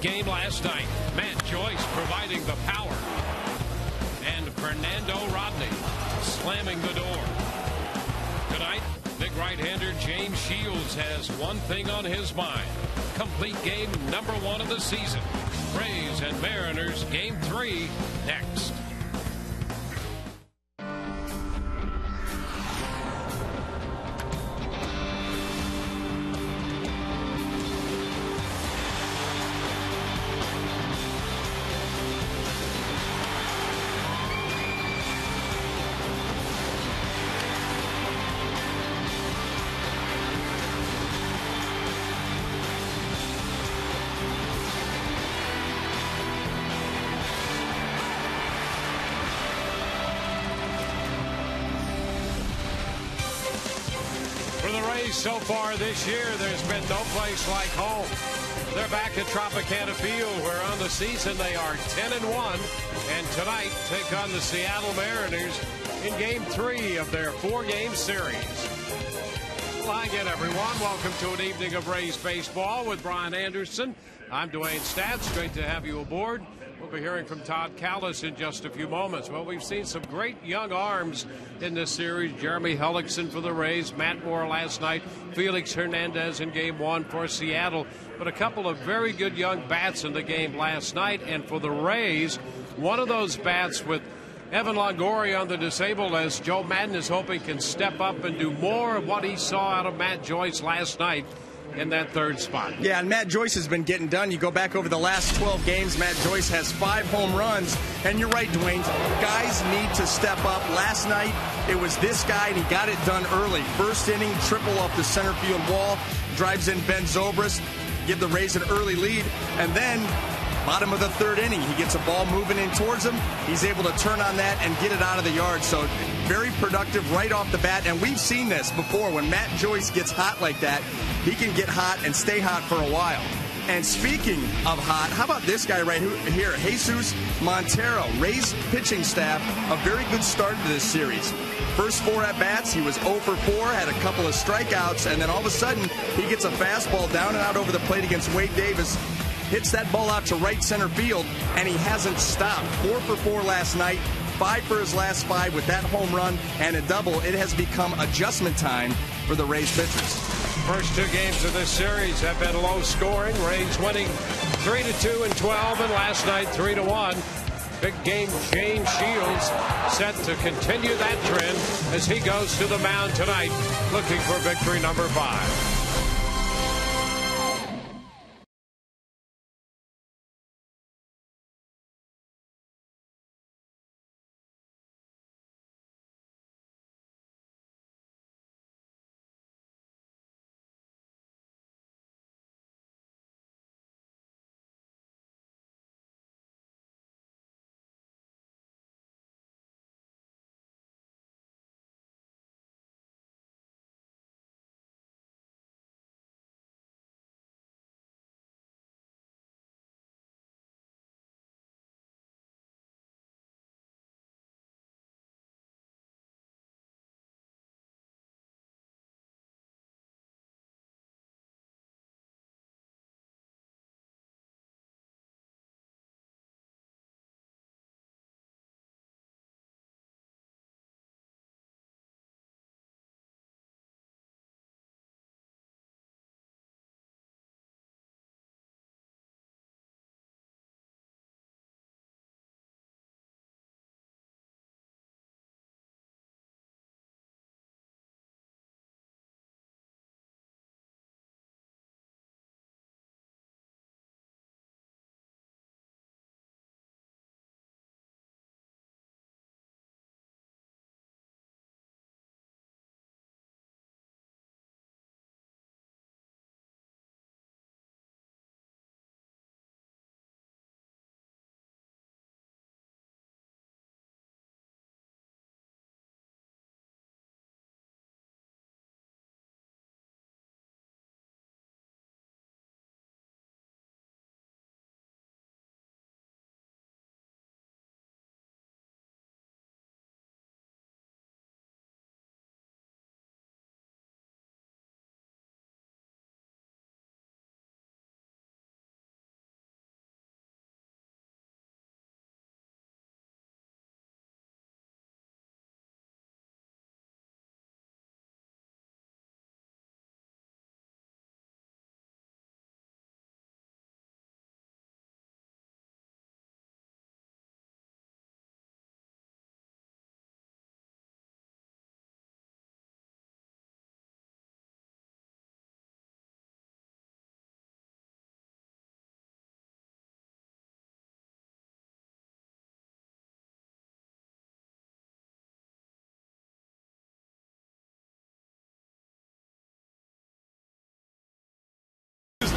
game last night. Matt Joyce providing the power. And Fernando Rodney slamming the door. Tonight, big right-hander James Shields has one thing on his mind. Complete game number 1 of the season. Rays and Mariners game 3 next. So far this year, there's been no place like home. They're back at Tropicana Field, where on the season they are 10-1, and tonight take on the Seattle Mariners in Game 3 of their 4-game series. Well, hi again, everyone. Welcome to an evening of Rays baseball with Brian Anderson. I'm Dwayne Stats. Great to have you aboard. We'll be hearing from Todd Callis in just a few moments. Well, we've seen some great young arms in this series. Jeremy Hellickson for the Rays, Matt Moore last night, Felix Hernandez in Game 1 for Seattle. But a couple of very good young bats in the game last night. And for the Rays, one of those bats with Evan Longoria on the disabled list, Joe Madden is hoping can step up and do more of what he saw out of Matt Joyce last night in that third spot. Yeah, and Matt Joyce has been getting done. You go back over the last 12 games, Matt Joyce has 5 home runs. And you're right, Dwayne, guys need to step up. Last night, it was this guy, and he got it done early. First inning, triple off the center field wall, drives in Ben Zobrist, give the Rays an early lead, and then bottom of the third inning, he gets a ball moving in towards him. He's able to turn on that and get it out of the yard. So very productive right off the bat. And we've seen this before. When Matt Joyce gets hot like that, he can get hot and stay hot for a while. And speaking of hot, how about this guy right here, Jesus Montero, Rays pitching staff, a very good start to this series. First 4 at-bats, he was 0 for 4, had a couple of strikeouts, and then all of a sudden, he gets a fastball down and out over the plate against Wade Davis, hits that ball out to right center field, and he hasn't stopped. 4 for 4 last night, 5 for his last 5 with that home run and a double. It has become adjustment time for the Rays pitchers. First 2 games of this series have been low scoring. Rays winning 3-2 and 12, and last night 3-1. Big game James Shields set to continue that trend as he goes to the mound tonight looking for victory number 5.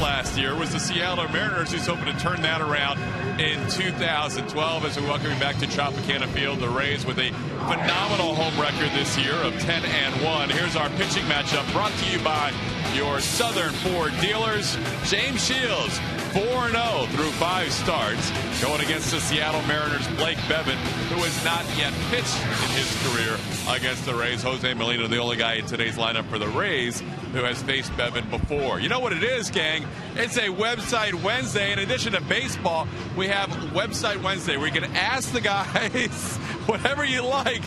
last year. It was the Seattle Mariners who's hoping to turn that around in 2012 as we welcome you back to Tropicana Field. The Rays with a phenomenal home record this year of 10-1. Here's our pitching matchup brought to you by your Southern Ford dealers. James Shields, 4-0 through 5 starts, going against the Seattle Mariners' Blake Bevan, who has not yet pitched in his career against the Rays. Jose Molina, the only guy in today's lineup for the Rays who has faced Bevan before. You know what it is, gang? It's a Website Wednesday. In addition to baseball, we have Website Wednesday where you can ask the guys whatever you like.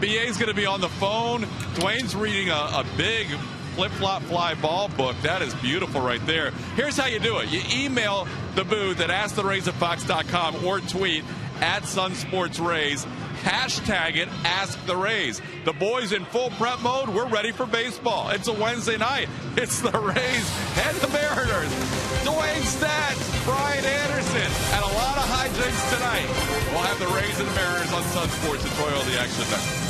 BA's going to be on the phone. Dwayne's reading a big flip-flop fly ball book. That is beautiful right there. Here's how you do it. You email the booth at AskTheRays@Fox.com or tweet at SunSportsRays. Hashtag it, Ask the Rays. The boys in full prep mode. We're ready for baseball. It's a Wednesday night. It's the Rays and the Mariners. Dwayne Stats, Brian Anderson, and a lot of hijinks tonight. We'll have the Rays and the Mariners on Sun Sports. Enjoy all the action next.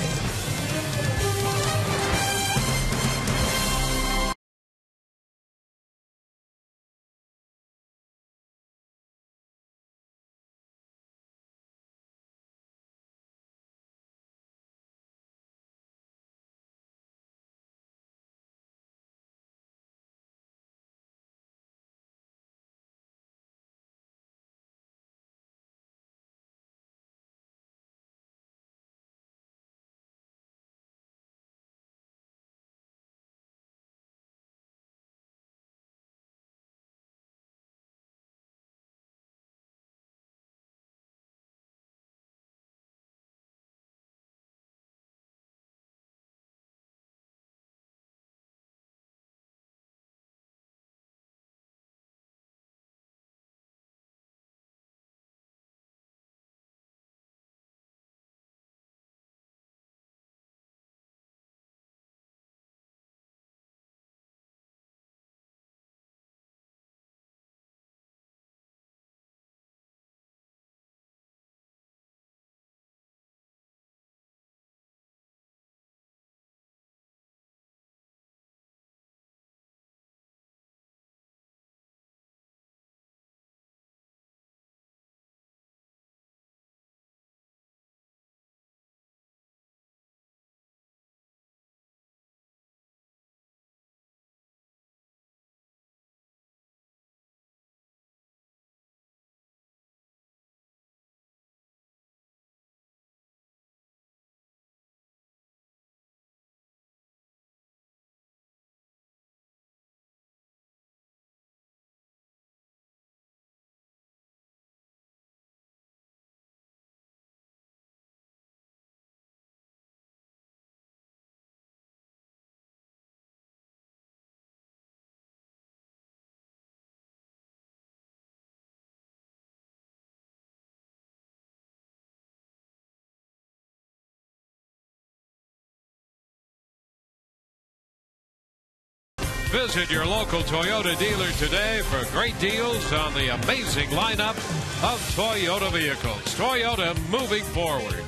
Visit your local Toyota dealer today for great deals on the amazing lineup of Toyota vehicles. Toyota, moving forward.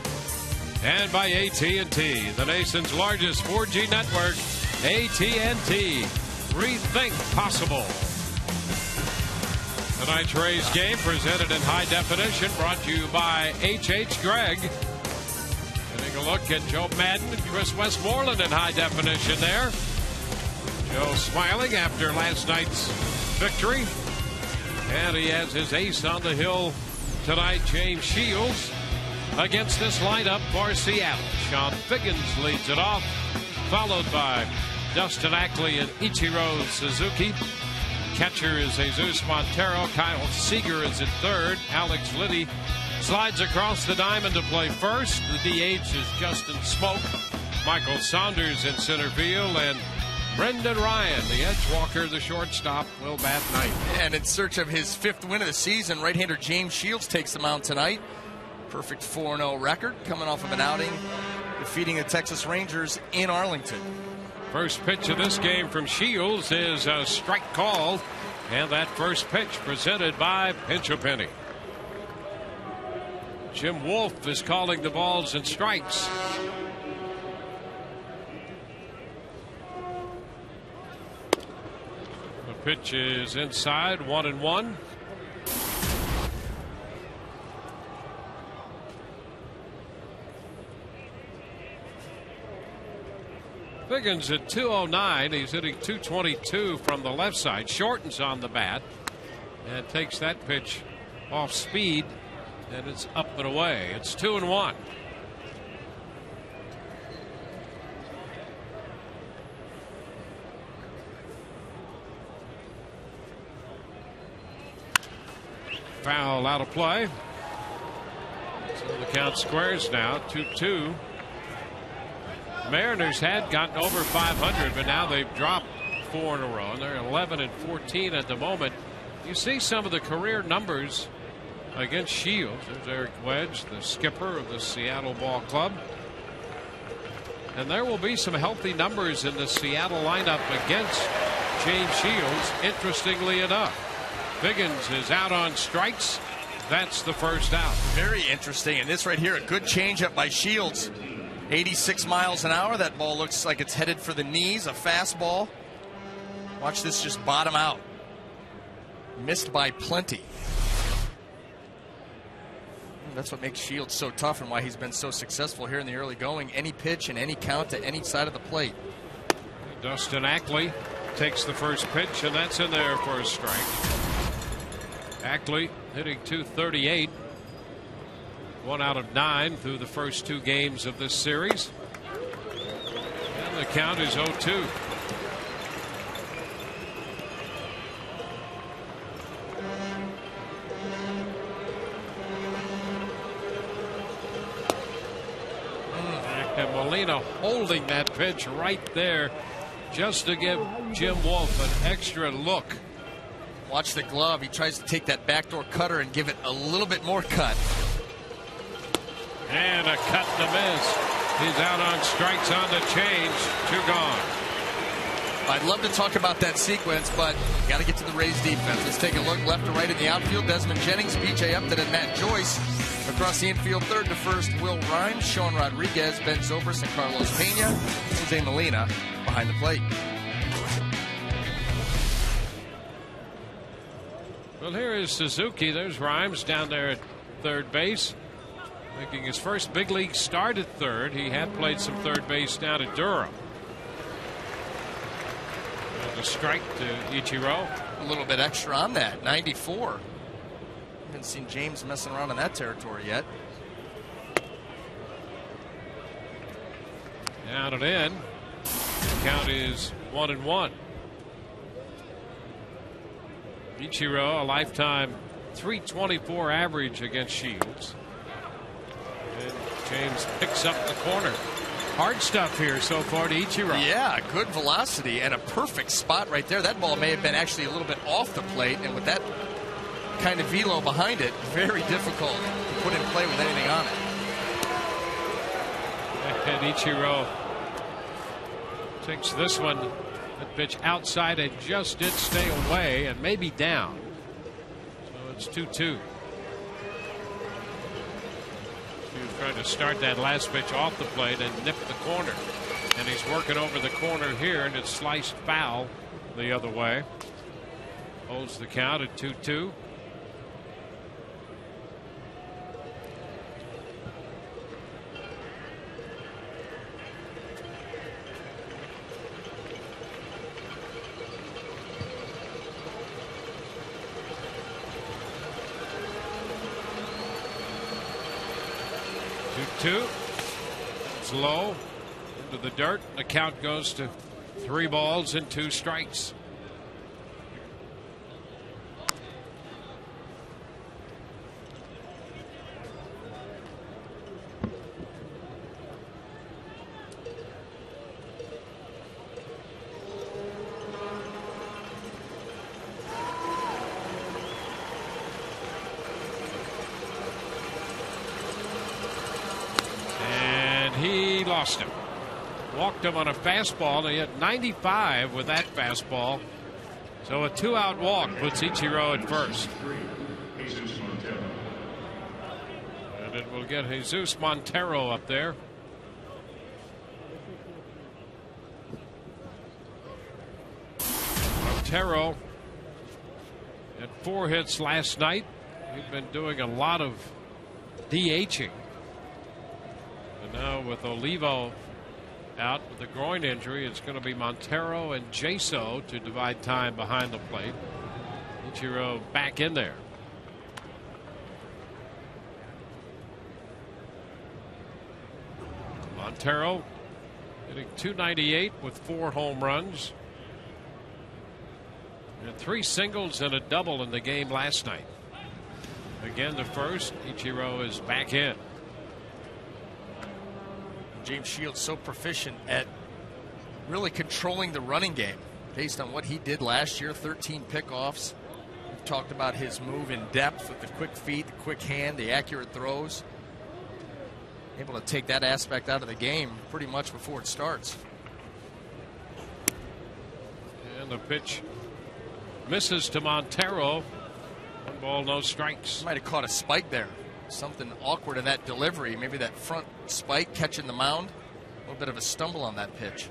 And by AT&T, the nation's largest 4G network. AT&T, rethink possible. Tonight's Rays game presented in high definition, brought to you by H.H. Gregg. Getting a look at Joe Madden and Chris Westmoreland in high definition there. Joe smiling after last night's victory. And he has his ace on the hill tonight, James Shields, against this lineup for Seattle. Sean Figgins leads it off, followed by Dustin Ackley and Ichiro Suzuki. Catcher is Jesus Montero. Kyle Seager is at third. Alex Liddy slides across the diamond to play first. The DH is Justin Smoke. Michael Saunders in center field, and Brendan Ryan, the edge walker, the shortstop, will bat ninth. And in search of his 5th win of the season, right-hander James Shields takes the mound tonight. Perfect 4-0 record, coming off of an outing, defeating the Texas Rangers in Arlington. First pitch of this game from Shields is a strike call, and that first pitch presented by Pinch a Penny. Jim Wolf is calling the balls and strikes. Pitch is inside, 1-1. Figgins at 209. He's hitting 222 from the left side. Shortens on the bat and takes that pitch off speed, and it's up and away. It's 2-1. Foul out of play. So the count squares now, 2-2. Mariners had gotten over 500, but now they've dropped 4 in a row, and they're 11-14 at the moment. You see some of the career numbers against Shields. There's Eric Wedge, the skipper of the Seattle Ball Club. And there will be some healthy numbers in the Seattle lineup against James Shields, interestingly enough. Figgins is out on strikes. That's the first out. Very interesting. And this right here, a good changeup by Shields. 86 miles an hour. That ball looks like it's headed for the knees. A fastball. Watch this just bottom out. Missed by plenty. That's what makes Shields so tough and why he's been so successful here in the early going. Any pitch and any count to any side of the plate. Dustin Ackley takes the first pitch, and that's in there for a strike. Ackley hitting 238. 1 out of 9 through the first 2 games of this series. And the count is 0-2. And Molina holding that pitch right there just to give Jim Wolf an extra look. Watch the glove. He tries to take that backdoor cutter and give it a little bit more cut. And a cut and a miss. He's out on strikes on the change. 2 gone. I'd love to talk about that sequence, but got to get to the Rays defense. Let's take a look left to right in the outfield. Desmond Jennings, B.J. Upton, and Matt Joyce. Across the infield, third to first, Will Rhymes, Sean Rodriguez, Ben Zobrist, and Carlos Pena. Jose Molina behind the plate. Well, here is Suzuki. There's Rhymes down there at third base, making his first big league start at third. He had played some third base down at Durham. And a strike to Ichiro. A little bit extra on that, 94. Haven't seen James messing around in that territory yet. Down and in. The count is 1-1. Ichiro, a lifetime .324 average against Shields. And James picks up the corner. Hard stuff here so far to Ichiro. Yeah, good velocity and a perfect spot right there. That ball may have been actually a little bit off the plate, and with that kind of velo behind it, very difficult to put in play with anything on it. And Ichiro takes this one. That pitch outside and just did stay away and maybe down. So it's 2-2. He was trying to start that last pitch off the plate and nip the corner. And he's working over the corner here, and it's sliced foul the other way. Holds the count at 2-2. Two. It's low into the dirt. The count goes to 3 balls and 2 strikes. Lost him. Walked him on a fastball. He had 95 with that fastball. So a 2-out walk puts Ichiro at first. And it will get Jesus Montero up there. Montero 4 hits last night. He'd been doing a lot of DHing. And now with Olivo out with a groin injury, it's going to be Montero and Jaso to divide time behind the plate. Ichiro back in there. Montero hitting .298 with 4 home runs. And 3 singles and a double in the game last night. Again, the first, Ichiro is back in. James Shields so proficient at really controlling the running game based on what he did last year. 13 pickoffs. We've talked about his move in depth with the quick feet, the quick hand, the accurate throws. Able to take that aspect out of the game pretty much before it starts. And the pitch misses to Montero. 1 ball, no strikes. Might have caught a spike there. Something awkward in that delivery. Maybe that front spike catching the mound. A little bit of a stumble on that pitch.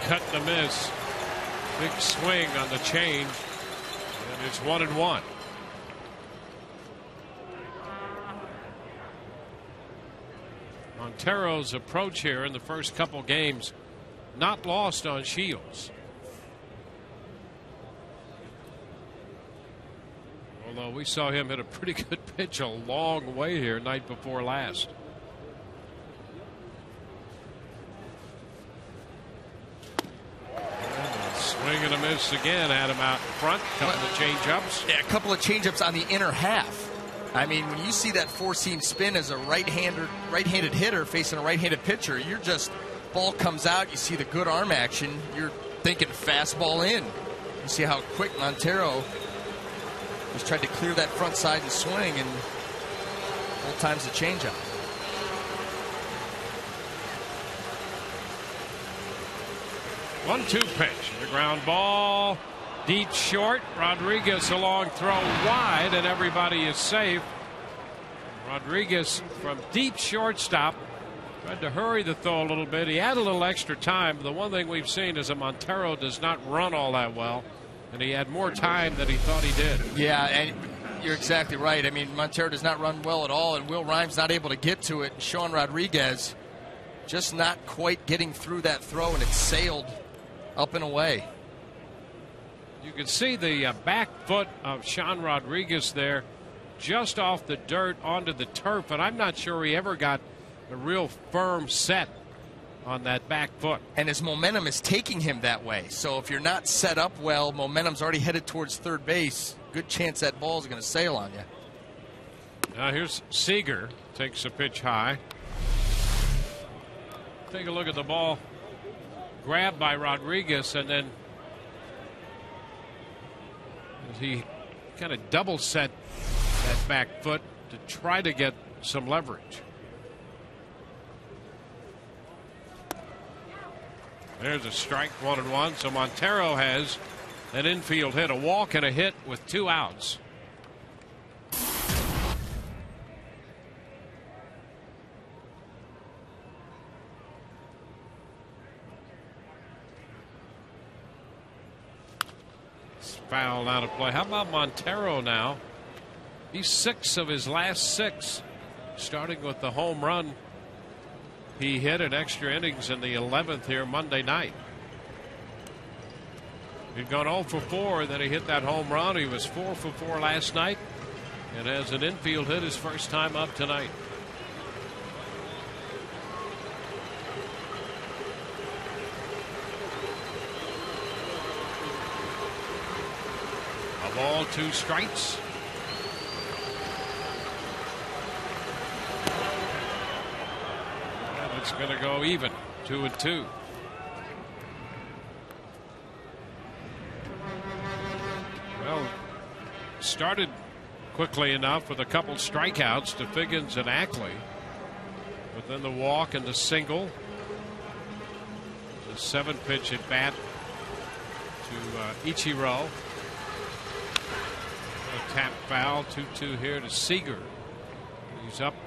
Cut and a miss. Big swing on the change. And it's 1-1. Montero's approach here in the first couple games not lost on Shields. Although we saw him hit a pretty good pitch a long way here night before last. Swing and a miss again. Had him out in front. Couple of change-ups. Yeah, a couple of change-ups on the inner half. I mean, when you see that 4-seam spin as a right-handed hitter facing a right-handed pitcher, you're just, ball comes out, you see the good arm action, you're thinking fastball in. You see how quick Montero just tried to clear that front side and swing, and both times the changeup. One-two pitch. The ground ball. Deep short. Rodriguez a long throw wide, and everybody is safe. Rodriguez from deep shortstop tried to hurry the throw a little bit. He had a little extra time. The one thing we've seen is that Montero does not run all that well, and he had more time than he thought he did. Yeah, and you're exactly right. I mean, Montero does not run well at all, and Will Rhymes not able to get to it. Sean Rodriguez just not quite getting through that throw, and it sailed up and away. You can see the back foot of Sean Rodriguez there just off the dirt onto the turf, and I'm not sure he ever got a real firm set on that back foot. And his momentum is taking him that way. So if you're not set up well, momentum's already headed towards third base. Good chance that ball is going to sail on you. Now here's Seager. Takes a pitch high. Take a look at the ball. Grabbed by Rodriguez, and then he kind of double set that back foot to try to get some leverage. There's a strike, 1-1. So Montero has an infield hit, a walk and a hit with 2 outs. Foul out of play. How about Montero now? He's 6 of his last 6, starting with the home run he hit in extra innings in the 11th here Monday night. He'd gone 0 for 4, then he hit that home run. He was 4 for 4 last night and has an infield hit his first time up tonight. A ball, 2 strikes. And it's going to go even, 2-2. Well, started quickly enough with a couple strikeouts to Figgins and Ackley, but then the walk and the single. The 7-pitch at bat to Ichiro. A tap foul. 2-2 here to Seager. He's up to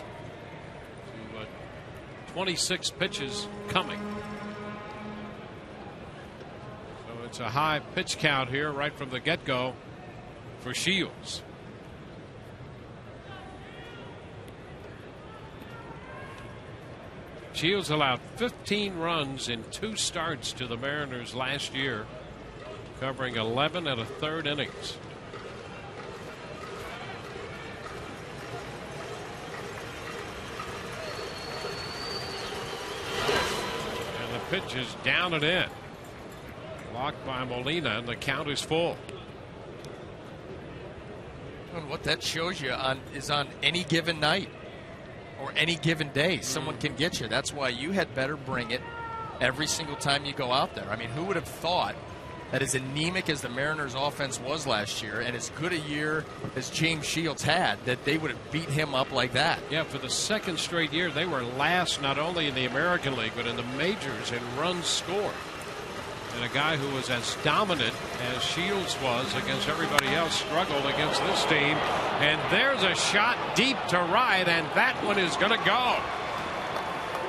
26 pitches coming. So it's a high pitch count here right from the get-go for Shields. Shields allowed 15 runs in 2 starts to the Mariners last year, covering 11 1/3 innings. And the pitch is down and in. Blocked by Molina, and the count is full. And what that shows you is on any given night or any given day, someone can get you. That's why you had better bring it every single time you go out there. I mean, who would have thought that as anemic as the Mariners' offense was last year and as good a year as James Shields had, that they would have beat him up like that? Yeah, for the second straight year, they were last not only in the American League, but in the majors in runs scored. And a guy who was as dominant as Shields was against everybody else struggled against this team. And there's a shot deep to right, and that one is going to go.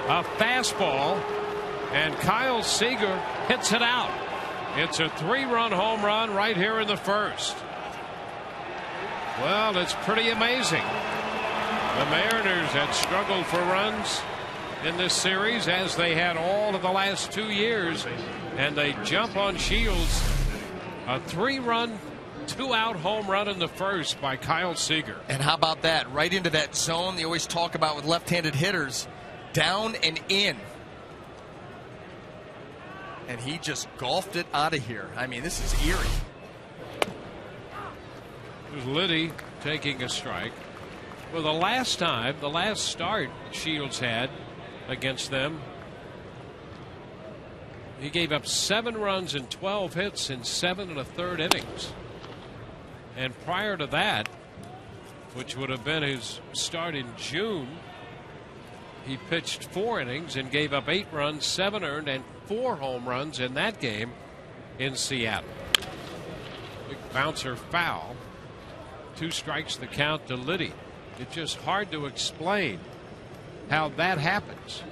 A fastball, and Kyle Seager hits it out. It's a 3-run home run right here in the first. Well, it's pretty amazing. The Mariners had struggled for runs in this series, as they had all of the last 2 years, and they jump on Shields. A 3-run, 2-out home run in the first by Kyle Seager. And how about that? Right into that zone they always talk about with left-handed hitters. Down and in. And he just golfed it out of here. I mean, this is eerie. It was Liddy taking a strike. Well, the last start Shields had against them, he gave up 7 runs and 12 hits in 7 1/3 innings. And prior to that, which would have been his start in June, he pitched 4 innings and gave up 8 runs, 7 earned, and 4 home runs in that game in Seattle. Big bouncer foul. 2 strikes the count to Liddy. It's just hard to explain how that happens.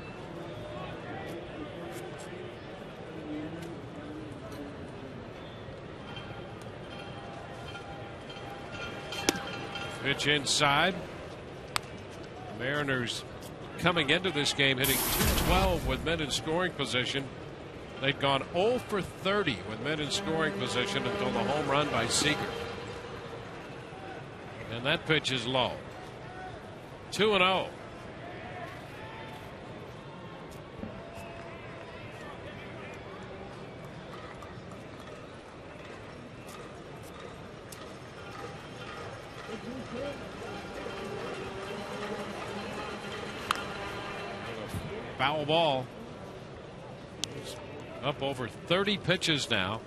Pitch inside. Mariners coming into this game hitting .212 with men in scoring position. They'd gone 0 for 30 with men in scoring position until the home run by Seager. And that pitch is low. 2-0. Foul ball. He's up over 30 pitches now.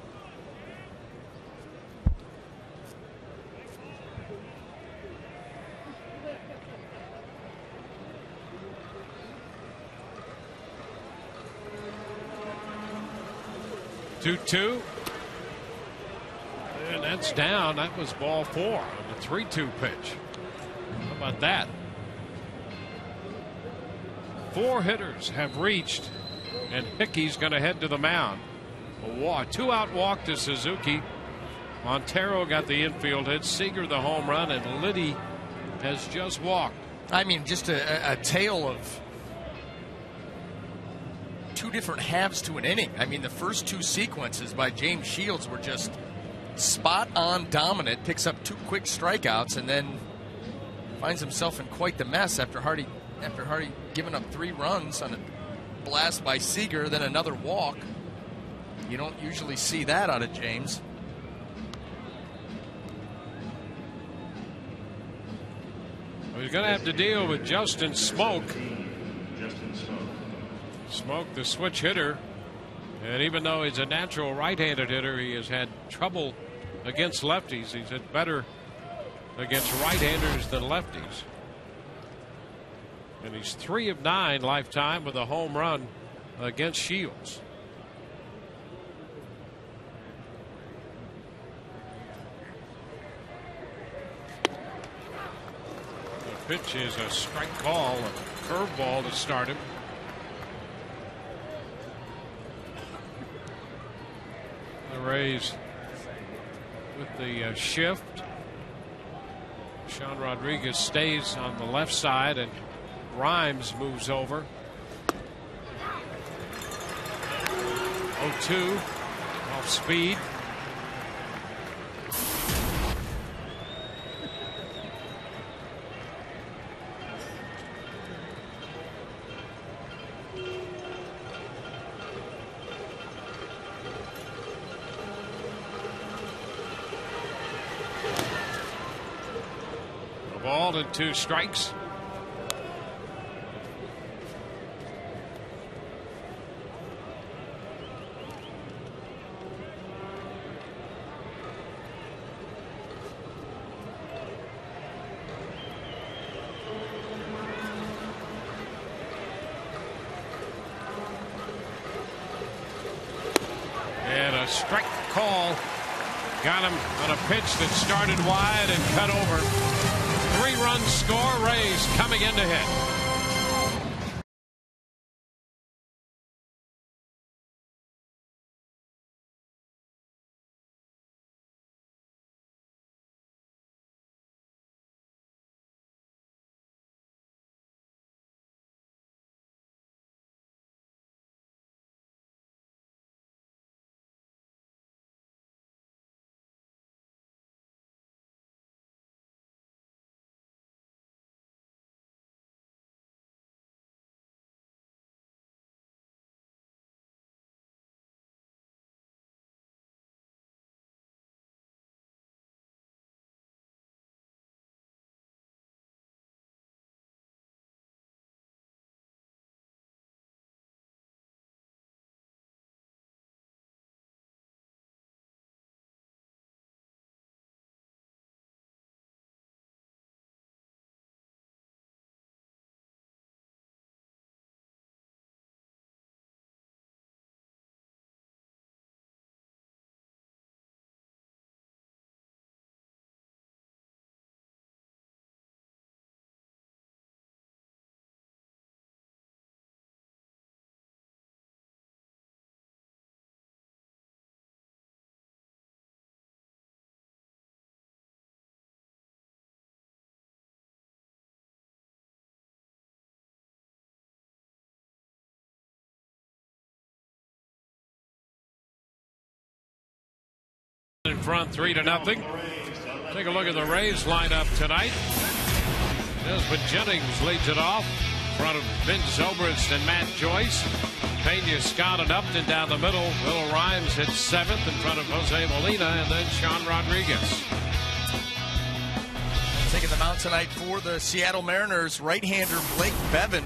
Two. And that's down. That was ball 4 on the 3-2 pitch. How about that? 4 hitters have reached, and Hickey's going to head to the mound. A 2-out walk to Suzuki. Montero got the infield hit. Seager the home run, and Liddy has just walked. I mean, just a tale of 2 different halves to an inning. I mean, the first 2 sequences by James Shields were just spot on dominant. Picks up 2 quick strikeouts, and then finds himself in quite the mess after Hardy giving up 3 runs on a blast by Seager, then another walk. You don't usually see that out of James. Well, he's going to have to deal with Justin Smoke. Smoke, the switch hitter. And even though he's a natural right-handed hitter, he has had trouble against lefties. He's had better against right-handers than lefties. And he's 3 of 9 lifetime with a home run against Shields. Pitch is a strike ball, a curveball to start him. The Rays with the shift. Sean Rodriguez stays on the left side and Rhymes moves over. 0-2 off speed. Ball and 2 strikes. And a strike call. Got him on a pitch that started wide and cut over. 3-run score. Rays coming in to hit. In front 3-0. Take a look at the Rays lineup tonight. Desmond Jennings leads it off in front of Vince Zobrist and Matt Joyce. Pena, Scott, and Upton down the middle. Will Rhymes hits 7th in front of Jose Molina, and then Sean Rodriguez. Taking the mound tonight for the Seattle Mariners, right-hander Blake Bevan.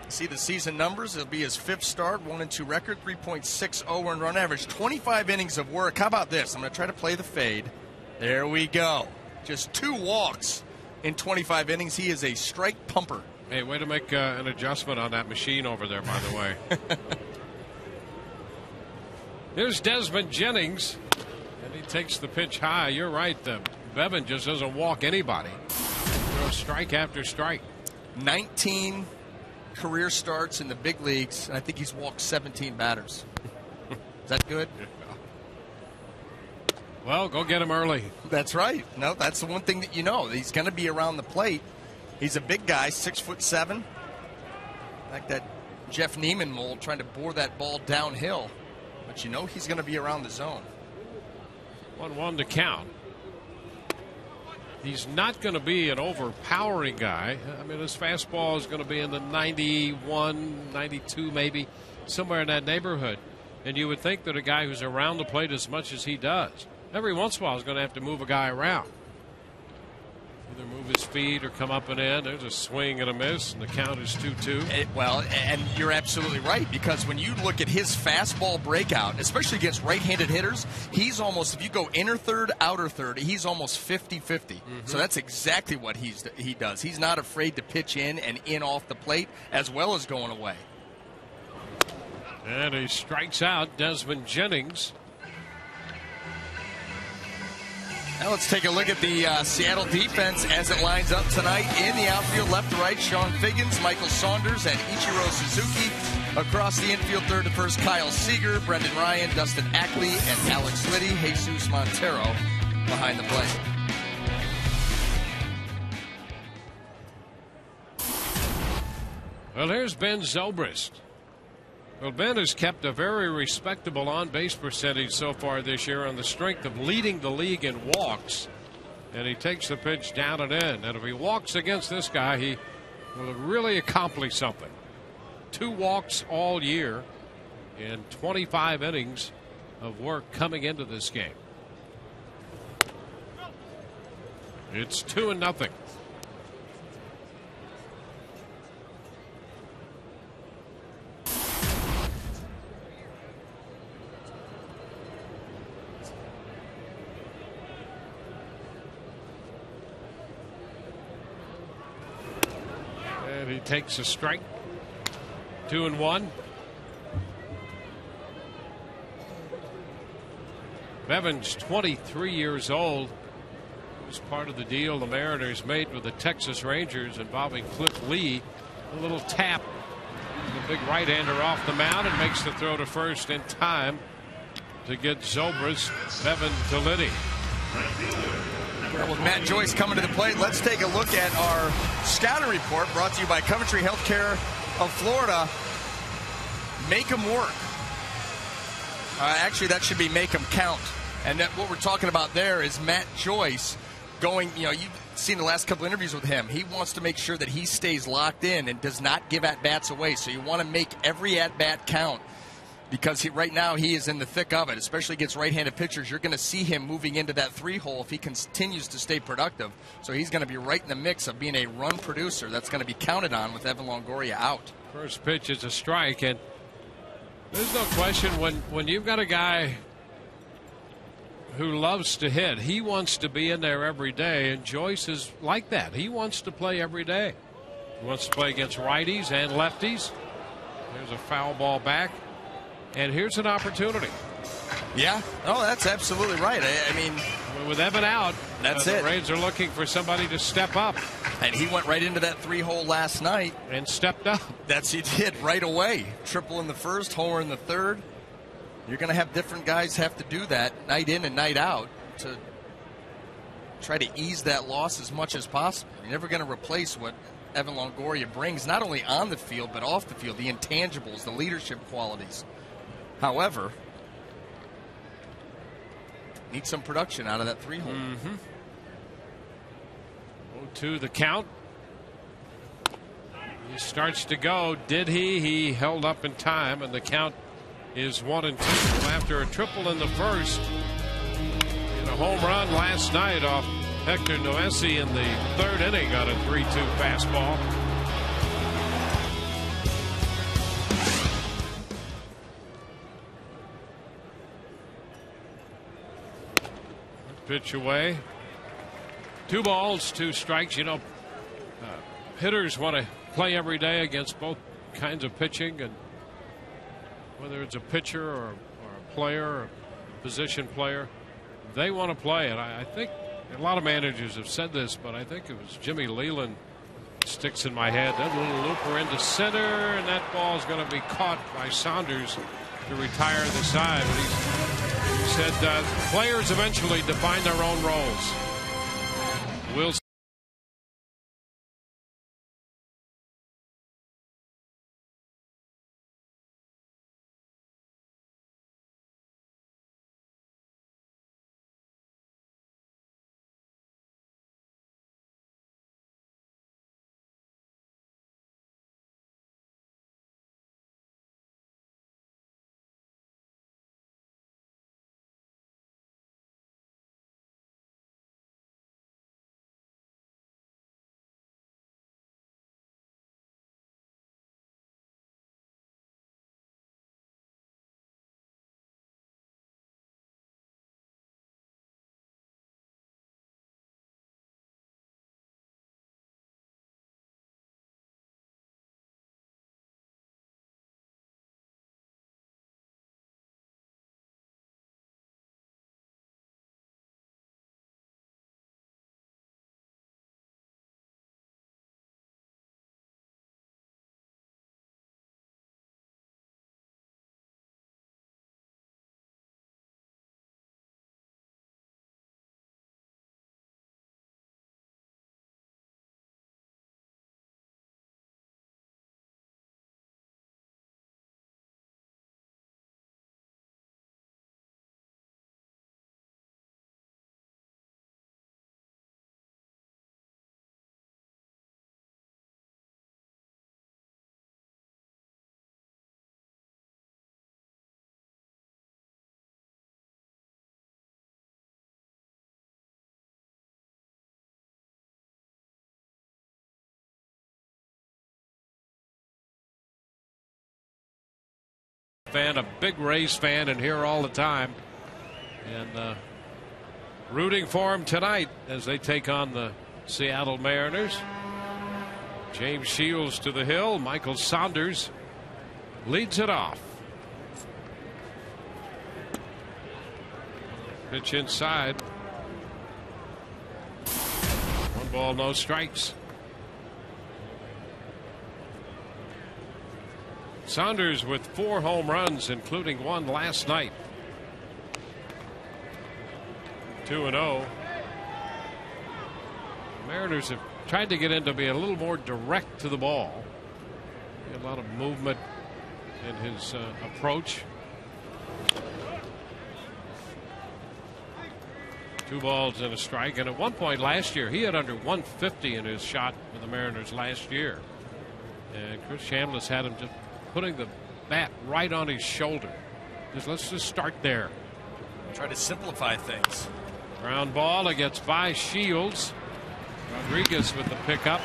See the season numbers. It'll be his 5th start, 1-2 record, 3.60 earned run average, 25 innings of work. How about this? I'm going to try to play the fade. There we go. Just 2 walks in 25 innings. He is a strike pumper. Hey, way to make an adjustment on that machine over there, by the way. Here's Desmond Jennings, and he takes the pitch high. You're right. Bevan just doesn't walk anybody. Strike after strike. 19 career starts in the big leagues, and I think he's walked 17 batters. Is that good? Well, go get him early. That's right. No, that's the one thing that you know. He's going to be around the plate. He's a big guy, 6'7". Like that Jeff Neiman mold, trying to bore that ball downhill. But you know he's going to be around the zone. 1-1 to count. He's not going to be an overpowering guy. I mean, his fastball is going to be in the 91, 92 maybe, somewhere in that neighborhood. And you would think that a guy who's around the plate as much as he does, every once in a while is going to have to move a guy around. Either move his feet or come up and in. There's a swing and a miss, and the count is 2-2. Well, and you're absolutely right, because when you look at his fastball breakout, especially against right-handed hitters, he's almost, if you go inner third, outer third, he's almost 50-50. So that's exactly what he does. He's not afraid to pitch in and in off the plate as well as going away. And he strikes out Desmond Jennings. Now let's take a look at the Seattle defense as it lines up tonight. In the outfield, left to right, Sean Figgins, Michael Saunders, and Ichiro Suzuki. Across the infield, third to first, Kyle Seager, Brendan Ryan, Dustin Ackley, and Alex Liddy. Jesus Montero behind the plate. Well, here's Ben Zobrist. Well, Ben has kept a very respectable on-base percentage so far this year on the strength of leading the league in walks. And he takes the pitch down and in. And if he walks against this guy, he will really accomplish something. 2 walks all year in 25 innings of work coming into this game. It's 2-0. And he takes a strike. 2-1. Bevan's 23 years old. It was part of the deal the Mariners made with the Texas Rangers involving Cliff Lee. A little tap. The big right-hander off the mound and makes the throw to first in time to get Zobrist, Bevan to Liddy. Well, with Matt Joyce coming to the plate, let's take a look at our scouting report brought to you by Coventry Healthcare of Florida. Make them work. Actually, that should be make them count. And what we're talking about there is Matt Joyce going, you've seen the last couple interviews with him. He wants to make sure that he stays locked in and does not give at-bats away. So you want to make every at-bat count because right now he is in the thick of it, especially against right-handed pitchers. You're going to see him moving into that 3-hole if he continues to stay productive. So he's going to be right in the mix of being a run producer that's going to be counted on with Evan Longoria out. First pitch is a strike, and there's no question when you've got a guy who loves to hit, he wants to be in there every day, and Joyce is like that. He wants to play every day. He wants to play against righties and lefties. There's a foul ball back, and here's an opportunity. Yeah, no, that's absolutely right. I mean, with Evan out, that's it. The the Rays are looking for somebody to step up. And he went right into that 3-hole last night. And stepped up. He did right away. Triple in the first, homer in the third. You're going to have different guys have to do that night in and night out to try to ease that loss as much as possible. You're never going to replace what Evan Longoria brings, not only on the field but off the field, the intangibles, the leadership qualities. However, need some production out of that 3-hole. 0-2 the count. He starts to go. Did he? He held up in time, and the count is 1-2 after a triple in the first and a home run last night off Hector Noesi in the 3rd inning on a 3-2 fastball. Pitch away. 2 balls, 2 strikes. Hitters want to play every day against both kinds of pitching, and whether it's a pitcher or a player or a position player, they want to play. And I think a lot of managers have said this, but I think it was Jimmy Leland sticks in my head. That little looper into center, and that ball is going to be caught by Saunders to retire the side. But he said players eventually define their own roles. We'll fan, a big Rays fan, and here all the time. And rooting for him tonight as they take on the Seattle Mariners. James Shields to the hill. Michael Saunders leads it off. Pitch inside. 1 ball, no strikes. Saunders with 4 home runs, including 1 last night. 2-0. Mariners have tried to get him to be a little more direct to the ball. A lot of movement in his approach. 2 balls and a strike. And at one point last year, he had under 150 in his shot for the Mariners last year. And Chris Chambliss had him just putting the bat right on his shoulder. Let's just start there. Try to simplify things. Ground ball. It gets by Shields. Rodriguez with the pickup.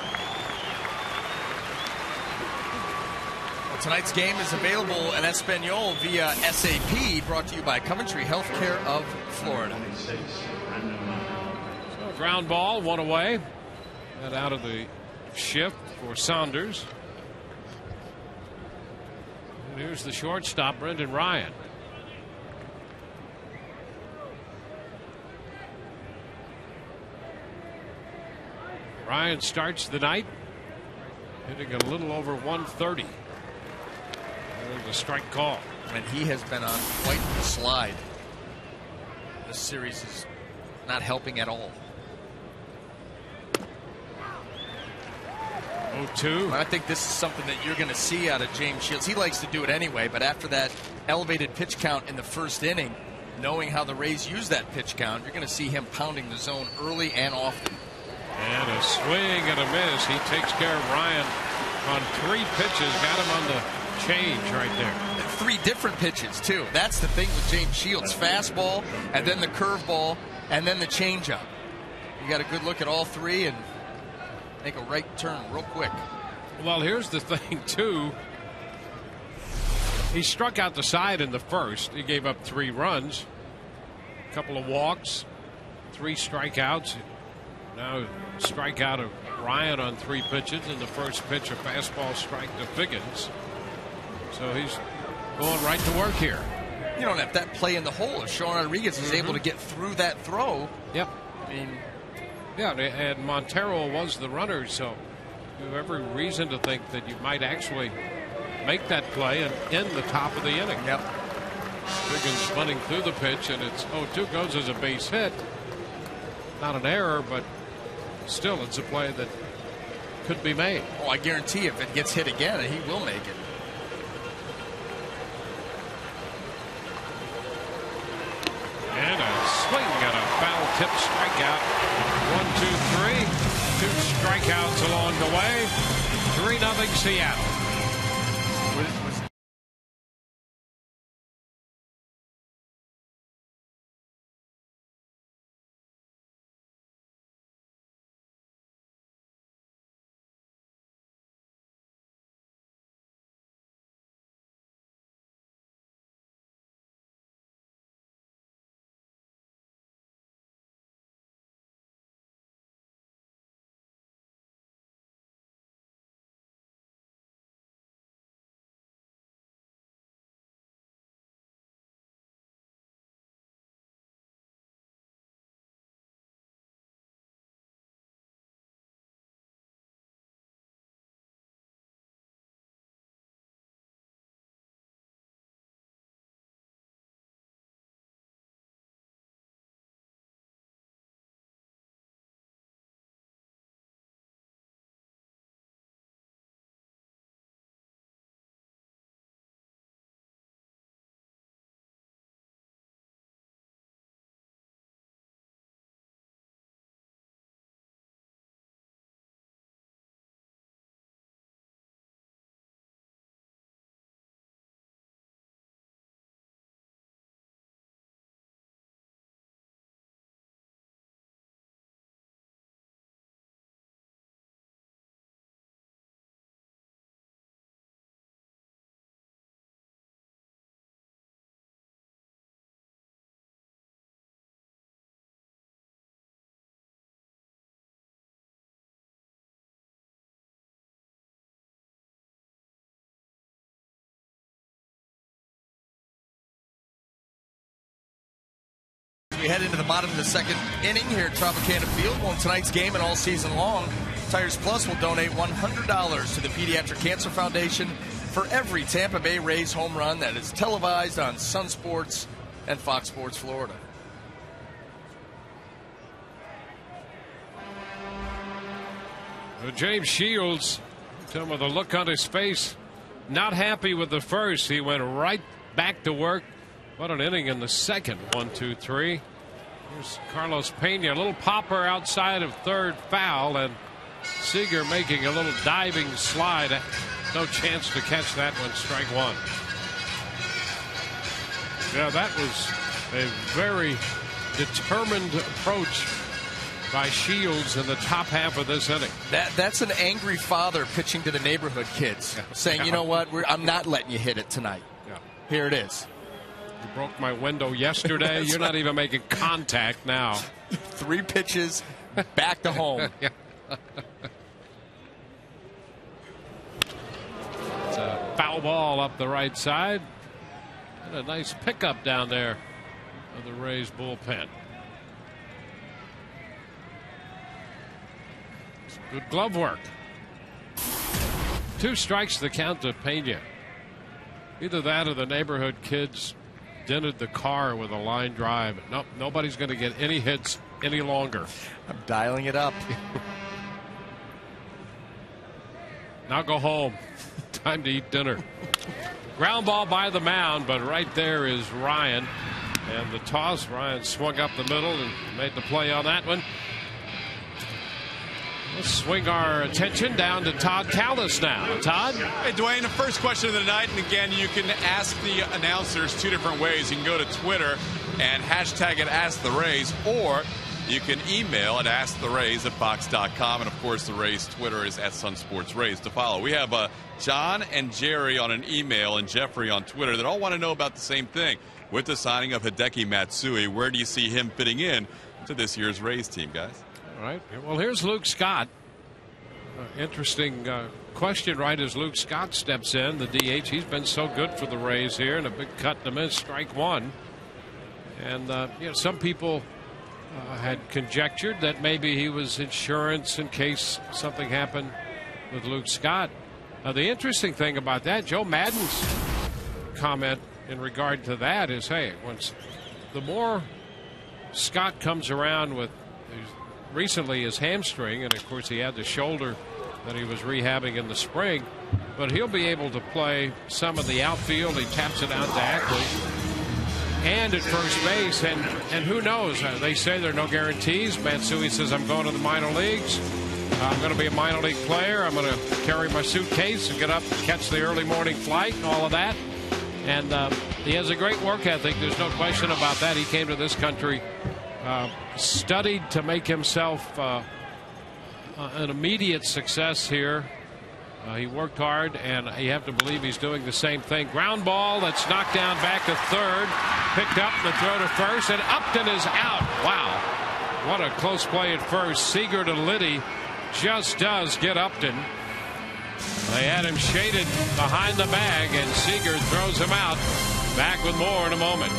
Well, tonight's game is available in Espanol via SAP, brought to you by Coventry Healthcare of Florida. So ground ball, 1 away. And out of the shift for Saunders. And here's the shortstop, Brendan Ryan. Ryan starts the night hitting a little over 130. There's a strike call. And he has been on quite the slide. This series is not helping at all. 0-2. I think this is something that you're going to see out of James Shields. He likes to do it anyway, but after that elevated pitch count in the first inning, knowing how the Rays use that pitch count, you're going to see him pounding the zone early and often. And a swing and a miss. He takes care of Ryan on 3 pitches. Got him on the change right there. 3 different pitches, too. That's the thing with James Shields. Fastball, and then the curveball, and then the changeup. You got a good look at all 3 and make a right turn real quick. Well, here's the thing, too. He struck out the side in the first. He gave up 3 runs, a couple of walks, 3 strikeouts. Now strikeout of Ryan on 3 pitches. In the first pitch, a fastball strike to Figgins. So he's going right to work here. You don't have that play in the hole. If Sean Rodriguez is able to get through that throw. Yep. I mean, yeah, and Montero was the runner, so you have every reason to think that you might actually make that play and end the top of the inning. Yep. Figgins spinning through the pitch, and it's 0-2, goes as a base hit. Not an error, but still, it's a play that could be made. Oh, I guarantee if it gets hit again, he will make it. And a swing and a foul tip strikeout. 1, 2, 3. 2 strikeouts along the way. 3-0 Seattle. we head into the bottom of the second inning here at Tropicana Field. Won tonight's game and all season long. Tires Plus will donate $100 to the Pediatric Cancer Foundation for every Tampa Bay Rays home run that is televised on Sun Sports and Fox Sports Florida. James Shields, with a look on his face, not happy with the first. He went right back to work. What an inning in the second. 1, 2, 3. Here's Carlos Pena, a little popper outside of third, foul, and Seager making a little diving slide. No chance to catch that one. Strike one. Yeah, that was a very determined approach by Shields in the top half of this inning. That's an angry father pitching to the neighborhood kids, saying, you know what, I'm not letting you hit it tonight. Yeah. Here it is. You broke my window yesterday. You're not even making contact now. 3 pitches, back to home. Yeah. It's a foul ball up the right side. And a nice pickup down there of the Rays bullpen. Good glove work. 2 strikes the count to Pena. Either that or the neighborhood kids dented the car with a line drive. Nope, nobody's going to get any hits any longer. I'm dialing it up. Now go home. Time to eat dinner. Ground ball by the mound, but right there is Ryan. And the toss, Ryan swung up the middle and made the play on that one. Let's swing our attention down to Todd Callis now. Todd? Hey, Dwayne, the first question of the night, and again, you can ask the announcers 2 different ways. You can go to Twitter and hashtag it Ask the Rays, or you can email at AskTheRays@Fox.com. And, of course, the Rays Twitter is at Sun Sports Rays to follow. We have John and Jerry on an email and Jeffrey on Twitter that all want to know about the same thing. With the signing of Hideki Matsui, where do you see him fitting in to this year's Rays team, guys? All right. Well, here's Luke Scott. Interesting question right as Luke Scott steps in, the DH. He's been so good for the Rays here, and a big cut to miss, strike one. And some people had conjectured that maybe he was insurance in case something happened with Luke Scott. The interesting thing about that, Joe Madden's comment in regard to that is, hey, the more Scott comes around with recently his hamstring, and of course he had the shoulder that he was rehabbing in the spring, but he'll be able to play some of the outfield. He taps it out to Ackley and at first base, and who knows, they say there are no guarantees. Matsui says, I'm going to the minor leagues, I'm going to be a minor league player, I'm going to carry my suitcase and get up and catch the early morning flight and all of that. And he has a great work ethic, there's no question about that. He came to this country, studied to make himself an immediate success here. He worked hard, and you have to believe he's doing the same thing. Ground ball that's knocked down back to third, picked up the throw to first, and Upton is out. Wow, what a close play at first. Seager to Liddy just does get Upton. They had him shaded behind the bag, and Seager throws him out. Back with more in a moment.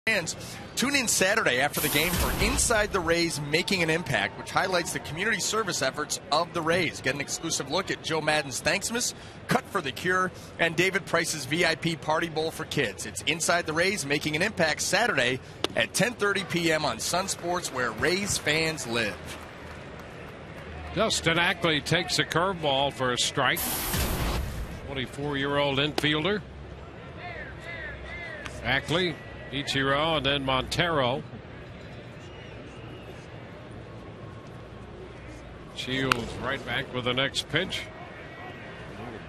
Fans, tune in Saturday after the game for Inside the Rays Making an Impact, which highlights the community service efforts of the Rays. Get an exclusive look at Joe Madden's Thanksmas, Cut for the Cure, and David Price's VIP Party Bowl for kids. It's Inside the Rays Making an Impact Saturday at 10:30 p.m. on Sun Sports, where Rays fans live. Dustin Ackley takes a curveball for a strike. 24-year-old infielder. Ackley, Ichiro, and then Montero. Shields right back with the next pitch.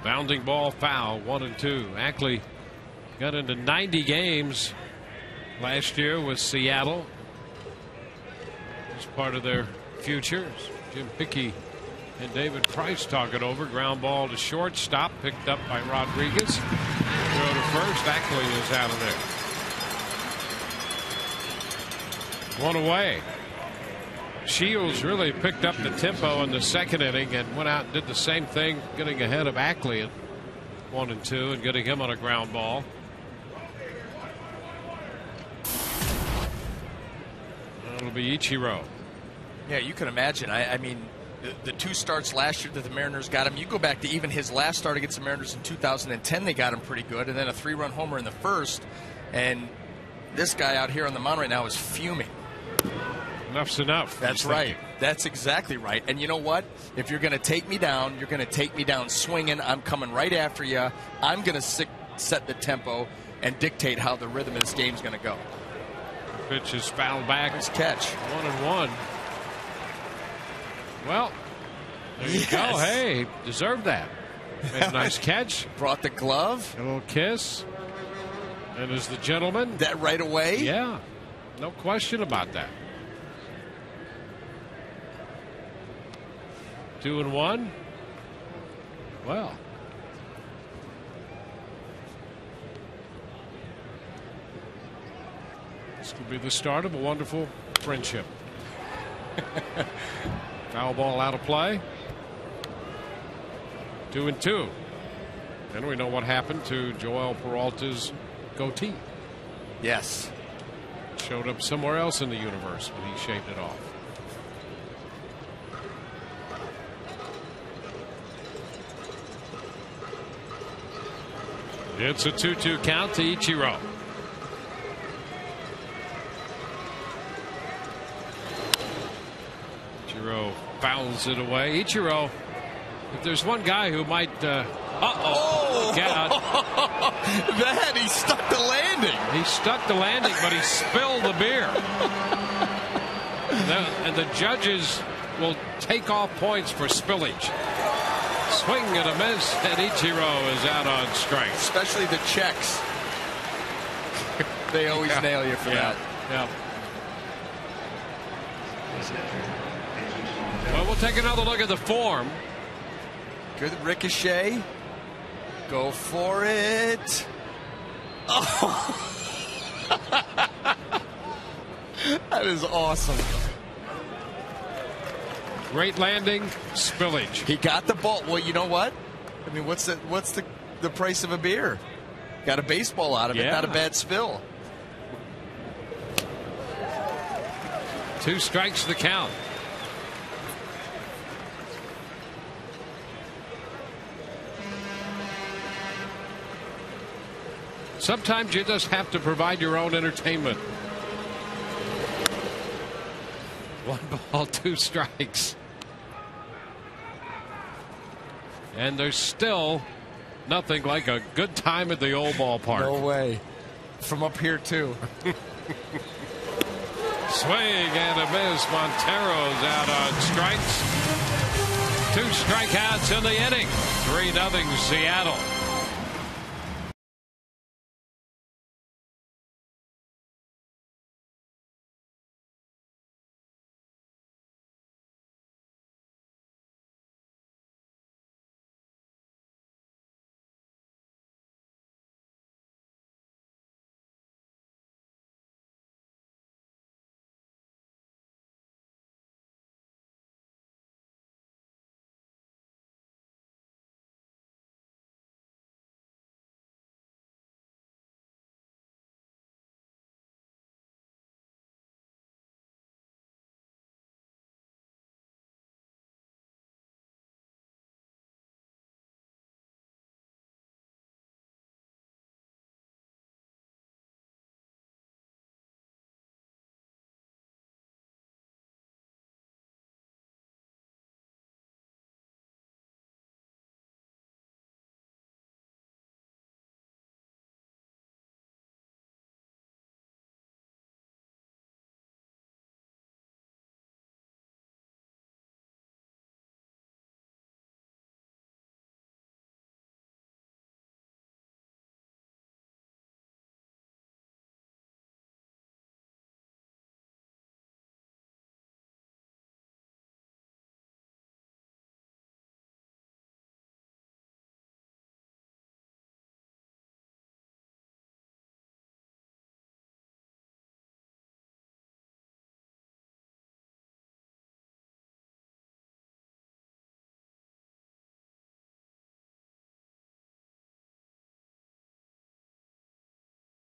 Bounding ball foul, 1-2. Ackley got into 90 games last year with Seattle. As part of their future. Jim Hickey and David Price talk it over. Ground ball to shortstop, picked up by Rodriguez. Throw to first. Ackley is out of there. One away. Shields really picked up the tempo in the second inning and went out and did the same thing, getting ahead of Ackley at 1-2 and getting him on a ground ball. It'll be Ichiro. Yeah, you can imagine. I mean, the two starts last year that the Mariners got him, you go back to even his last start against the Mariners in 2010, they got him pretty good, and then a 3-run homer in the first. And this guy out here on the mound right now is fuming. Enough's enough. That's right. That's exactly right. And you know what? If you're going to take me down, you're going to take me down swinging. I'm coming right after you. I'm going to set the tempo and dictate how the rhythm of this game's going to go. Pitch is fouled back. Nice catch. 1-1. Well, there you go. Hey, deserved that. Made a nice catch. Brought the glove. A little kiss. And is the gentleman. That right away? Yeah. No question about that. 2-1. Well. This could be the start of a wonderful friendship. Foul ball out of play. 2-2. And we know what happened to Joel Peralta's goatee. Yes. Showed up somewhere else in the universe when he shaved it off. It's a 2-2 count to Ichiro. Ichiro fouls it away. Ichiro, if there's one guy who might get out. That he stuck the landing. He stuck the landing, but he spilled the beer. And the judges will take off points for spillage. Swing and a miss, and Ichiro is out on strike. Especially the checks. They always nail you for that. Yeah. Well, we'll take another look at the form. Good ricochet. Go for it. Oh. That is awesome. Great landing, spillage. He got the ball. Well, you know what? I mean, what's the price of a beer? Got a baseball out of it, not a bad spill. 2 strikes the count. Sometimes you just have to provide your own entertainment. 1 ball, 2 strikes. And there's still nothing like a good time at the old ballpark. No way. From up here, too. Swing and a miss. Montero's out on strikes. 2 strikeouts in the inning. 3-0 Seattle.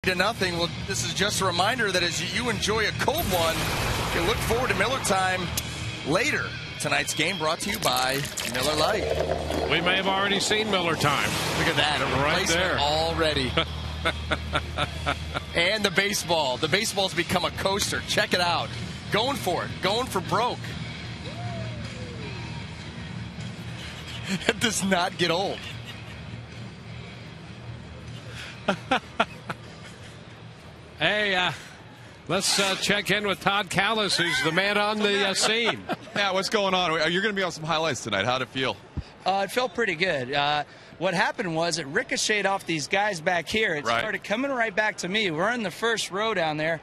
0-0. Well, this is just a reminder that as you enjoy a cold one, you can look forward to Miller time later. Tonight's game brought to you by Miller Lite. We may have already seen Miller time. Look at that. A right there. Already. And the baseball. The baseball's become a coaster. Check it out. Going for it. Going for broke. It does not get old. Hey, let's check in with Todd Callis, who's the man on the scene. Yeah, what's going on? You're going to be on some highlights tonight. How'd it feel? It felt pretty good. What happened was it ricocheted off these guys back here. It started coming right back to me. We're in the first row down there.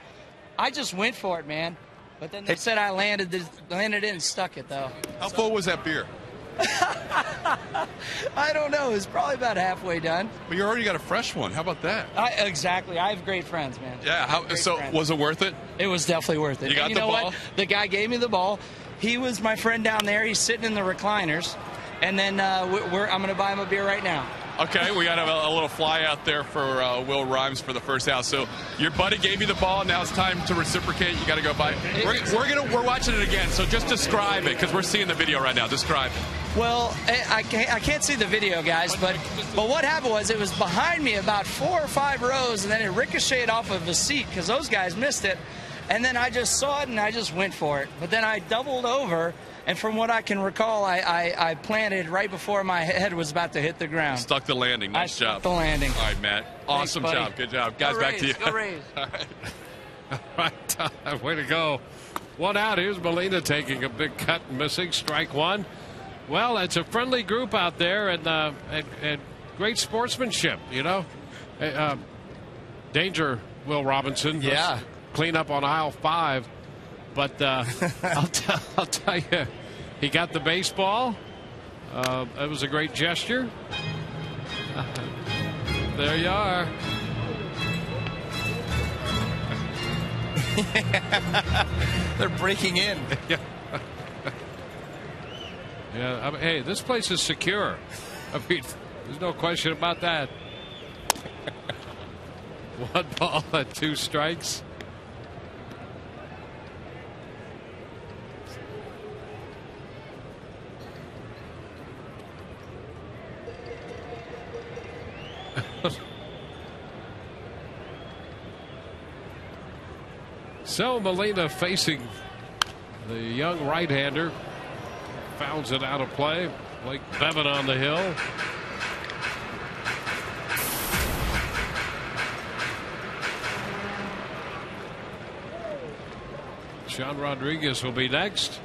I just went for it, man. But then they said I landed it and stuck it, though. How full was that beer? I don't know. It was probably about halfway done. But you already got a fresh one. How about that? Exactly. I have great friends, man. Yeah. Was it worth it? It was definitely worth it. You got and the ball? What? The guy gave me the ball. He was my friend down there. He's sitting in the recliners. And then I'm going to buy him a beer right now. Okay, we got a little fly out there for Will Rhymes for the first out. So your buddy gave you the ball. Now it's time to reciprocate. You got to go buy. We're watching it again. So just describe it because we're seeing the video right now. Describe it. Well, I can't see the video, guys, but what happened was it was behind me about 4 or 5 rows, and then it ricocheted off of the seat because those guys missed it. And then I just saw it, and I just went for it. But then I doubled over, and from what I can recall, I planted right before my head was about to hit the ground. Stuck the landing. Nice job. Stuck the landing. All right, Matt. Awesome job. Good job. Guys, back to you. Go Rays. All right. All right, way to go. One out. Here's Molina taking a big cut and missing. Strike one. Well, it's a friendly group out there and great sportsmanship, you know. Danger, Will Robinson. Yeah. Clean up on aisle 5. But I'll tell you, he got the baseball. It was a great gesture. There you are. They're breaking in. Yeah, I mean, hey, this place is secure. I mean, there's no question about that. 1 ball and 2 strikes. So Molina facing the young right-hander. Fouls it out of play. Blake Bevan on the hill. Sean Rodriguez will be next.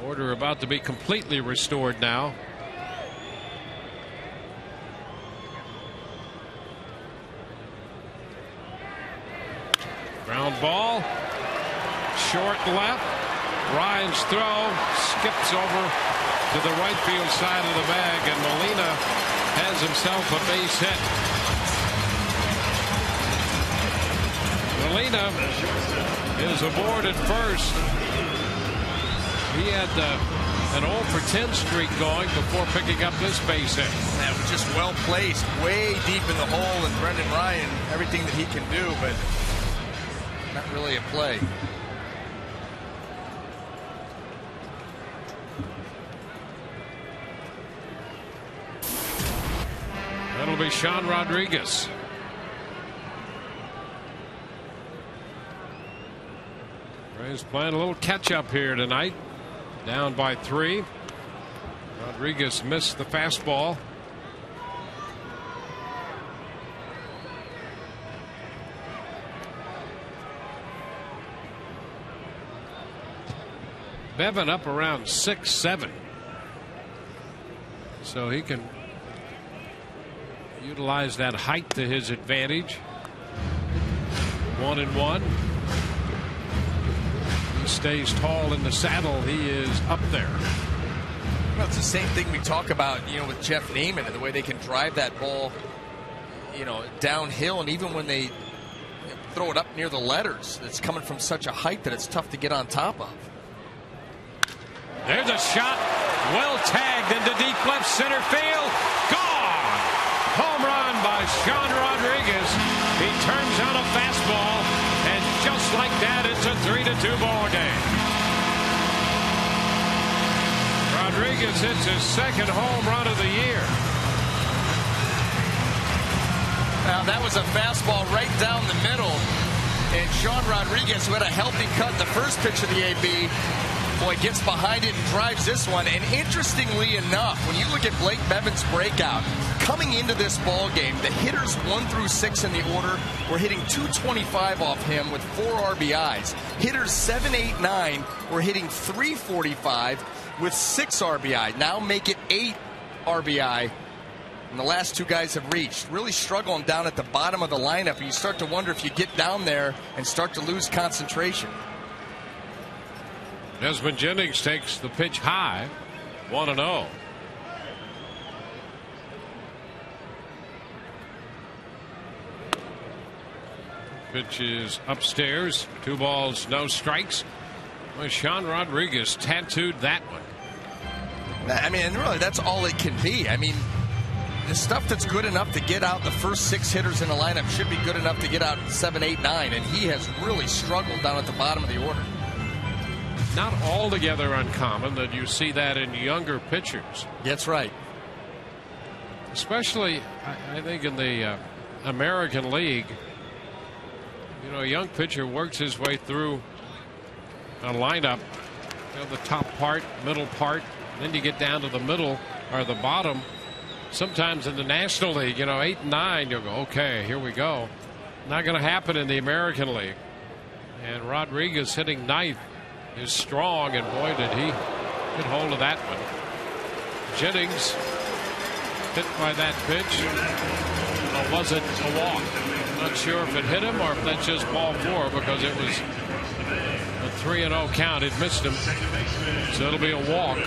Order about to be completely restored now. Ground ball. Short left. Ryan's throw skips over to the right field side of the bag, and Molina has himself a base hit. Molina is aboard at first. He had an 0 for 10 streak going before picking up this base hit. That was just well placed, way deep in the hole, and Brendan Ryan, everything that he can do, but not really a play. That'll be Sean Rodriguez. Rays playing a little catch up here tonight. Down by 3. Rodriguez missed the fastball. Bevan up around 6'7". So he can utilize that height to his advantage. 1-1. He stays tall in the saddle. He is up there. Well, it's the same thing we talk about, with Jeff Neiman and the way they can drive that ball, downhill, and even when they throw it up near the letters, it's coming from such a height that it's tough to get on top of. There's a shot. Well tagged into deep left center field. Gone. Home run by Sean Rodriguez. He turns on a fastball, and just like that, it's a 3-2 ball game. Rodriguez hits his second home run of the year. Now that was a fastball right down the middle, and Sean Rodriguez, who had a healthy cut the first pitch of the AB, boy, gets behind it and drives this one. And interestingly enough, when you look at Blake Bevan's breakout, coming into this ball game, the hitters 1 through 6 in the order were hitting 225 off him with 4 RBIs. Hitters 7, 8, 9 were hitting 345 with 6 RBI. Now make it 8 RBI. And the last 2 guys have reached. Really struggling down at the bottom of the lineup. And you start to wonder if you get down there and start to lose concentration. Desmond Jennings takes the pitch high, 1-0. Pitch is upstairs. 2 balls, no strikes. Well, Sean Rodriguez tattooed that one. I mean, and really, that's all it can be. I mean, the stuff that's good enough to get out the first 6 hitters in the lineup should be good enough to get out 7, 8, 9. And he has really struggled down at the bottom of the order. Not altogether uncommon that you see that in younger pitchers. That's right. Especially, I think, in the American League. You know, a young pitcher works his way through a lineup, you know, the top part, middle part, then you get down to the middle or the bottom. Sometimes in the National League, you know, 8 and 9, you'll go, okay, here we go. Not going to happen in the American League. And Rodriguez hitting 9th is strong, and boy, did he get hold of that one. Jennings hit by that pitch. Or was it a walk? Not sure if it hit him or if that's just ball 4, because it was a 3-0 count. It missed him, so it'll be a walk.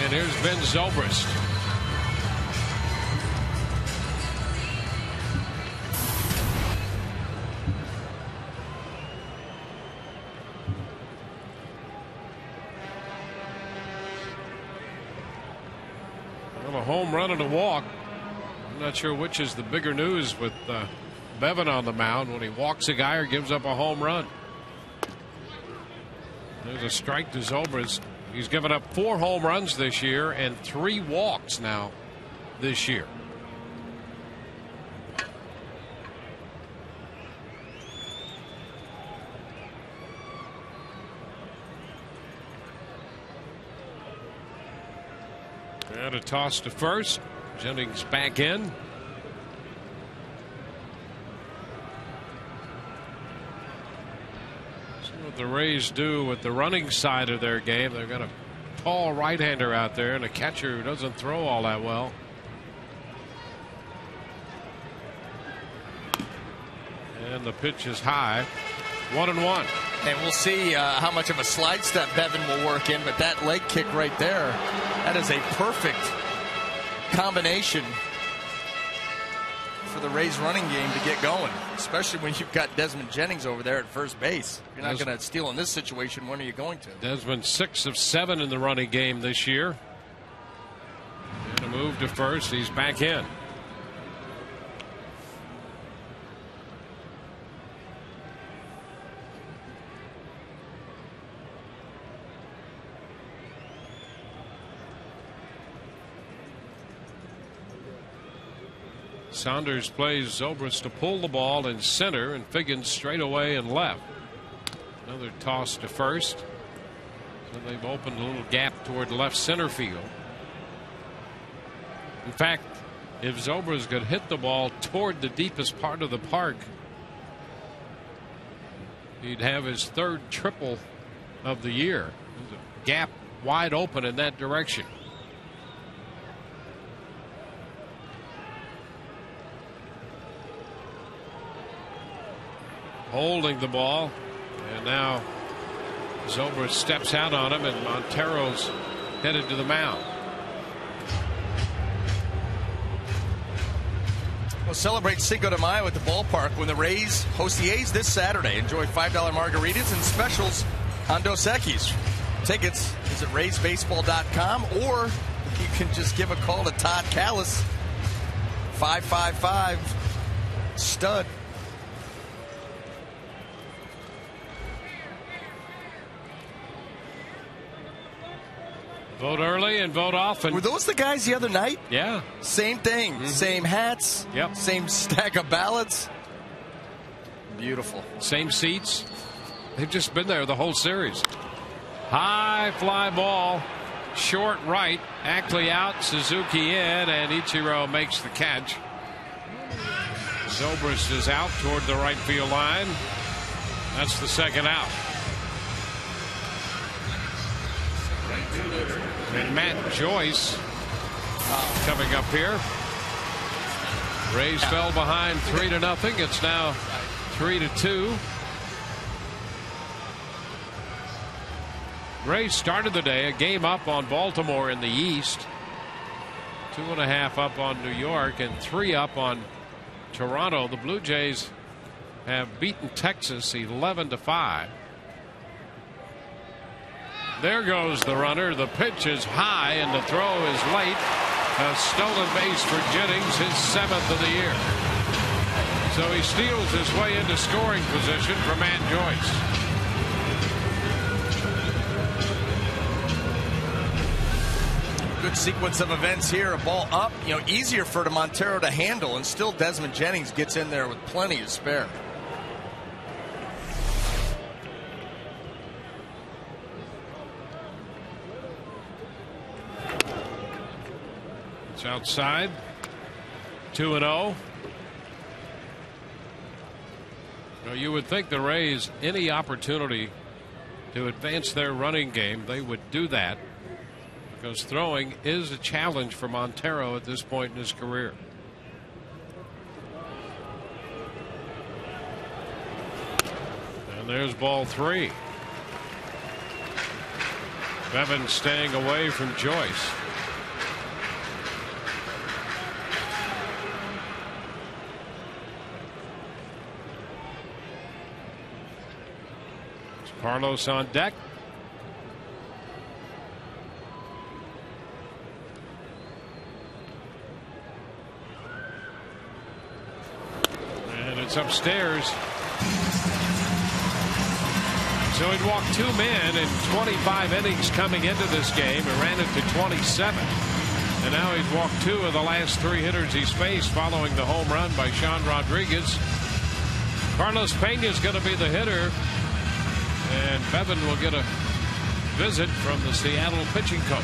And here's Ben Zobrist. Well, a home run and a walk. I'm not sure which is the bigger news with Bevan on the mound, when he walks a guy or gives up a home run. There's a strike to Zobrist. He's given up 4 home runs this year and 3 walks now this year. And a toss to first. Jennings back in. What the Rays do with the running side of their game. They've got a tall right-hander out there and a catcher who doesn't throw all that well. And the pitch is high. 1-1. And we'll see how much of a slide step Bevan will work in, but that leg kick right there, that is a perfect combination for the Rays running game to get going, especially when you've got Desmond Jennings over there at first base. If you're not going to steal in this situation, when are you going to? Desmond 6 of 7 in the running game this year. And a move to first. He's back in. Saunders plays Zobrist to pull the ball in center, and Figgins straight away and left. Another toss to first. So they've opened a little gap toward left center field. In fact, if Zobrist could hit the ball toward the deepest part of the park, he'd have his 3rd triple of the year. There's a gap wide open in that direction. Holding the ball, and now Zobrist steps out on him, and Montero's headed to the mound. We'll celebrate Cinco de Mayo at the ballpark when the Rays host the A's this Saturday. Enjoy $5 margaritas and specials on Dos Equis. tickets, visit RaysBaseball.com, or you can just give a call to Todd Callis, 555-STUD. Vote early and vote often. Were those the guys the other night? Yeah. Same thing. Mm-hmm. Same hats. Yep. Same stack of ballots. Beautiful. Same seats. They've just been there the whole series. High fly ball. Short right. Ackley out. Suzuki in. And Ichiro makes the catch. Zobrist is out toward the right field line. That's the second out. And Matt Joyce coming up here. Rays fell behind 3-0. It's now 3-2. Rays started the day a game up on Baltimore in the East, 2.5 up on New York, and 3 up on Toronto. The Blue Jays have beaten Texas 11-5. There goes the runner. The pitch is high and the throw is late. A stolen base for Jennings, his 7th of the year. So he steals his way into scoring position for Matt Joyce. Good sequence of events here. A ball up, easier for Montero to handle, and still Desmond Jennings gets in there with plenty to spare. Outside, 2-0. You would think the Rays, any opportunity to advance their running game, they would do that, because throwing is a challenge for Montero at this point in his career. And there's ball 3. Bevan staying away from Joyce. Carlos on deck. And it's upstairs. So he'd walked 2 men in 25 innings coming into this game and ran it to 27. And now he's walked 2 of the last 3 hitters he's faced following the home run by Sean Rodriguez. Carlos Pena is going to be the hitter. And Bevan will get a visit from the Seattle pitching coach.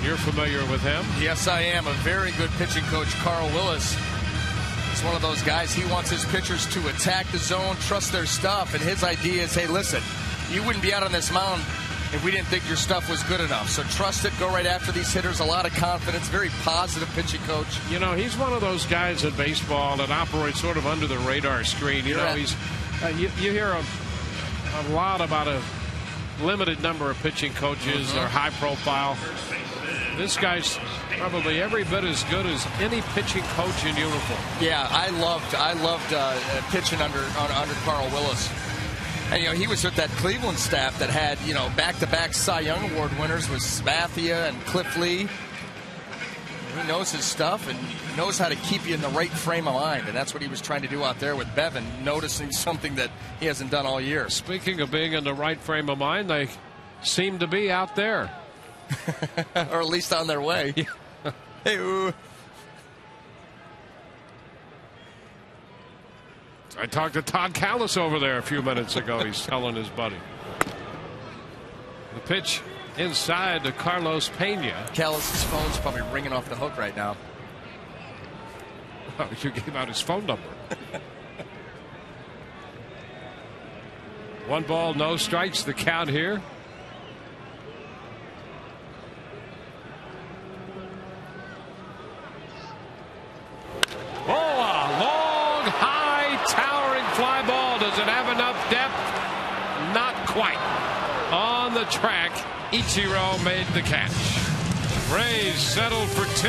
You're familiar with him? Yes, I am. A very good pitching coach, Carl Willis. He's one of those guys. He wants his pitchers to attack the zone, trust their stuff. And his idea is, hey, listen, you wouldn't be out on this mound if we didn't think your stuff was good enough. So trust it. Go right after these hitters. A lot of confidence. Very positive pitching coach. He's one of those guys in baseball that operates sort of under the radar screen. He's you hear him a lot about a limited number of pitching coaches or high profile. This guy's probably every bit as good as any pitching coach in uniform. Yeah, I loved pitching under Carl Willis. And he was with that Cleveland staff that had back-to-back Cy Young Award winners with Sabathia and Cliff Lee. He knows his stuff and knows how to keep you in the right frame of mind, and that's what he was trying to do out there with Bevan, noticing something that he hasn't done all year. Speaking of being in the right frame of mind, they seem to be out there. Or at least on their way. Yeah. Hey, I talked to Todd Callis over there a few minutes ago. He's telling his buddy. The pitch inside to Carlos Pena. Callis' phone's probably ringing off the hook right now. Oh, you gave out his phone number. 1 ball, no strikes, the count here. Oh, a long, high, towering fly ball. Does it have enough depth? Not quite. On the track, Ichiro made the catch. Rays settled for 2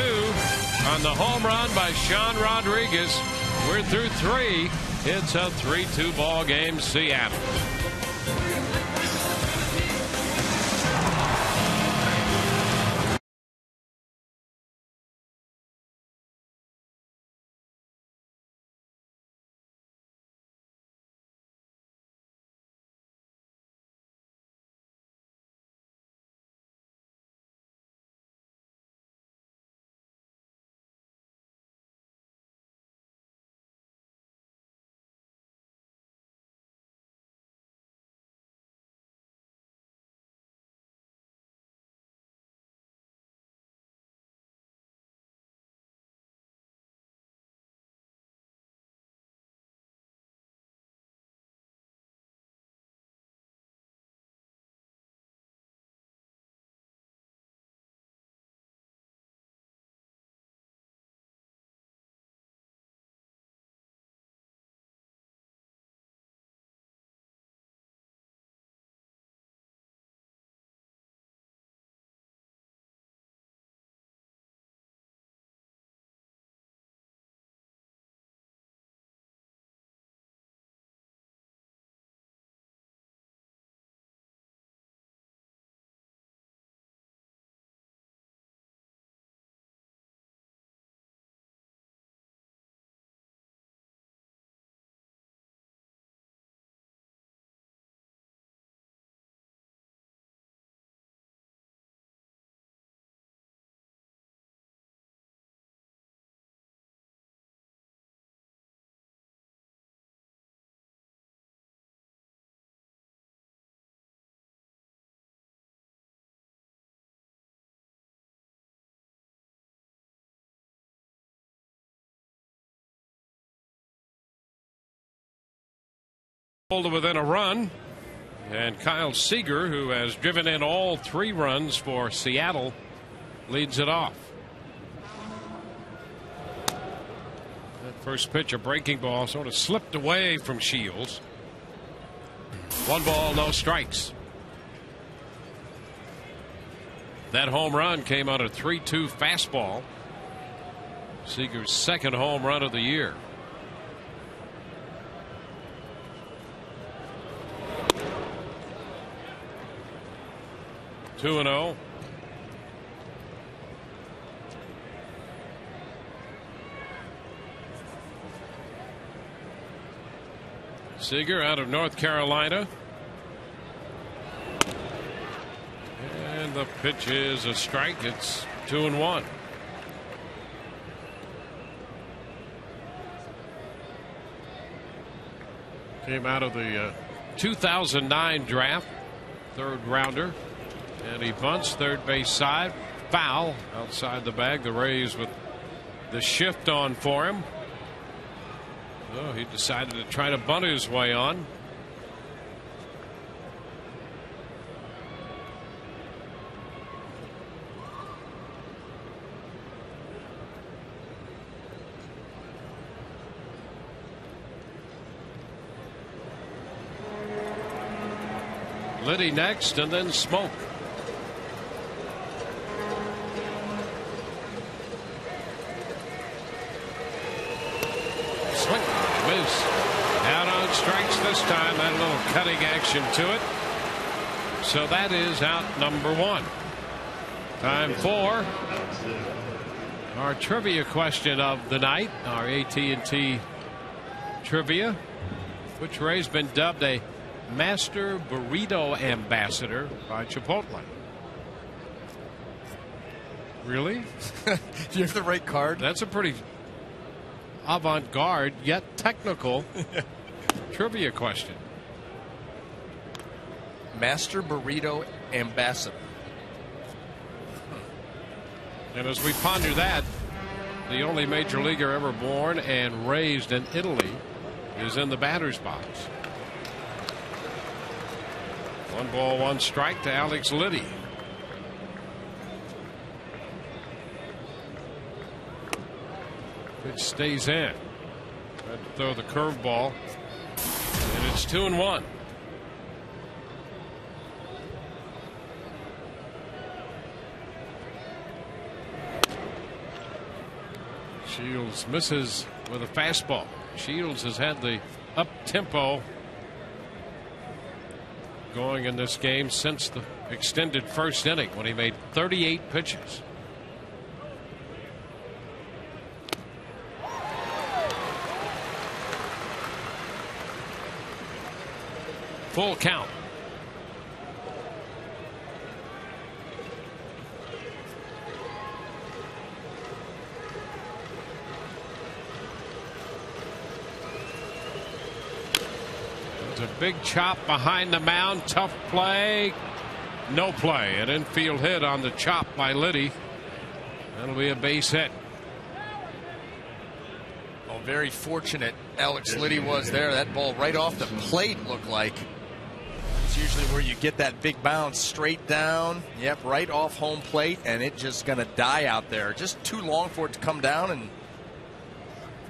on the home run by Sean Rodriguez. We're through 3. It's a 3-2 ball game, Seattle. To within a run, and Kyle Seager, who has driven in all 3 runs for Seattle, leads it off. That first pitch, a breaking ball, sort of slipped away from Shields. 1 ball, no strikes. That home run came on a 3-2 fastball. Seager's 2nd home run of the year. Two and 0. Seager out of North Carolina. And the pitch is a strike. It's 2-1. Came out of the 2009 draft, 3rd rounder. And he bunts third base side, foul outside the bag. The Rays with the shift on for him. Oh, he decided to try to bunt his way on. Liddy next, and then Smoke. Strikes this time. That little cutting action to it. So that is out number 1. Time for our trivia question of the night. Our AT trivia. Which Ray's been dubbed a Master Burrito Ambassador by Chipotle? Really? Do you have the right card? That's a pretty avant-garde yet technical trivia question. Master Burrito Ambassador. And as we ponder that, the only major leaguer ever born and raised in Italy is in the batter's box. 1 ball, 1 strike to Alex Liddy. Pitch stays in. Tried to throw the curveball. And it's 2-1. Shields misses with a fastball. Shields has had the up tempo going in this game since the extended 1st inning when he made 38 pitches. Full count. It's a big chop behind the mound. Tough play. No play. An infield hit on the chop by Liddy. That'll be a base hit. Oh, very fortunate Alex Liddy was there. That ball right off the plate looked like. It's usually where you get that big bounce straight down. Yep, right off home plate, and it just going to die out there. Just too long for it to come down and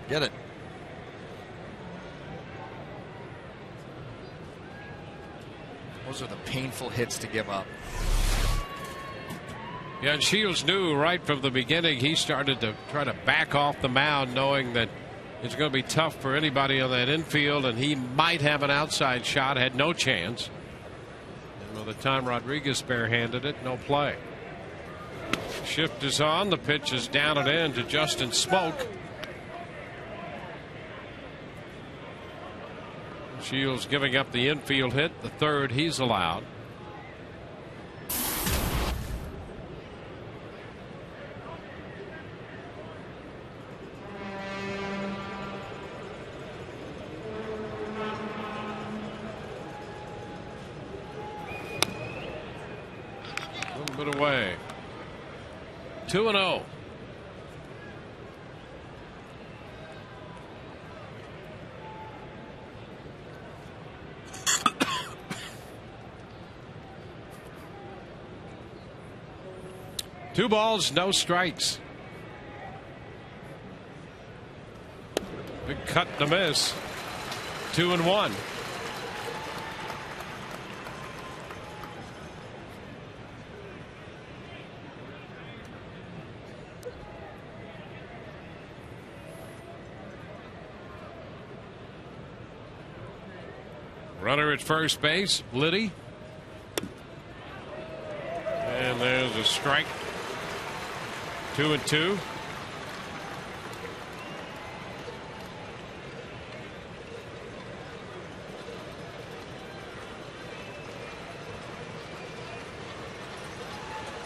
get it. Those are the painful hits to give up. Yeah, and Shields knew right from the beginning he started to try to back off the mound, knowing that it's going to be tough for anybody on that infield, and he might have an outside shot. Had no chance. And by the time Rodriguez barehanded it, no play. Shift is on. The pitch is down and in to Justin Smoke. Shields giving up the infield hit, the 3rd he's allowed. A little bit away. 2-0. 2 balls, no strikes. Big cut and a miss. 2-1. Runner at first base, Liddy. And there's a strike. 2-2.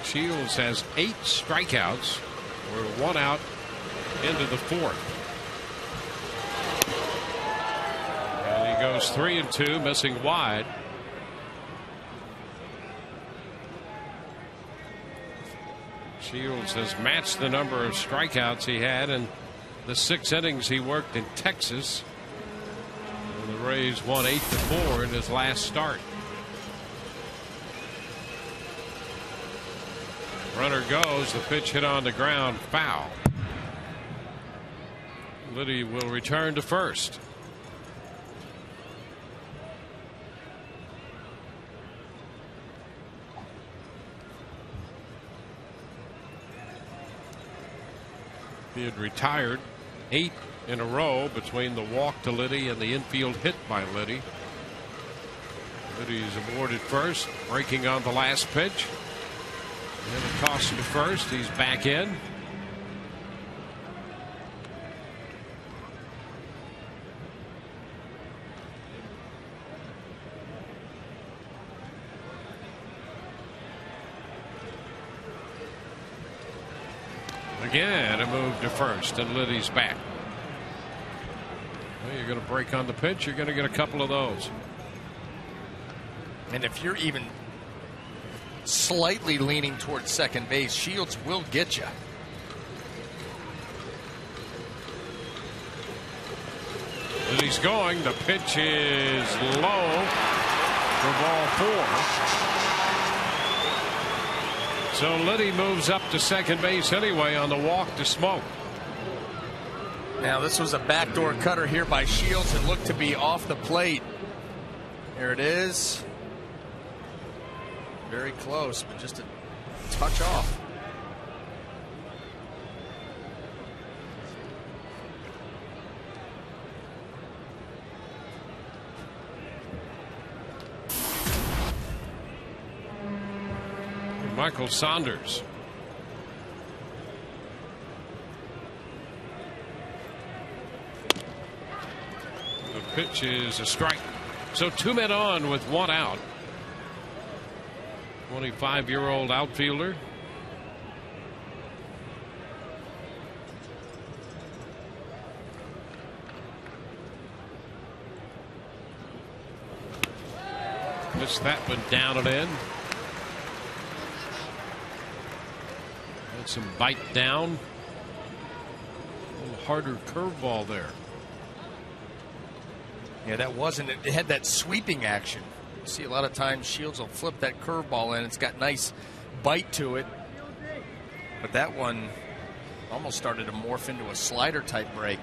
Shields has 8 strikeouts. We're 1 out into the 4th. And he goes 3-2, missing wide. Shields has matched the number of strikeouts he had in the 6 innings he worked in Texas. And the Rays won 8-4 in his last start. Runner goes, the pitch hit on the ground, foul. Liddy will return to first. He had retired 8 in a row between the walk to Liddy and the infield hit by Liddy. Liddy's aboard at first, breaking on the last pitch. And a toss to first. He's back in. Again, a move to first, and Liddy's back. Well, you're going to break on the pitch. You're going to get a couple of those. And if you're even slightly leaning towards second base, Shields will get you. And he's going. The pitch is low for ball 4. So Liddy moves up to second base anyway on the walk to Smoke. Now this was a backdoor cutter here by Shields. It looked to be off the plate. Here it is. Very close, but just a touch off. Michael Saunders. The pitch is a strike. So 2 men on with 1 out. 25-year-old outfielder. Missed that one down and in. Had some bite down. A little harder curveball there. Yeah, that wasn't it. It had that sweeping action. You see a lot of times Shields will flip that curveball in. It's got nice bite to it. But that one almost started to morph into a slider type break.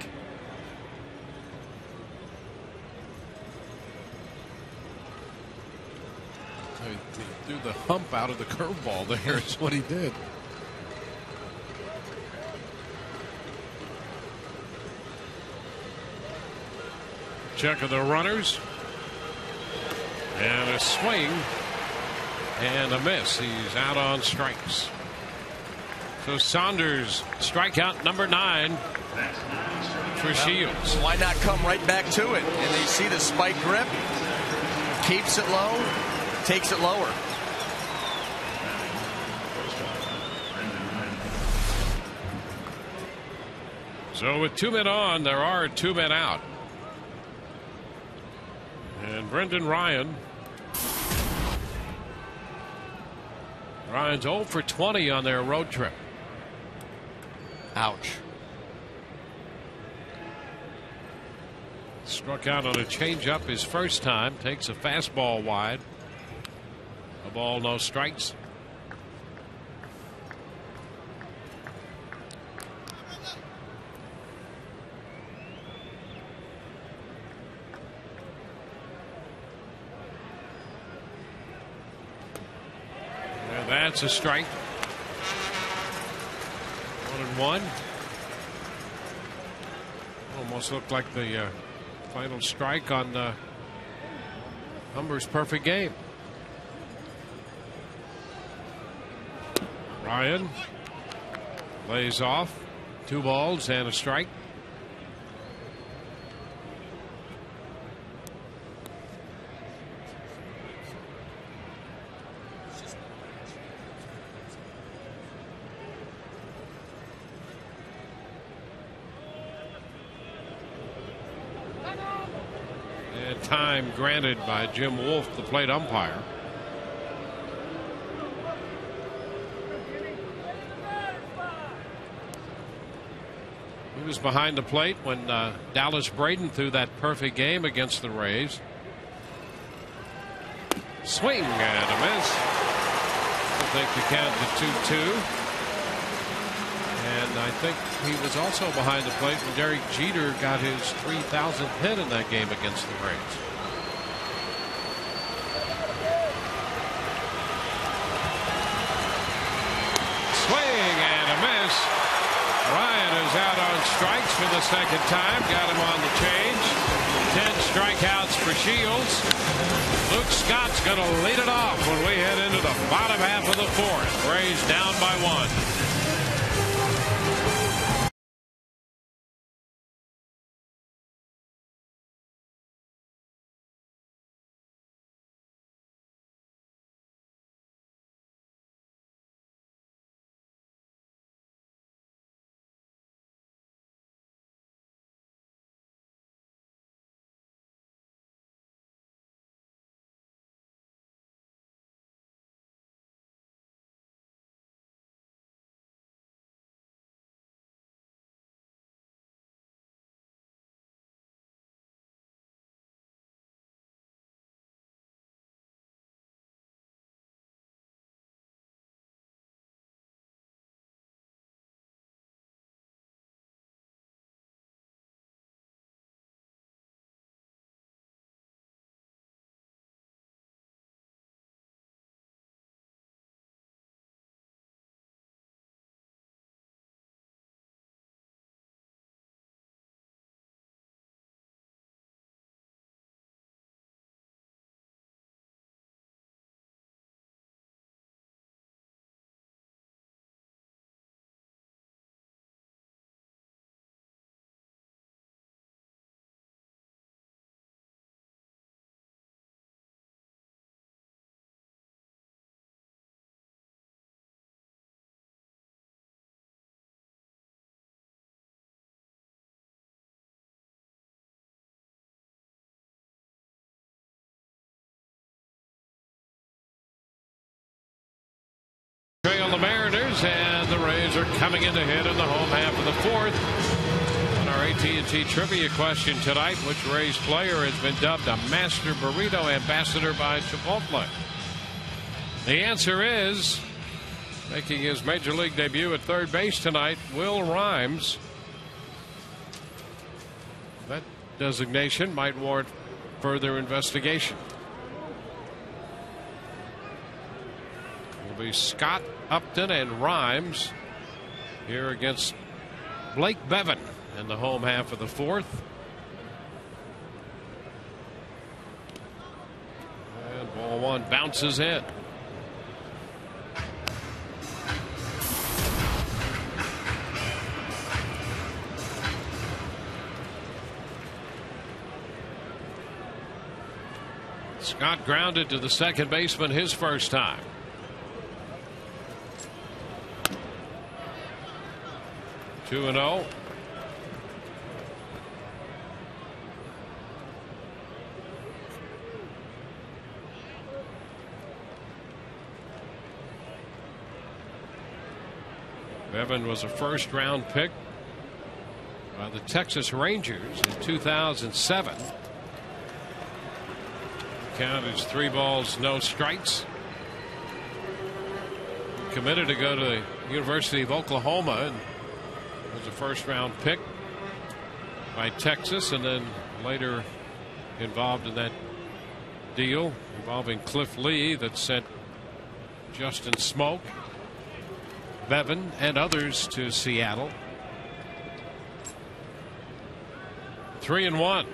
He threw the hump out of the curveball there is what he did. Check of the runners. And a swing and a miss. He's out on strikes. So Saunders, strikeout number 9 for Shields. Why not come right back to it? And you see the spike grip, keeps it low, takes it lower. So with 2 men on, there are 2 men out. And Brendan Ryan's 0 for 20 on their road trip. Ouch. Struck out on a changeup his first time. Takes a fastball wide. A ball, no strikes. That's a strike. 1-1. Almost looked like the final strike on Humber's perfect game. Ryan lays off. 2 balls and a strike. And time granted by Jim Wolf, the plate umpire. He was behind the plate when Dallas Braden threw that perfect game against the Rays. Swing and a miss. We'll take the count to 2-2. And I think he was also behind the plate when Derek Jeter got his 3,000th hit in that game against the Rays. Swing and a miss. Ryan is out on strikes for the second time. Got him on the change. 10 strikeouts for Shields. Luke Scott's going to lead it off when we head into the bottom half of the 4th. Rays down by 1. Trail the Mariners, and the Rays are coming in to hit in the home half of the 4th. On our AT trivia question tonight, which Rays player has been dubbed a master burrito ambassador by Chipotle? The answer is, making his major league debut at third base tonight, Will Rhymes. That designation might warrant further investigation. Be Scott, Upton, and Rhymes here against Blake Bevan in the home half of the 4th. And ball 1 bounces in. Scott grounded to the second baseman his first time. 2-0. Bevan was a first-round pick by the Texas Rangers in 2007. Count is 3 balls, no strikes. Committed to go to the University of Oklahoma and was a first-round pick by Texas, and then later involved in that deal involving Cliff Lee that sent Justin Smoke, Bevan, and others to Seattle. 3-1.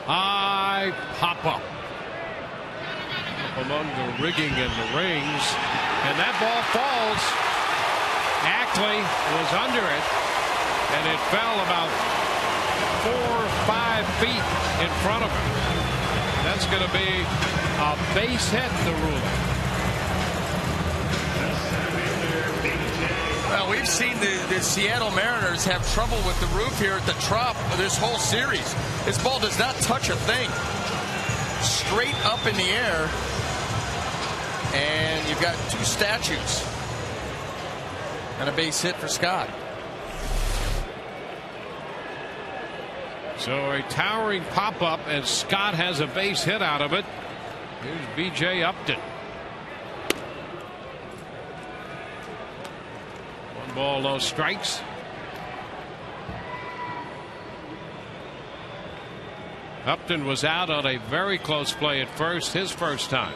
High pop up among the rigging and the rings, and that ball falls. Ackley was under it, and it fell about 4 or 5 feet in front of him. That's going to be a base hit, the ruling. Well, we've seen the Seattle Mariners have trouble with the roof here at the Trop this whole series. This ball does not touch a thing. Straight up in the air, and you've got 2 statues and a base hit for Scott. So a towering pop-up, and Scott has a base hit out of it. Here's B.J. Upton. 1 ball, no strikes. Upton was out on a very close play at first, his first time.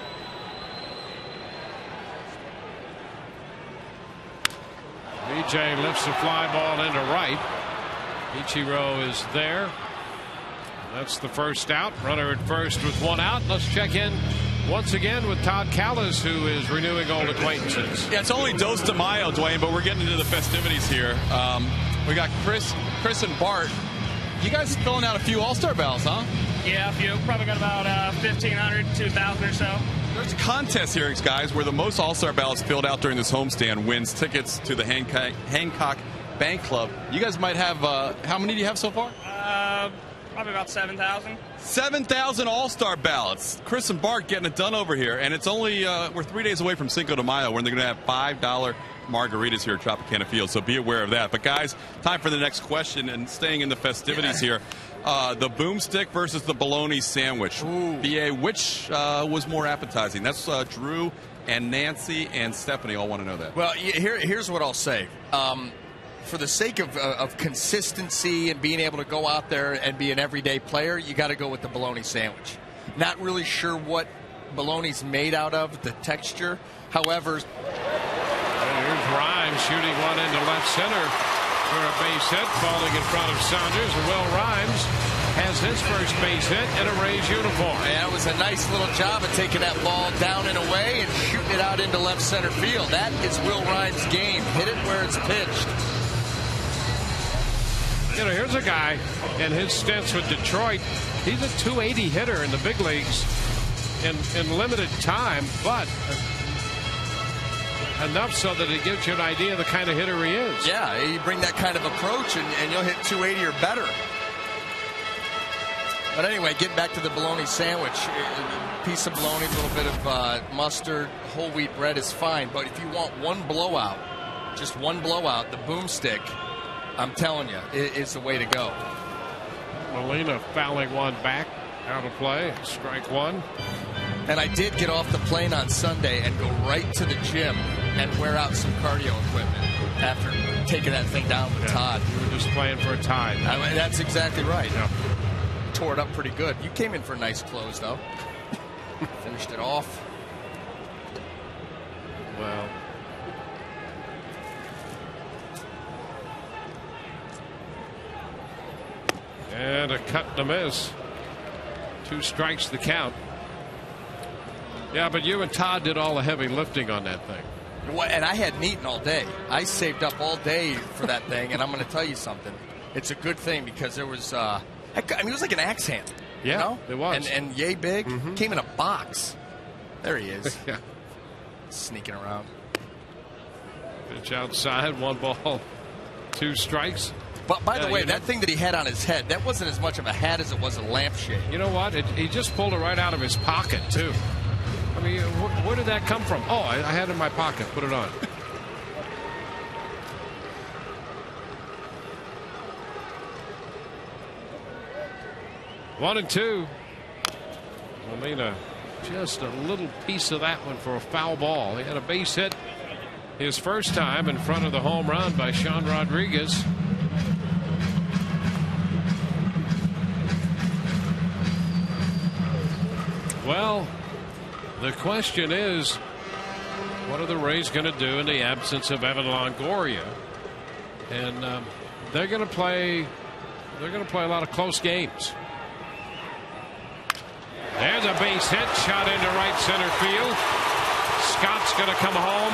B.J. lifts the fly ball into right. Ichiro is there. That's the first out. Runner at first with 1 out. Let's check in once again with Todd Callis, who is renewing old acquaintances. Yeah, it's only Dos de Mayo, Dwayne, but we're getting into the festivities here. We got Chris and Bart. You guys filling out a few All-Star ballots, huh? Yeah, a few. Probably got about 1,500, 2,000 or so. There's a contest here, guys, where the most All-Star ballots filled out during this homestand wins tickets to the Hancock Bank Club. You guys might have, how many do you have so far? Probably about 7,000. 7,000 All-Star ballots. Chris and Bart getting it done over here. And it's only, we're 3 days away from Cinco de Mayo, when they're going to have $5 margaritas here at Tropicana Field. So be aware of that. But, guys, time for the next question. And staying in the festivities here, the boomstick versus the bologna sandwich. BA, which was more appetizing? That's Drew and Nancy and Stephanie all want to know that. Well, here's what I'll say. For the sake of consistency and being able to go out there and be an everyday player, you got to go with the bologna sandwich. Not really sure what bologna's made out of, the texture. However, here's Rhymes shooting one into left center for a base hit, falling in front of Saunders. And Will Rhymes has his first base hit in a Rays uniform. And it was a nice little job of taking that ball down and away and shooting it out into left center field. That is Will Rhymes' game. Hit it where it's pitched. You know, here's a guy in his stints with Detroit. He's a 280 hitter in the big leagues in limited time, but enough so that it gives you an idea of the kind of hitter he is. Yeah, you bring that kind of approach and you'll hit 280 or better. But anyway, getting back to the bologna sandwich, a piece of bologna, a little bit of mustard, whole wheat bread is fine. But if you want one blowout, just one blowout, the boomstick, I'm telling you, is the way to go. Molina fouling one back, out of play, strike 1. And I did get off the plane on Sunday and go right to the gym and wear out some cardio equipment after taking that thing down with Todd. You were just playing for a tide. I mean, that's exactly right. Yeah. Tore it up pretty good. You came in for nice clothes, though. Finished it off. Well, and a cut and a miss. 2 strikes the count. Yeah, but you and Todd did all the heavy lifting on that thing. And I hadn't eaten all day. I saved up all day for that thing, and I'm going to tell you something. It's a good thing because there was, I mean, it was like an axe hand. Yeah, you know? it was. And yay big. Came in a box. There he is. Yeah. Sneaking around. Pitch outside, 1 ball, 2 strikes. But by the way, that thing that he had on his head, that wasn't as much of a hat as it was a lampshade. You know what? He just pulled it right out of his pocket, too. I mean, where did that come from? Oh, I had it in my pocket. Put it on. One and 2. Molina, just a little piece of that one for a foul ball. He had a base hit his first time in front of the home run by Sean Rodriguez. Well, the question is, what are the Rays going to do in the absence of Evan Longoria? And they're going to play a lot of close games. There's a base hit, shot into right center field. Scott's going to come home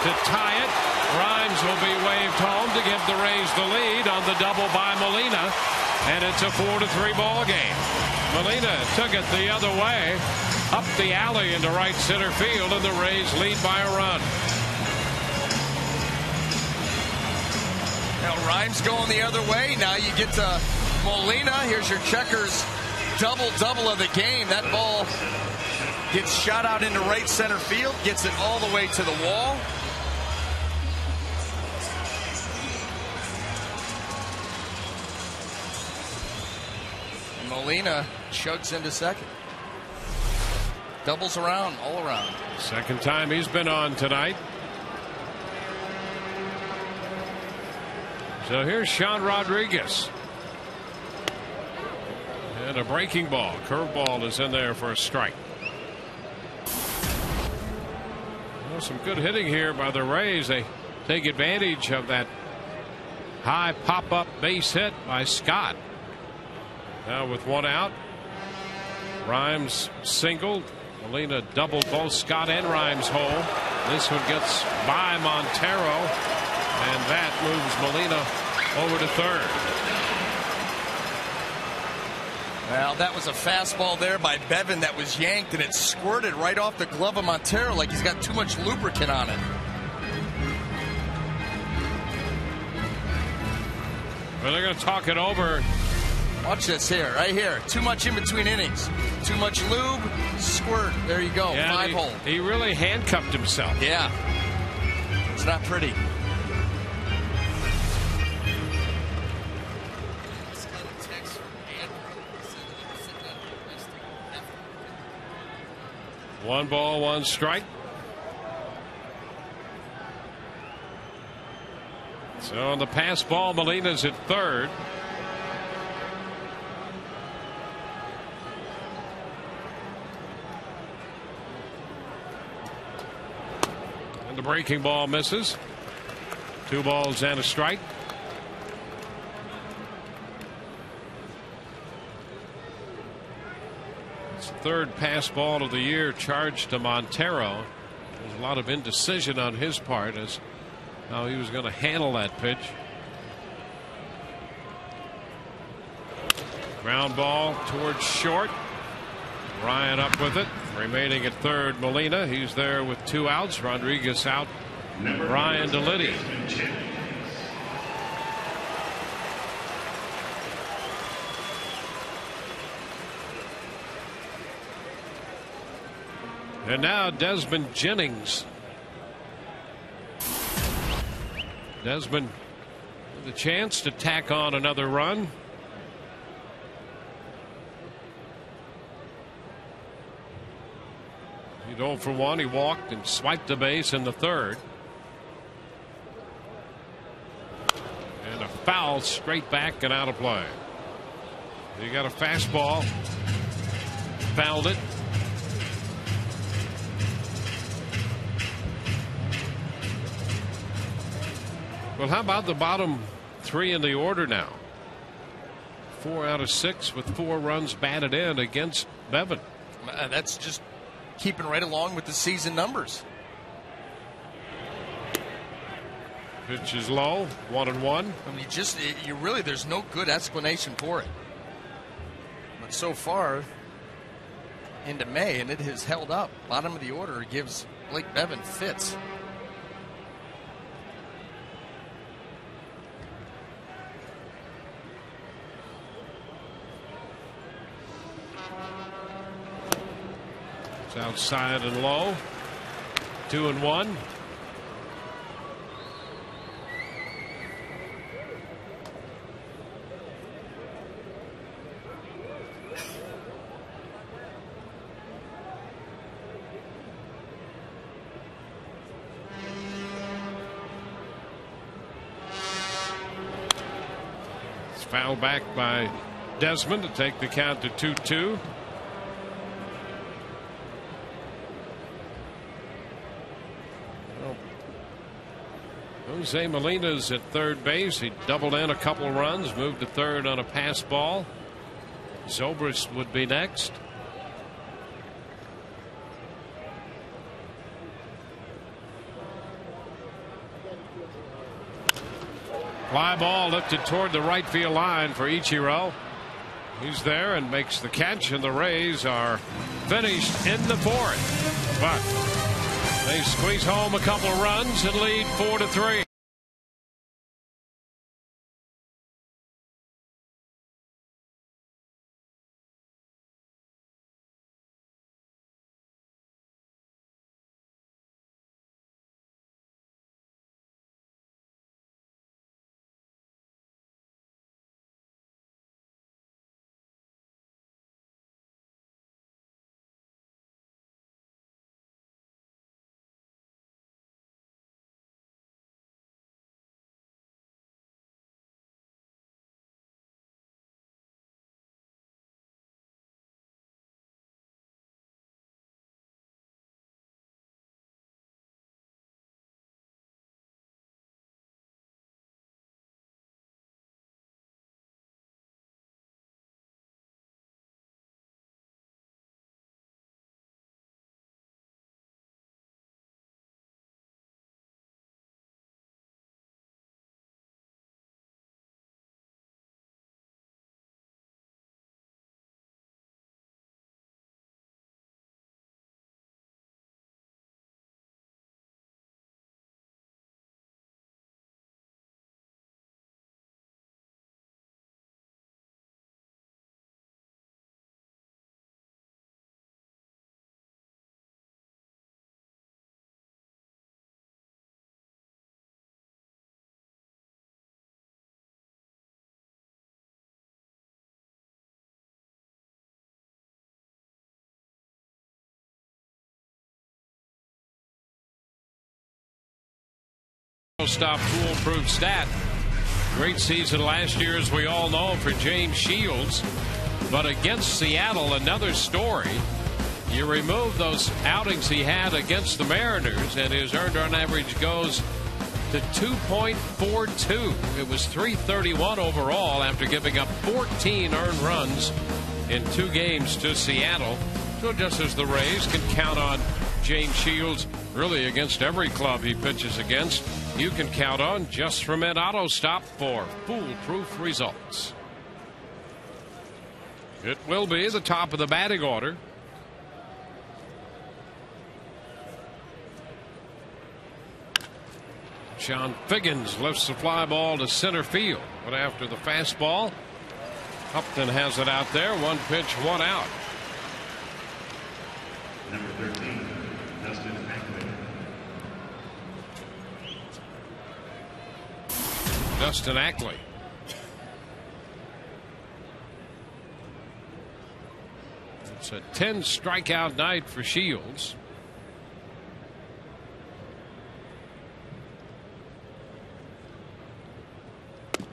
to tie it. Rhymes will be waved home to give the Rays the lead on the double by Molina, and it's a 4-3 ball game. Molina took it the other way, up the alley into right center field, and the Rays lead by a run. Now Rhymes going the other way. Now you get to Molina. Here's your checkers double of the game. That ball gets shot out into right center field, gets it all the way to the wall. And Molina chugs into second. Doubles around, all around. Second time he's been on tonight. So here's Sean Rodriguez. And a breaking ball. Curveball is in there for a strike. Well, some good hitting here by the Rays. They take advantage of that high pop-up base hit by Scott. Now with one out, Rhymes singled. Molina doubled both Scott and Rhymes home. This one gets by Montero, and that moves Molina over to third. Well, that was a fastball there by Bevan that was yanked, and it squirted right off the glove of Montero like he's got too much lubricant on it. Well, they're going to talk it over. Watch this here, right here. Too much in between innings. Too much lube, squirt. There you go, Yeah, 5-hole. He really handcuffed himself. Yeah. It's not pretty. One ball, one strike. So on the pass ball, Molina's at third. And the breaking ball misses. 2 balls and a strike. Third pass ball of the year charged to Montero. There's a lot of indecision on his part as how he was going to handle that pitch. Ground ball towards short. Ryan up with it. Remaining at third, Molina. He's there with 2 outs. Rodriguez out. Ryan to Liddy. And now Desmond Jennings. Desmond with a chance to tack on another run. He 0 for 1. He walked and swiped the base in the third. And a foul straight back and out of play. He got a fastball. Fouled it. Well, how about the bottom 3 in the order now? 4 out of 6 with 4 runs batted in against Bevan. That's just keeping right along with the season numbers. Pitch is low, 1-1. I mean, you really, there's no good explanation for it. But so far into May, and it has held up. Bottom of the order gives Blake Bevan fits. Outside and low. 2-1. fouled back by Desmond to take the count to 2-2. Jose Molina's at third base. He doubled in a couple runs, moved to third on a pass ball. Zobrist would be next. Fly ball lifted toward the right field line for Ichiro. He's there and makes the catch, and the Rays are finished in the fourth. But they squeeze home a couple runs and lead 4-3. Stop foolproof stat. Great season last year, as we all know, for James Shields. But against Seattle, another story. You remove those outings he had against the Mariners, and his earned run average goes to 2.42. It was 331 overall after giving up 14 earned runs in 2 games to Seattle. So just as the Rays can count on James Shields really against every club he pitches against, you can count on Just For Men Auto Stop for foolproof results. It will be the top of the batting order. Sean Figgins lifts the fly ball to center field, but after the fastball, Upton has it out there. 1 pitch, 1 out. Number 13, Dustin Ackley. Dustin Ackley. It's a 10 strikeout night for Shields. The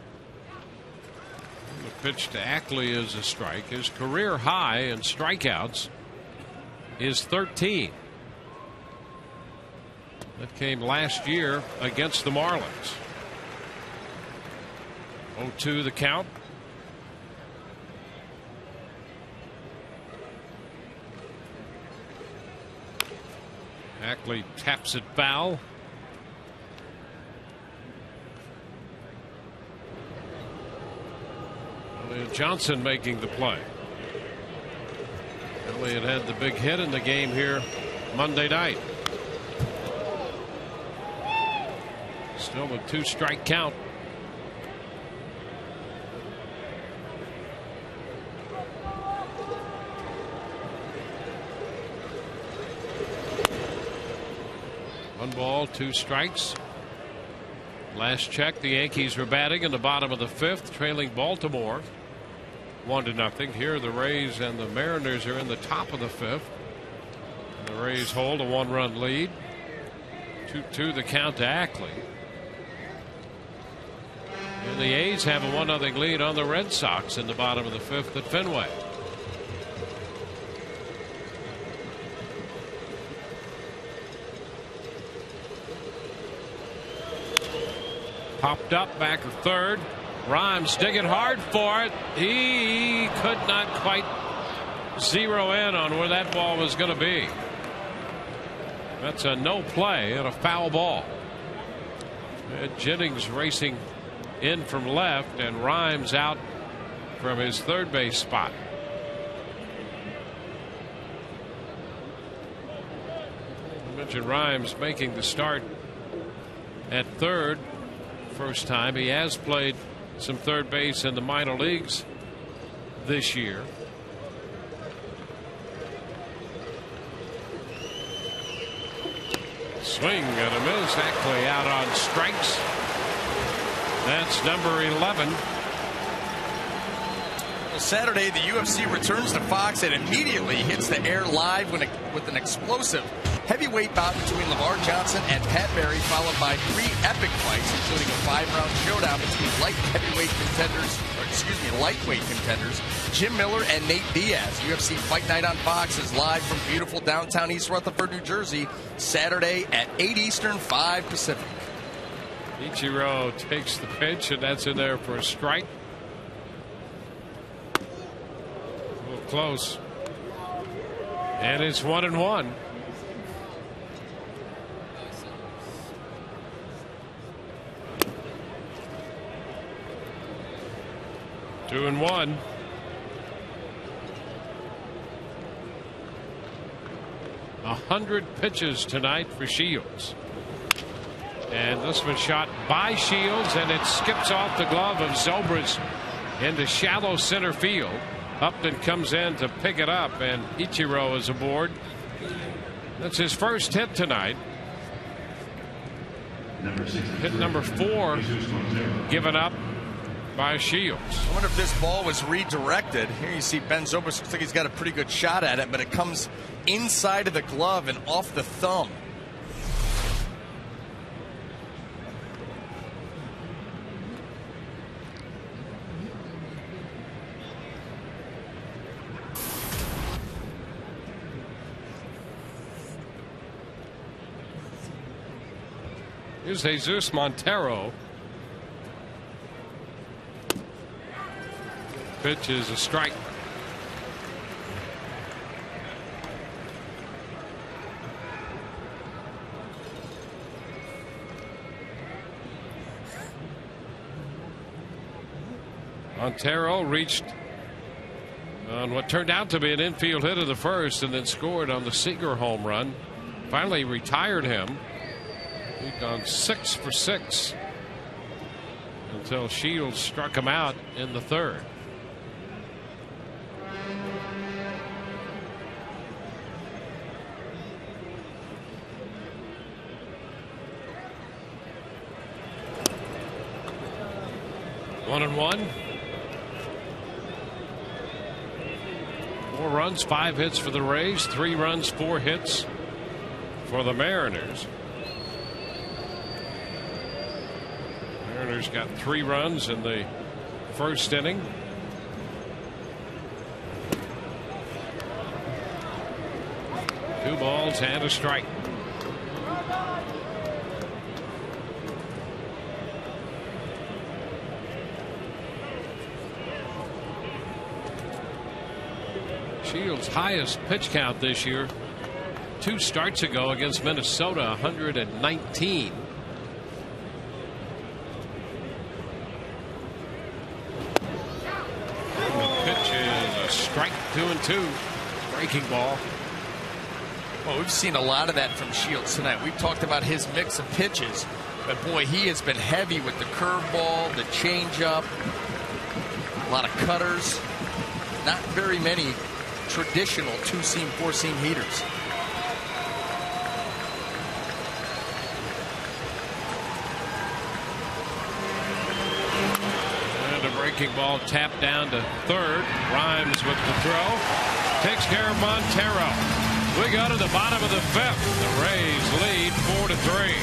pitch to Ackley is a strike. His career high in strikeouts is 13. That came last year against the Marlins. 0-2 the count. Ackley taps it foul. Elliott Johnson making the play. Elliott had the big hit in the game here Monday night. Still a 2-strike count. One ball, 2 strikes. Last check, the Yankees were batting in the bottom of the 5th, trailing Baltimore 1-0. Here the Rays and the Mariners are in the top of the 5th. And the Rays hold a 1-run lead. 2-2 the count to Ackley. And the A's have a 1-0 lead on the Red Sox in the bottom of the 5th at Fenway. Popped up back to third. Rhymes digging hard for it. He could not quite zero in on where that ball was going to be. That's a no play and a foul ball. Jennings racing in from left, and Rhymes out from his third base spot. I mentioned Rhymes making the start at third. First time. He has played some third base in the minor leagues this year. Swing and a miss. Ackley out on strikes. That's number 11. Well, Saturday, the UFC returns to Fox and immediately hits the air live with an explosive heavyweight bout between LeVar Johnson and Pat Barry, followed by 3 epic fights, including a 5-round showdown between lightweight contenders Jim Miller and Nate Diaz. UFC Fight Night on Fox is live from beautiful downtown East Rutherford, New Jersey, Saturday at 8 Eastern, 5 Pacific. Ichiro takes the pitch, and that's in there for a strike. A little close. And it's 1-1. Two and one. A 100 pitches tonight for Shields. And this one shot by Shields, and it skips off the glove of Zobrist into shallow center field. Upton comes in to pick it up, and Ichiro is aboard. That's his first hit tonight. Hit number 4 given up by Shields. I wonder if this ball was redirected. Here you see Ben Zobrist. Looks like he's got a pretty good shot at it, but it comes inside of the glove and off the thumb. Here's Jesus Montero. Pitch is a strike. Montero reached on what turned out to be an infield hit of the first, and then scored on the Seager home run. Finally retired him. He'd gone 6 for 6 until Shields struck him out in the third. One and one. 4 runs, 5 hits for the Rays, 3 runs, 4 hits for the Mariners. Mariners got 3 runs in the first inning. Two balls and a strike. Shields' highest pitch count this year 2 starts ago against Minnesota, 119. Pitch is a strike, 2-2. Breaking ball. Well, we've seen a lot of that from Shields tonight. We've talked about his mix of pitches, but boy, he has been heavy with the curveball, the changeup, a lot of cutters. Not very many traditional 2-seam, 4-seam heaters. And a breaking ball tapped down to third. Rhymes with the throw. Takes care of Montero. We go to the bottom of the 5th. The Rays lead 4-3.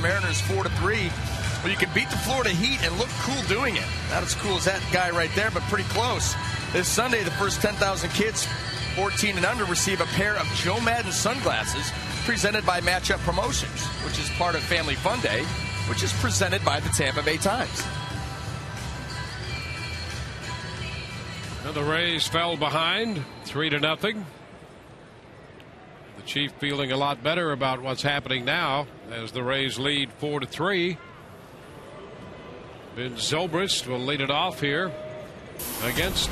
Mariners 4-3. Well, you can beat the Florida Heat and look cool doing it. Not as cool as that guy right there, but pretty close. This Sunday, the first 10,000 kids 14 and under receive a pair of Joe Madden sunglasses presented by Matchup Promotions, which is part of Family Fun Day, which is presented by the Tampa Bay Times. And the Rays fell behind 3-0. The Chief feeling a lot better about what's happening now as the Rays lead 4-3. Ben Zobrist will lead it off here against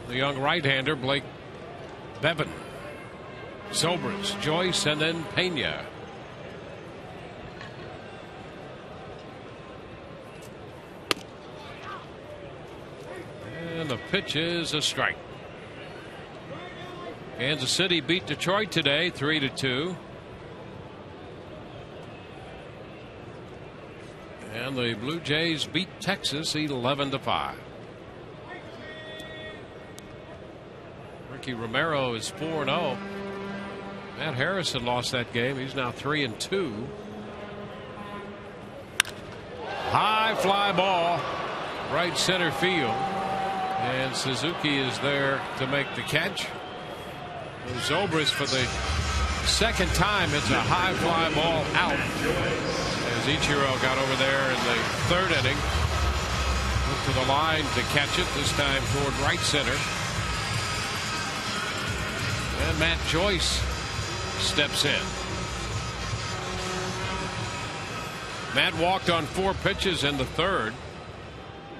the young right-hander Blake Bevan. Zobrist, Joyce, and then Pena. And the pitch is a strike. Kansas City beat Detroit today 3-2. And the Blue Jays beat Texas 11-5. Ricky Romero is 4-0. Matt Harrison lost that game. He's now 3-2. High fly ball, right center field. And Suzuki is there to make the catch. Zobrist for the second time. It's a high fly ball out as Ichiro got over there in the third inning. Went to the line to catch it, this time toward right center. And Matt Joyce steps in. Matt walked on 4 pitches in the third.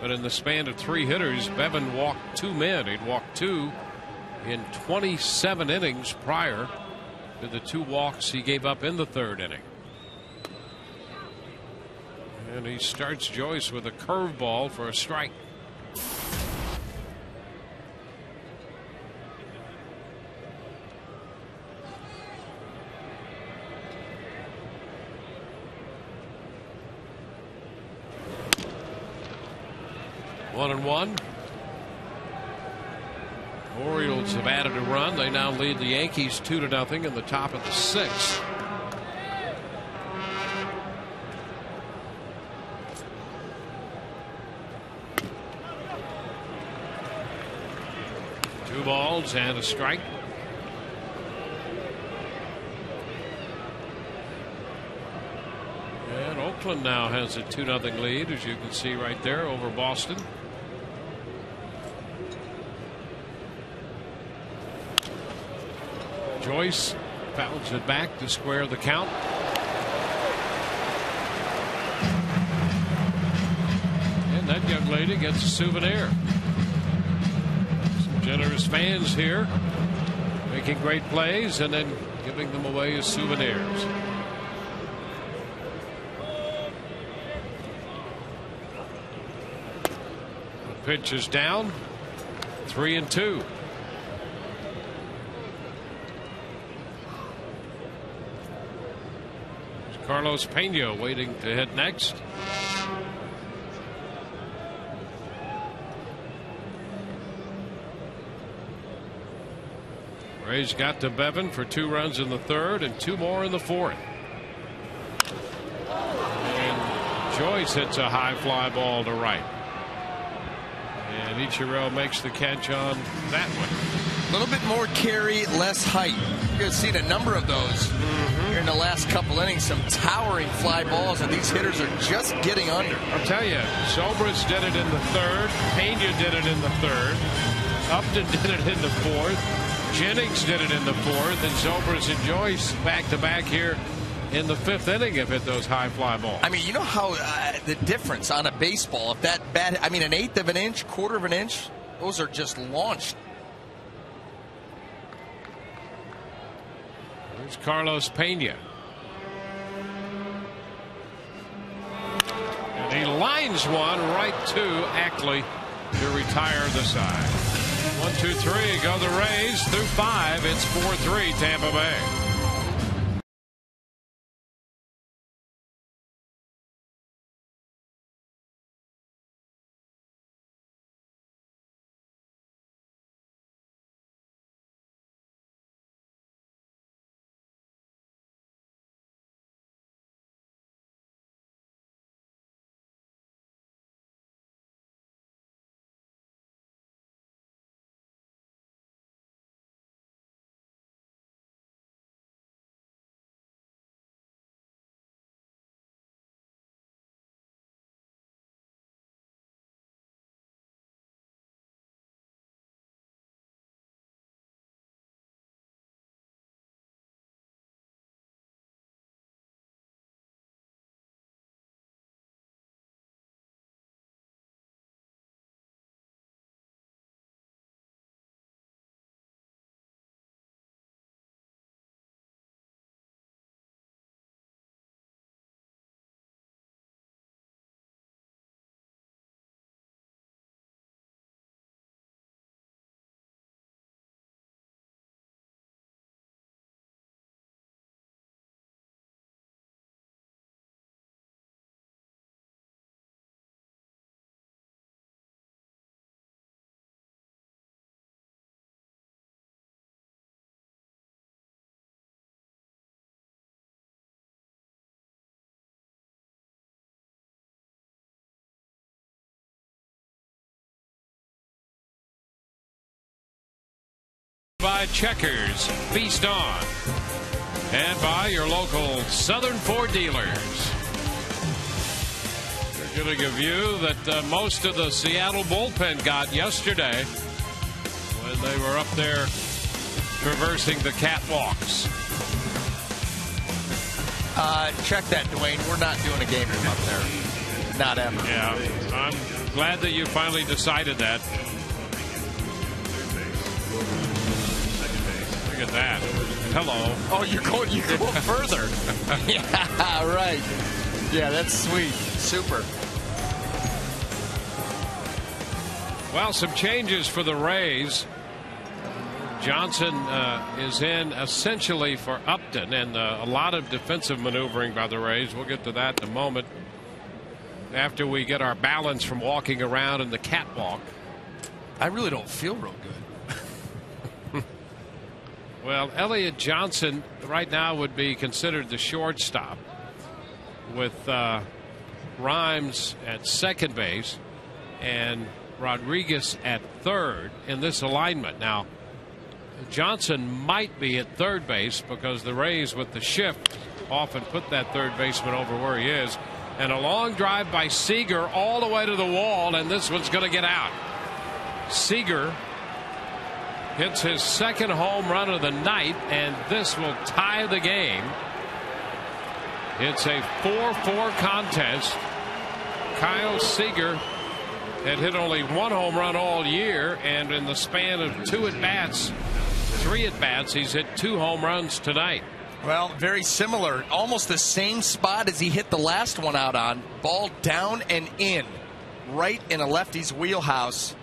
But in the span of 3 hitters, Bevan walked 2 men. He'd walked 2 in 27 innings prior to the 2 walks he gave up in the third inning. And he starts Joyce with a curveball for a strike. One and one. Orioles have added a run. They now lead the Yankees 2-0 in the top of the 6th. Two balls and a strike. And Oakland now has a 2-0 lead, as you can see right there, over Boston. Joyce fouls it back to square the count. And that young lady gets a souvenir. Some generous fans here making great plays and then giving them away as souvenirs. The pitch is down. 3-2. Carlos Pena waiting to hit next. Rays got to Bevan for 2 runs in the third and 2 more in the fourth. And Joyce hits a high fly ball to right. And Ichiro makes the catch on that one. A little bit more carry, less height. You're going to see a number of those here in the last couple innings. Some towering fly balls, and these hitters are just getting under. I'll tell you, Zobrist did it in the third. Pena did it in the third. Upton did it in the fourth. Jennings did it in the fourth. And Zobrist and Joyce back-to-back here in the 5th inning have hit those high fly balls. I mean, you know how the difference on a baseball, if that bat, I mean, an 1/8 of an inch, 1/4 of an inch, those are just launched. There's Carlos Pena. And he lines one right to Ackley to retire the side. 1, 2, 3, go the Rays through 5. It's 4-3 Tampa Bay. by Checkers. Feast on. And by your local Southern Ford dealers. We're going to give you that most of the Seattle bullpen got yesterday when they were up there traversing the catwalks. Check that, Dwayne. We're not doing a game room up there. Not ever. Yeah, I'm glad that you finally decided that. Look at that. Hello. Oh, you're going further. Yeah, right. Yeah, that's sweet. Super. Well, some changes for the Rays. Johnson is in essentially for Upton, and a lot of defensive maneuvering by the Rays. We'll get to that in a moment after we get our balance from walking around in the catwalk. I really don't feel real good. Well, Elliott Johnson right now would be considered the shortstop with Rhymes at second base and Rodriguez at third in this alignment. Now, Johnson might be at third base because the Rays with the shift often put that third baseman over where he is. And a long drive by Seager all the way to the wall, and this one's going to get out. Seager hits his second home run of the night, and this will tie the game. It's a 4-4 contest. Kyle Seager had hit only one home run all year, and in the span of three at bats, he's hit 2 home runs tonight. Well, very similar. Almost the same spot as he hit the last one out on. Ball down and in, right in a lefty's wheelhouse.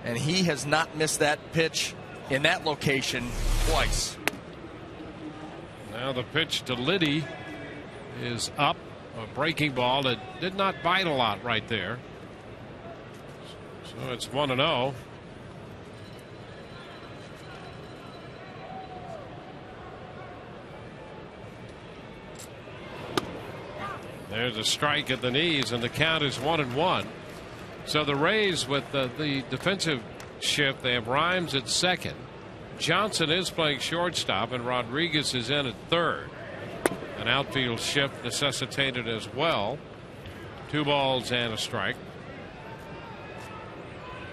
And he has not missed that pitch in that location twice. Now the pitch to Liddy is up. A breaking ball that did not bite a lot right there. So it's 1-0. There's a strike at the knees, and the count is 1-1. So the Rays with the defensive shift, they have Rhymes at second. Johnson is playing shortstop, and Rodriguez is in at third. An outfield shift necessitated as well. 2 balls and a strike.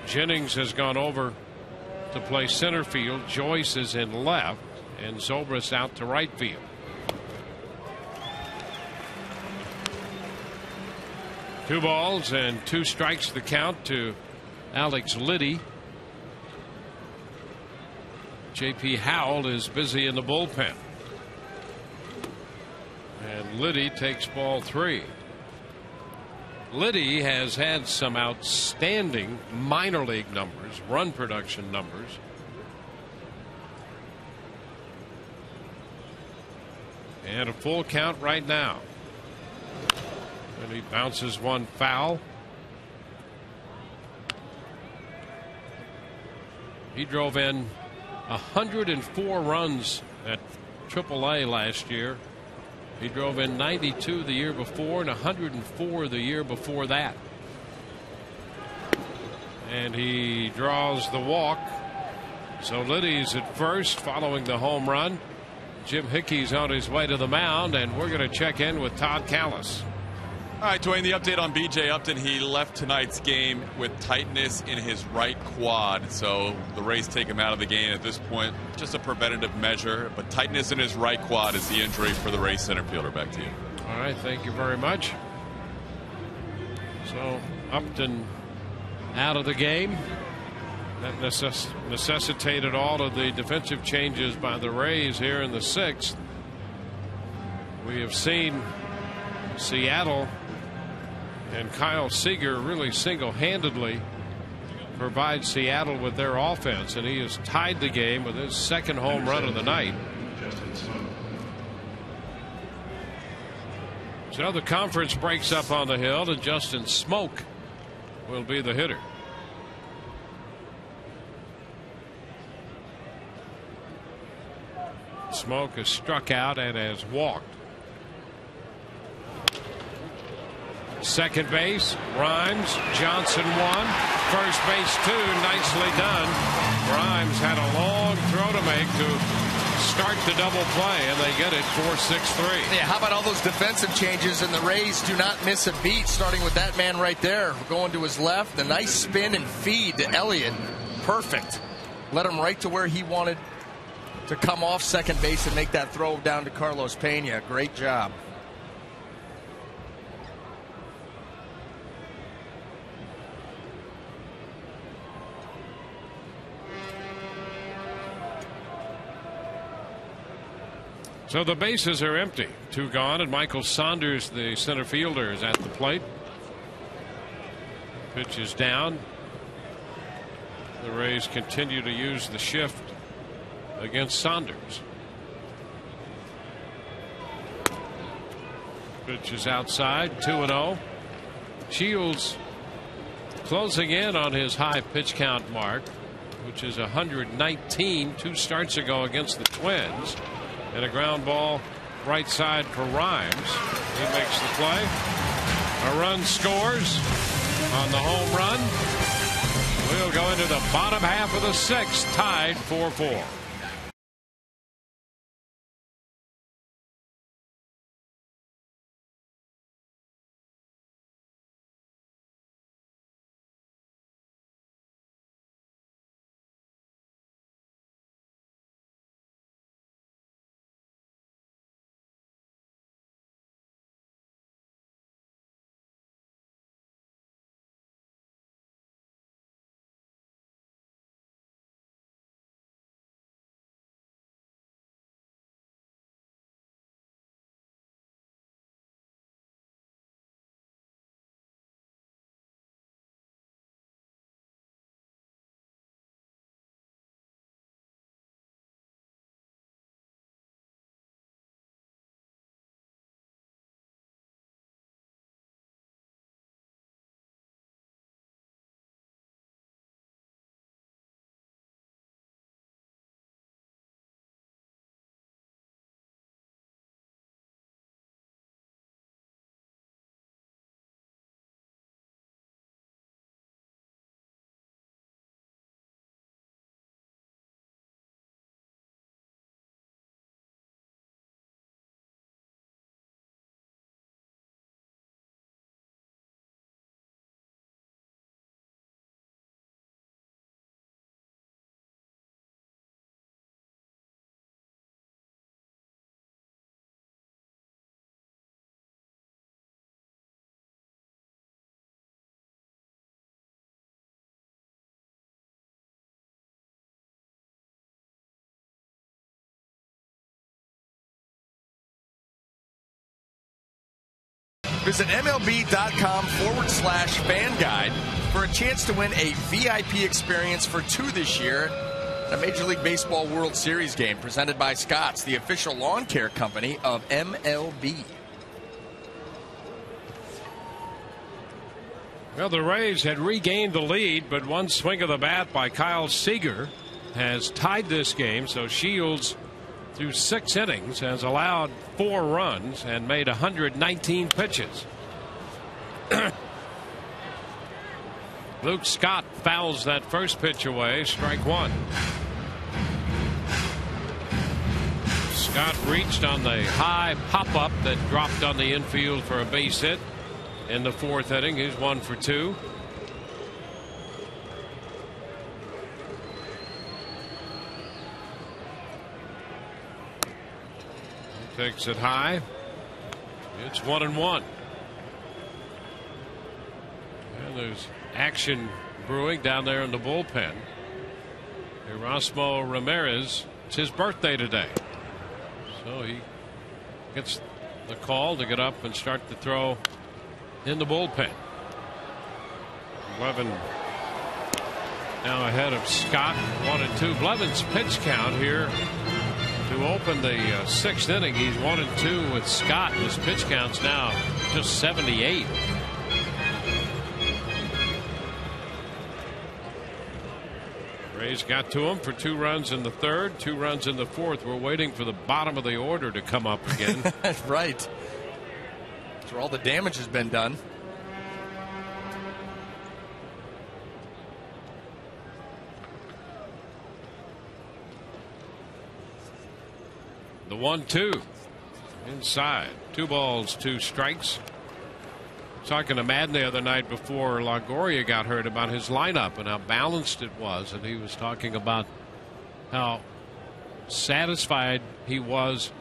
Jennings has gone over to play center field. Joyce is in left, and Zobrist out to right field. Two balls and 2 strikes the count to Alex Liddy. J.P. Howell is busy in the bullpen. And Liddy takes ball 3. Liddy has had some outstanding minor league numbers, run production numbers. And a full count right now. And he bounces one foul. He drove in 104 runs at AAA last year. He drove in 92 the year before and 104 the year before that. And he draws the walk. So Liddy's at first following the home run. Jim Hickey's on his way to the mound, and we're going to check in with Todd Callis. All right, Dwayne, the update on B.J. Upton. He left tonight's game with tightness in his right quad. So the Rays take him out of the game at this point. Just a preventative measure. But tightness in his right quad is the injury for the Rays center fielder. Back to you. All right, thank you very much. So Upton out of the game. That necessitated all of the defensive changes by the Rays here in the 6th. We have seen Seattle and Kyle Seager really single-handedly provide Seattle with their offense, and he has tied the game with his second home run of the night. So the conference breaks up on the hill, and Justin Smoke will be the hitter. Smoke has struck out and has walked. Second base, Rhymes, Johnson 1. first base, too. Nicely done. Grimes had a long throw to make to start the double play, and they get it 4-6-3. Yeah, how about all those defensive changes? And the Rays do not miss a beat, starting with that man right there, going to his left. A nice spin and feed to Elliott. Perfect. Led him right to where he wanted to come off second base and make that throw down to Carlos Pena. Great job. So the bases are empty. 2 gone, and Michael Saunders, the center fielder, is at the plate. Pitch is down. The Rays continue to use the shift against Saunders. Pitch is outside, 2-0. Shields closing in on his high pitch count mark, which is 119 2 starts ago against the Twins. And a ground ball right side for Rhymes. He makes the play. A run scores on the home run. We'll go into the bottom half of the 6th, tied 4-4. Visit MLB.com/fan guide for a chance to win a VIP experience for 2 this year at a Major League Baseball World Series game presented by Scott's, the official lawn care company of MLB. Well, the Rays had regained the lead, but one swing of the bat by Kyle Seager has tied this game. So Shields, through 6 innings, has allowed 4 runs and made 119 pitches. Luke Scott fouls that first pitch away, strike 1. Scott reached on the high pop-up that dropped on the infield for a base hit in the 4th inning. He's 1 for 2. Takes it high. It's 1-1. And there's action brewing down there in the bullpen. Erasmo Ramirez, it's his birthday today. So he gets the call to get up and start the throw in the bullpen. Blevin now ahead of Scott, 1-2. Blevin's pitch count here to open the 6th inning, he's 1-2 with Scott. His pitch count's now just 78. Rays got to him for 2 runs in the 3rd, 2 runs in the 4th. We're waiting for the bottom of the order to come up again. Right. That's where all the damage has been done. 1-2 inside. 2 balls, 2 strikes. Talking to Madden the other night before Longoria got hurt about his lineup and how balanced it was, and he was talking about how satisfied he was,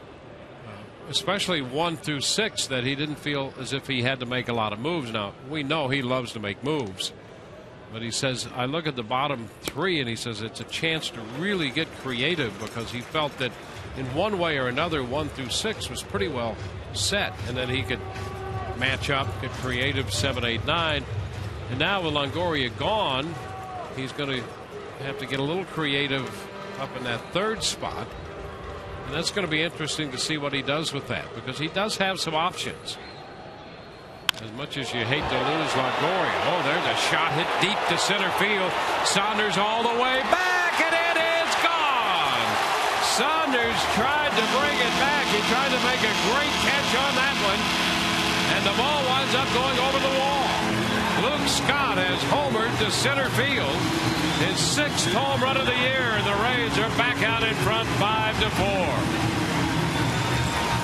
especially 1 through 6, that he didn't feel as if he had to make a lot of moves. Now we know he loves to make moves, but he says I look at the bottom 3 and he says it's a chance to really get creative, because he felt that in one way or another 1 through 6 was pretty well set, and then he could match up, get creative 7, 8, 9. And now with Longoria gone, he's going to have to get a little creative up in that 3rd spot, and that's going to be interesting to see what he does with that, because he does have some options. As much as you hate to lose Longoria. Oh, there's a shot hit deep to center field. Saunders all the way back, and it is gone. Saunders tried to bring it back. He tried to make a great catch on that one, and the ball winds up going over the wall. Luke Scott has homered to center field, his 6th home run of the year, and the Rays are back out in front 5-4.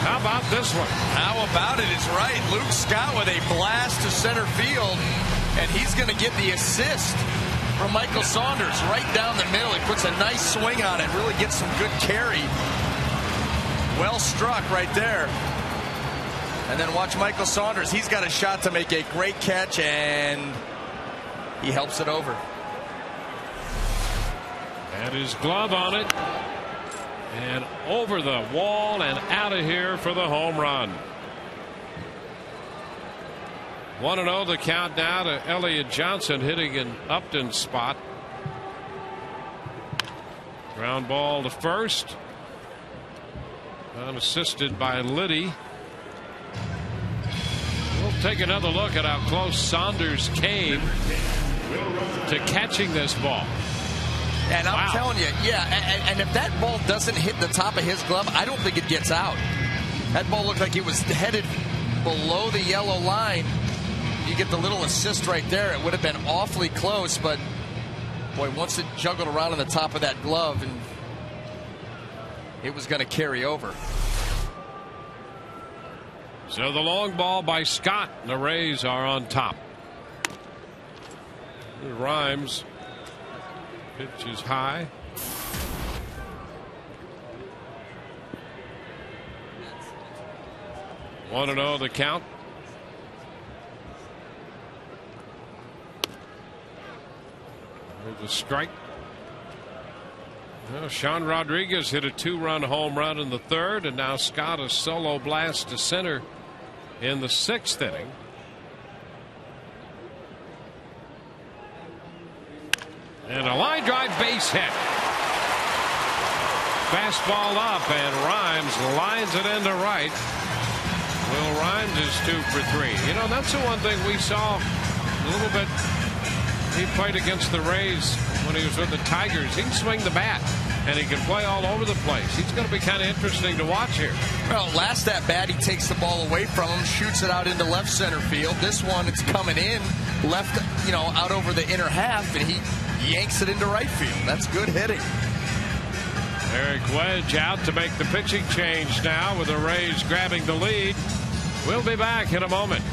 How about this one? How about it is right. Luke Scott with a blast to center field, and he's going to get the assist from Michael Saunders right down the middle. He puts a nice swing on it, really gets some good carry. Well struck right there. And then watch Michael Saunders. He's got a shot to make a great catch, and he helps it over. And his glove on it. And over the wall and out of here for the home run. 1-0 the count now to Elliott Johnson, hitting in Upton's spot. Ground ball to first. Unassisted by Liddy. We'll take another look at how close Saunders came to catching this ball. And I'm telling you, yeah, and if that ball doesn't hit the top of his glove, I don't think it gets out. That ball looked like it was headed below the yellow line. You get the little assist right there. It would have been awfully close, but boy, once it juggled around on the top of that glove, and it was going to carry over. So the long ball by Scott. The Rays are on top. Rhymes. Pitch is high. Want to know the count? There's a strike. Well, Sean Rodriguez hit a 2-run home run in the 3rd, and now Scott a solo blast to center in the 6th inning. And a line drive base hit. Fastball up, and Rhymes lines it into right. Will Rhymes is 2 for 3. You know, that's the one thing we saw a little bit. He played against the Rays when he was with the Tigers. He can swing the bat, and he can play all over the place. He's going to be kind of interesting to watch here. Well, last at bat, he takes the ball away from him, shoots it out into left center field. This one, it's coming in left, out over the inner half, and he yanks it into right field. That's good hitting. Eric Wedge out to make the pitching change now, with the Rays grabbing the lead. We'll be back in a moment.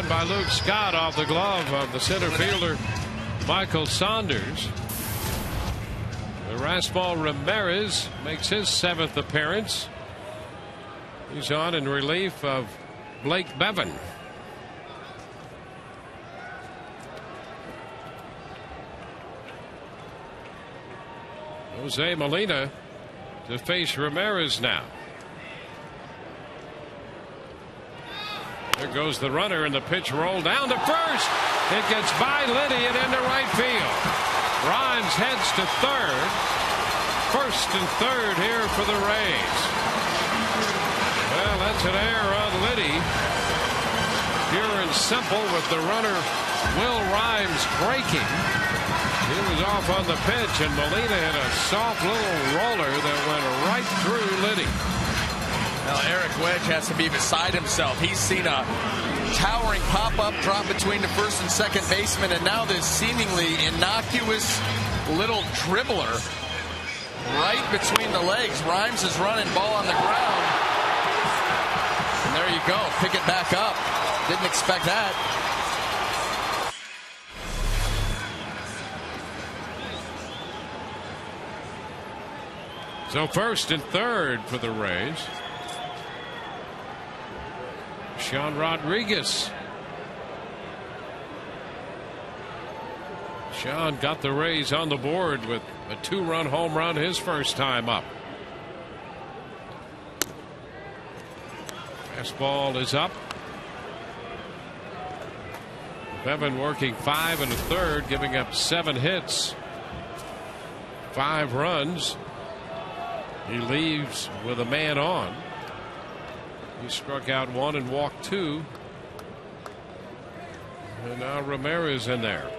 down by Luke Scott off the glove of the center fielder Michael Saunders. Erasmo Ramirez makes his 7th appearance. He's on in relief of Blake Bevan. Jose Molina to face Ramirez now. There goes the runner, and the pitch rolled down to first. It gets by Liddy and into right field. Rhymes heads to third. First and third here for the Rays. Well, that's an error on Liddy. Pure and simple with the runner Will Rhymes breaking. He was off on the pitch, and Molina hit a soft little roller that went right through Liddy. Now Eric Wedge has to be beside himself. He's seen a towering pop-up drop between the first and second baseman, and now this seemingly innocuous little dribbler right between the legs. Rhymes is running, ball on the ground. And there you go. Pick it back up. Didn't expect that. So first and third for the Rays. Sean Rodriguez. Sean got the Rays on the board with a 2-run home run his first time up. Fastball is up. Bevan working 5 1/3, giving up 7 hits, 5 runs. He leaves with a man on. He struck out 1 and walked 2. And now Ramirez in there.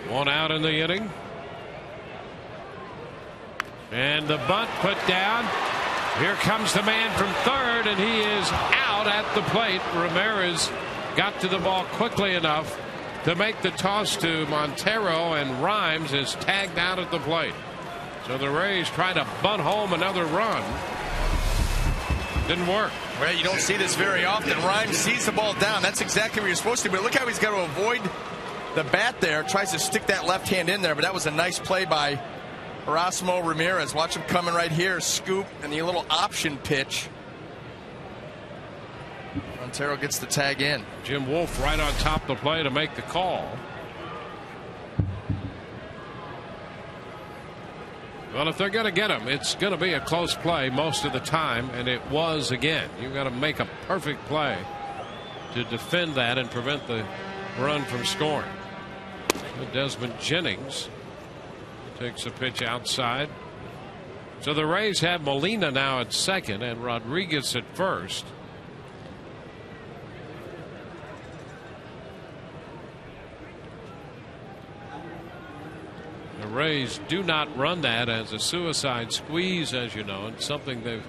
One out in the inning. And the bunt put down. Here comes the man from third, and he is out at the plate. Ramirez got to the ball quickly enough to make the toss to Montero, and Rhymes is tagged out at the plate. So the Rays try to bunt home another run. Didn't work. Well, you don't see this very often. Rhymes sees the ball down. That's exactly what you're supposed to do. But look how he's got to avoid the bat there. Tries to stick that left hand in there, but that was a nice play by Erasmo Ramirez. Watch him coming right here. Scoop and the little option pitch. Montero gets the tag in. Jim Wolf right on top of the play to make the call. Well, if they're going to get him, it's going to be a close play most of the time, and it was again. You've got to make a perfect play to defend that and prevent the run from scoring. Desmond Jennings takes a pitch outside. So the Rays have Molina now at second and Rodriguez at first. The Rays do not run that as a suicide squeeze, as you know, and something they've,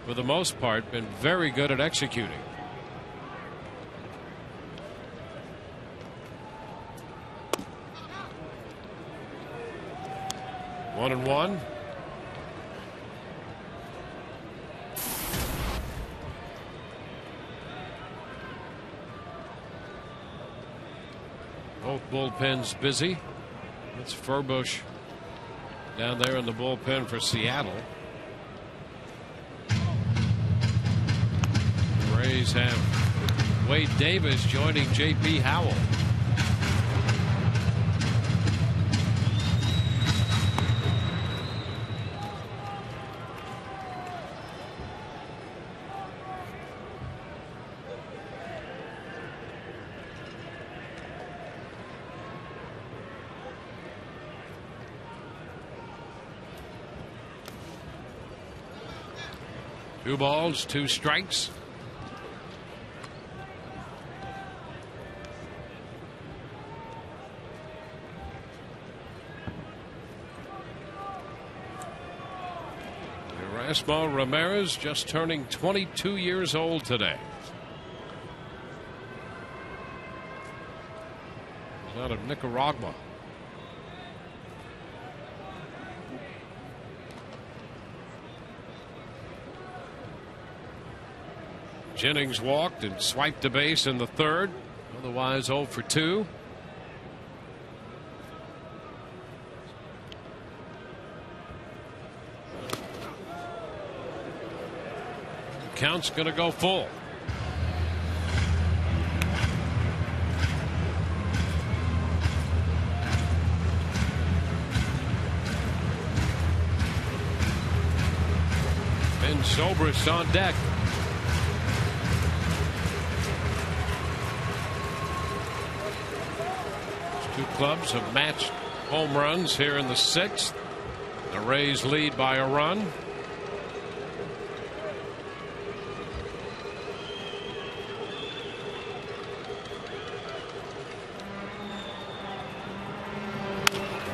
for the most part, been very good at executing. One and one. Both bullpens busy. It's Furbush down there in the bullpen for Seattle. The Rays have Wade Davis joining J.P. Howell. Two balls, 2 strikes. Erasmo Ramirez just turning 22 years old today. out of Nicaragua. Jennings walked and swiped the base in the third. Otherwise 0 for 2. Count's going to go full. Ben Zobrist on deck. Two clubs have matched home runs here in the 6th. The Rays lead by a run.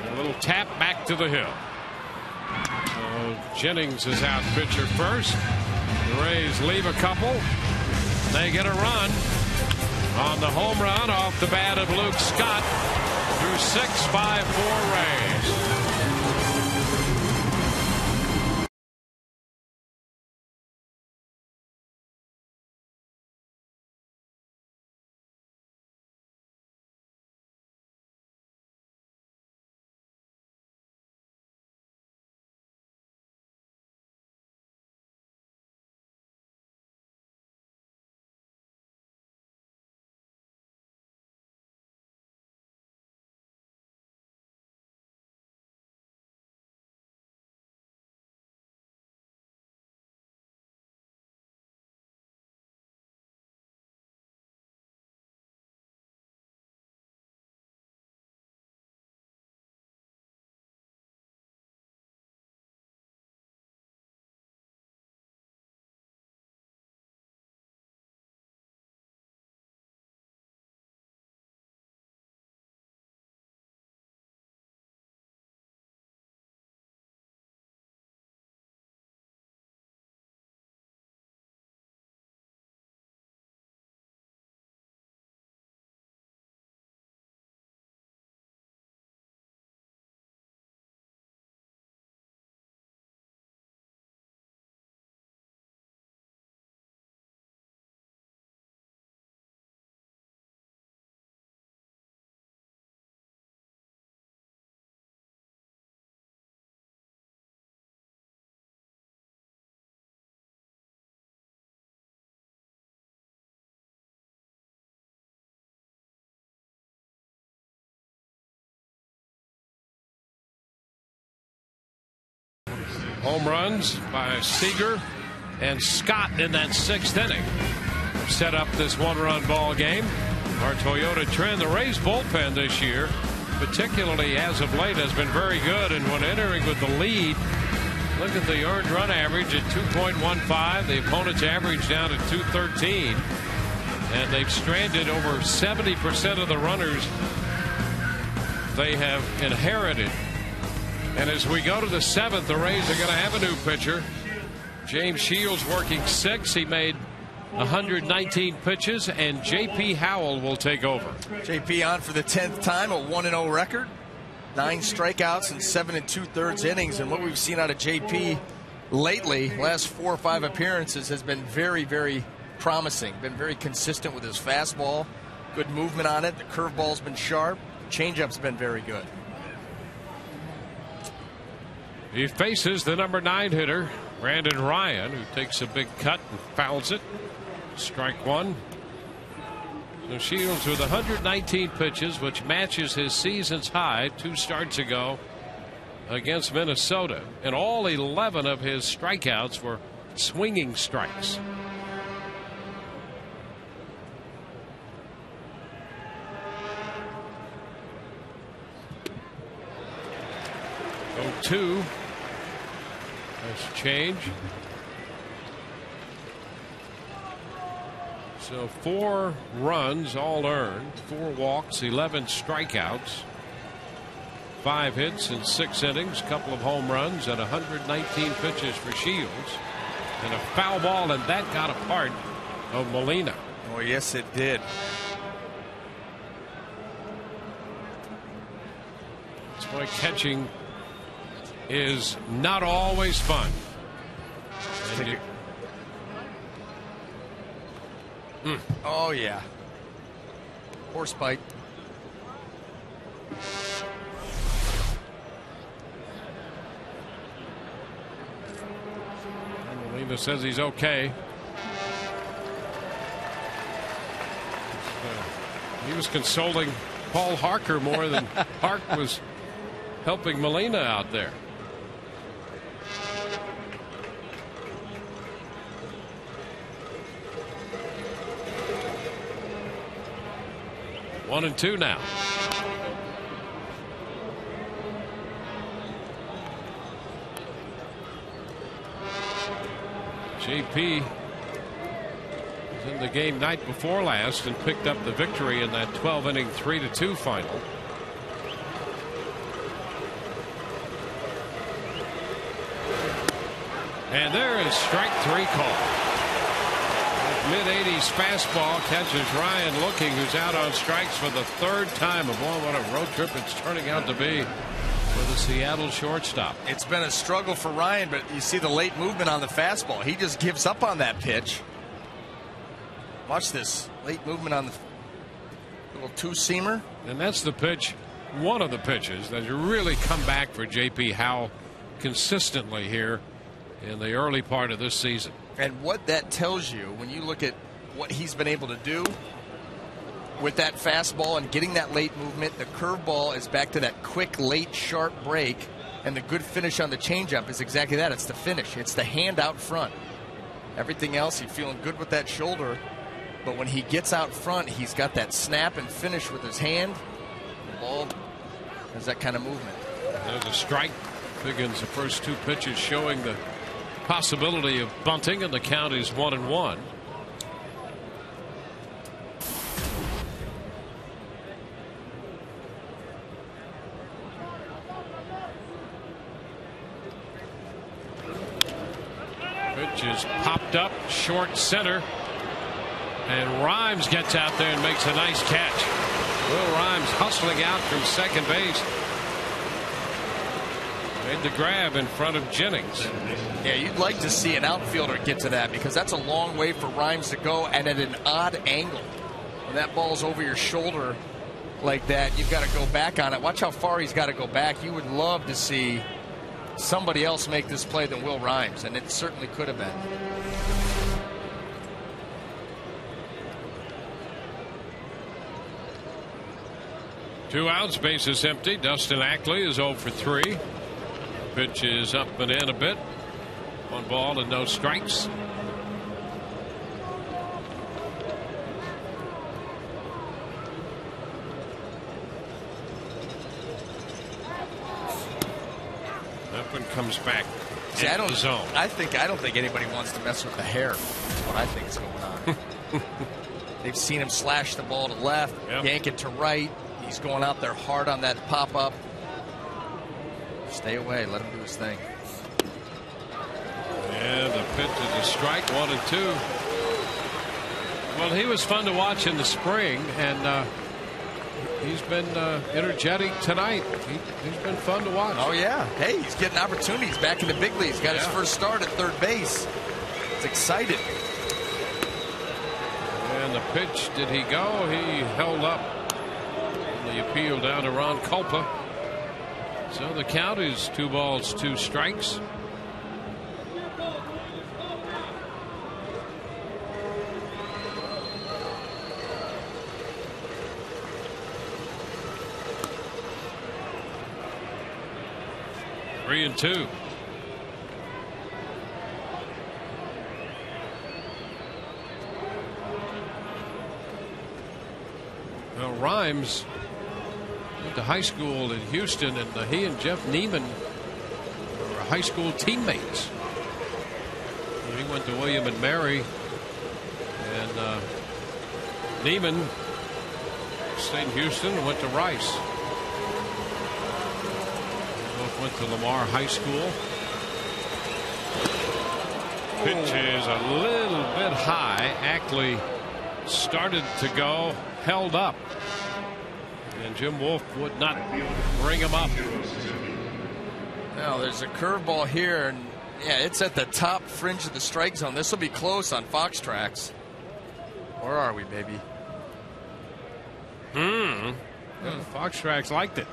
A little tap back to the hill. So Jennings is out pitcher first. The Rays leave a couple. They get a run on the home run off the bat of Luke Scott. Through 6-5-4 Rays. Home runs by Seager and Scott in that 6th inning set up this 1-run ball game. Our Toyota trend, the Rays bullpen this year, particularly as of late, has been very good. And when entering with the lead, look at the earned run average at 2.15. The opponent's average down at 213. And they've stranded over 70% of the runners they have inherited. And as we go to the 7th, the Rays are going to have a new pitcher. James Shields working 6. He made 119 pitches, and J.P. Howell will take over. J.P. on for the 10th time, a 1-0 record. 9 strikeouts in 7 2/3 innings. And what we've seen out of J.P. lately, last 4 or 5 appearances, has been very, very promising. Been very consistent with his fastball. Good movement on it. The curveball's been sharp. Changeup's been very good. He faces the number 9 hitter, Brandon Ryan, who takes a big cut and fouls it. Strike 1. So Shields with 119 pitches, which matches his season's high 2 starts ago against Minnesota. And all 11 of his strikeouts were swinging strikes. Two. That's change. So 4 runs all earned, 4 walks, 11 strikeouts, 5 hits in 6 innings, couple of home runs, and 119 pitches for Shields. And a foul ball, and that got a part of Molina. Oh, yes, it did. That's why catching is not always fun. Oh, yeah. Horse bite. Molina says he's okay. He was consoling Paul Harker more than Hark was helping Molina out there. One and two now. JP was in the game night before last and picked up the victory in that 12-inning 3-2 final. And there is strike three call. Mid-80s fastball catches Ryan Looking, who's out on strikes for the third time. Boy, what a road trip it's turning out to be for the Seattle shortstop. It's been a struggle for Ryan, but you see the late movement on the fastball. He just gives up on that pitch. Watch this late movement on the little two-seamer. And that's the pitch, one of the pitches that really come back for J.P. Howell consistently here in the early part of this season. And what that tells you when you look at what he's been able to do with that fastball and getting that late movement, the curveball is back to that quick, late, sharp break, and the good finish on the changeup is exactly that. It's the finish. It's the hand out front. Everything else, he's feeling good with that shoulder, but when he gets out front, he's got that snap and finish with his hand. The ball has that kind of movement. There's a strike. Figgins, the first two pitches showing the possibility of bunting, and the count is 1-1. Pitch is popped up short center, and Rhymes gets out there and makes a nice catch. Will Rhymes hustling out from second base. Made the grab in front of Jennings. Yeah, you'd like to see an outfielder get to that because that's a long way for Rhymes to go and at an odd angle. When that ball's over your shoulder like that, you've got to go back on it. Watch how far he's got to go back. You would love to see somebody else make this play than Will Rhymes, and it certainly could have been. Two outs, bases empty. Dustin Ackley is 0 for 3. Pitch is up and in a bit. 1 ball and no strikes. That one comes back. See, I don't zone. think anybody wants to mess with the hair. That's what I think is going on. They've seen him slash the ball to left, yank it to right. He's going out there hard on that pop up. Stay away. Let him do his thing. And the pitch is a strike. 1-2. Well, he was fun to watch in the spring, and he's been energetic tonight. He's been fun to watch. Oh, yeah. Hey, he's getting opportunities back in the big leagues. Got his first start at third base. He's excited. And the pitch, did he go? He held up. The appeal down to Ron Culpa. So the count is 2 balls, 2 strikes. Three and 2. Well, Rhymes went to high school in Houston, and he and Jeff Neiman were high school teammates. He went to William and Mary, and Neiman stayed in Houston and went to Rice. They both went to Lamar High School. Pitch is a little bit high. Ackley started to go, held up. And Jim Wolf would not bring him up. Now there's a curveball here, and yeah, it's at the top fringe of the strike zone. This will be close on Fox Tracks. Where are we, baby? Fox Tracks liked it.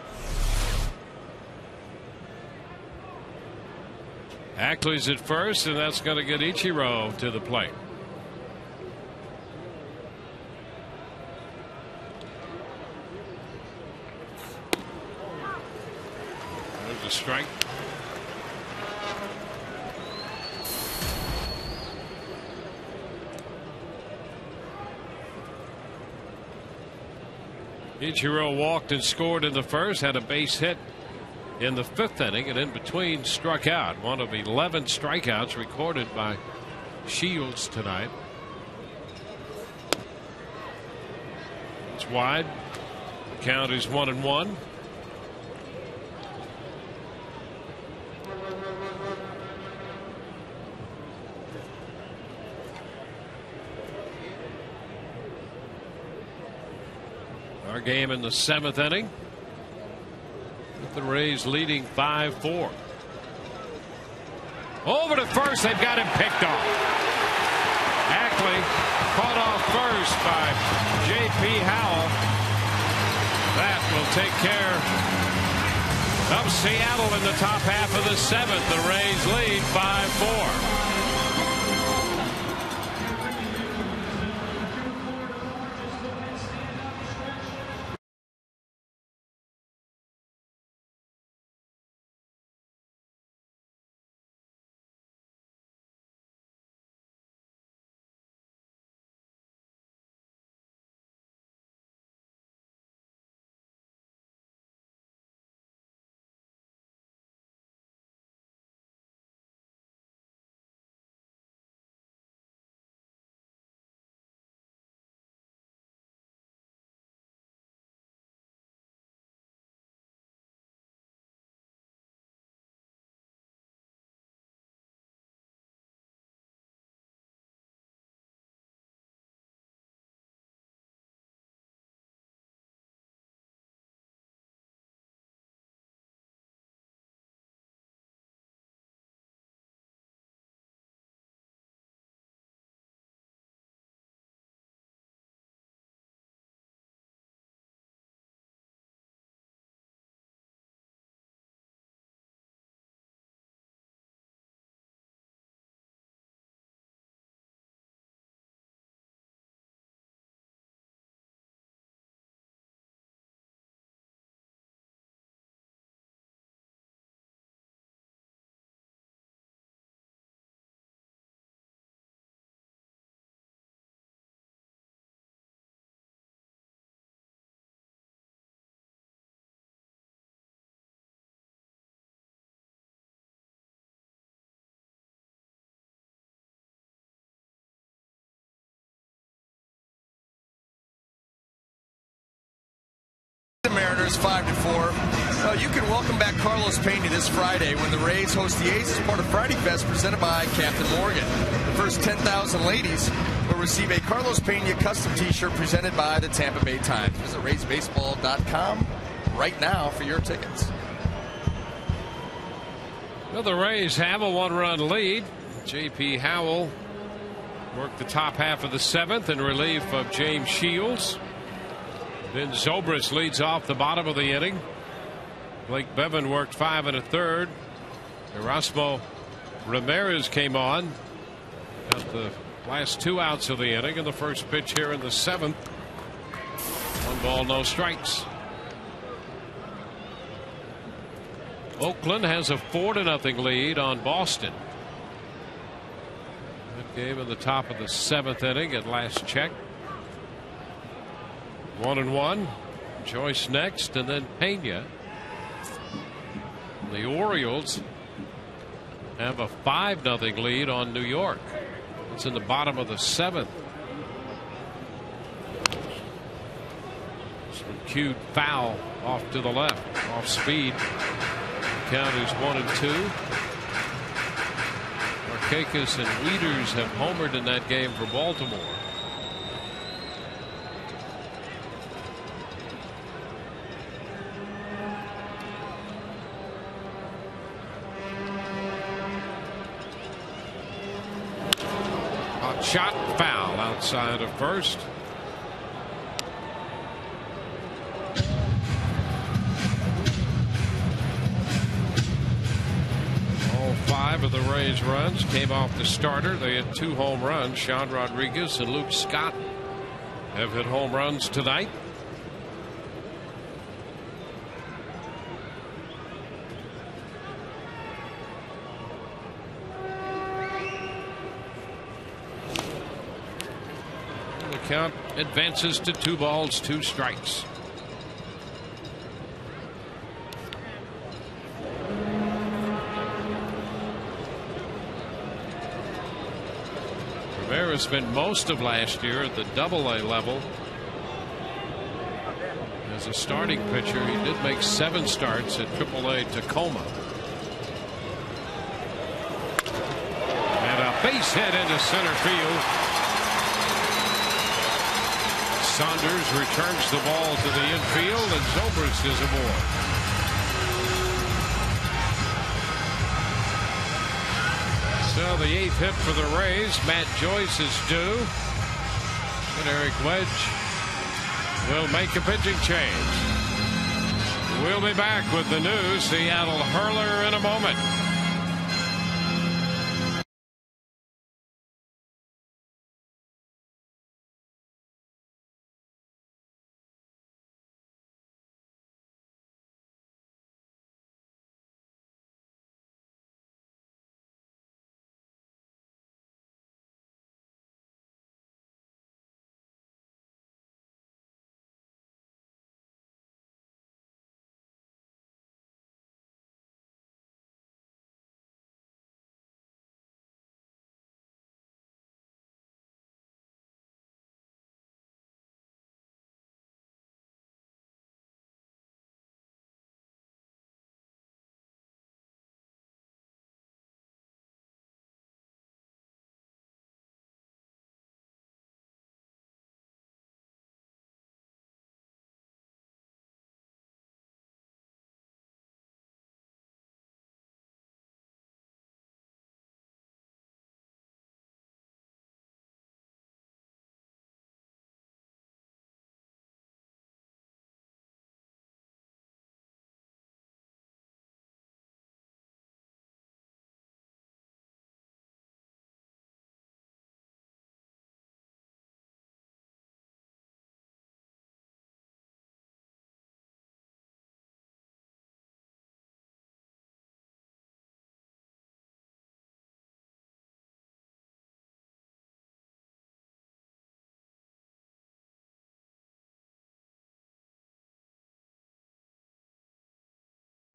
Ackley's at first, and that's going to get Ichiro to the plate. There's a strike. Ichiro walked and scored in the first, had a base hit in the 5th inning, and in between struck out. One of 11 strikeouts recorded by Shields tonight. It's wide. The count is 1-1. Our game in the 7th inning, with the Rays leading 5-4. Over to first, they've got him picked off. Ackley caught off first by J.P. Howell. That will take care of Seattle in the top half of the 7th. The Rays lead 5-4. Mariners 5-4. You can welcome back Carlos Pena this Friday when the Rays host the A's as part of Friday Fest presented by Captain Morgan. The first 10,000 ladies will receive a Carlos Pena custom t-shirt presented by the Tampa Bay Times. Visit RaysBaseball.com right now for your tickets. Well, the Rays have a 1-run lead. J.P. Howell worked the top half of the 7th in relief of James Shields. Then Zobrist leads off the bottom of the inning. Blake Bevan worked 5 1/3. Erasmo Ramirez came on at the last 2 outs of the inning, and the first pitch here in the 7th. 1 ball, no strikes. Oakland has a 4-0 lead on Boston. That game in the top of the 7th inning at last check. 1-1. Joyce next, and then Pena. The Orioles have a 5-0 lead on New York. It's in the bottom of the 7th. Some cued foul off to the left, off speed. The count is 1-2. Markakis and Wieters have homered in that game for Baltimore. Hot shot, foul outside of first. All 5 of the Rays' runs came off the starter. They had 2 home runs. Sean Rodriguez and Luke Scott have hit home runs tonight. The count advances to 2 balls, 2 strikes. Rivera spent most of last year at the Double-A level as a starting pitcher. He did make 7 starts at Triple-A Tacoma. And a base hit into center field. Saunders returns the ball to the infield, and Zobrist is aboard. So the 8th hit for the Rays. Matt Joyce is due. And Eric Wedge will make a pitching change. We'll be back with the new Seattle Hurler in a moment.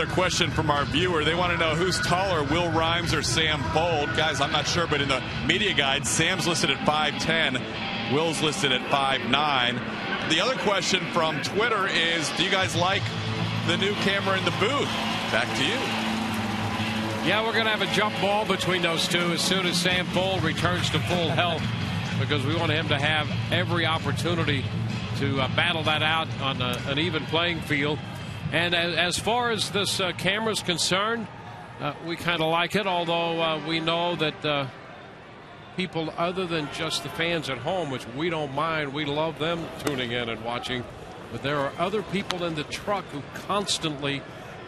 Question from our viewer. They want to know who's taller, Will Rhymes or Sam Bold. Guys, I'm not sure, but in the media guide, Sam's listed at 5'10", Will's listed at 5'9". The other question from Twitter is, do you guys like the new camera in the booth? Back to you. Yeah, we're going to have a jump ball between those two as soon as Sam Bold returns to full health, because we want him to have every opportunity to battle that out on an even playing field. And as far as this camera is concerned, we kind of like it, although we know that people other than just the fans at home, which we don't mind, we love them tuning in and watching, but there are other people in the truck who constantly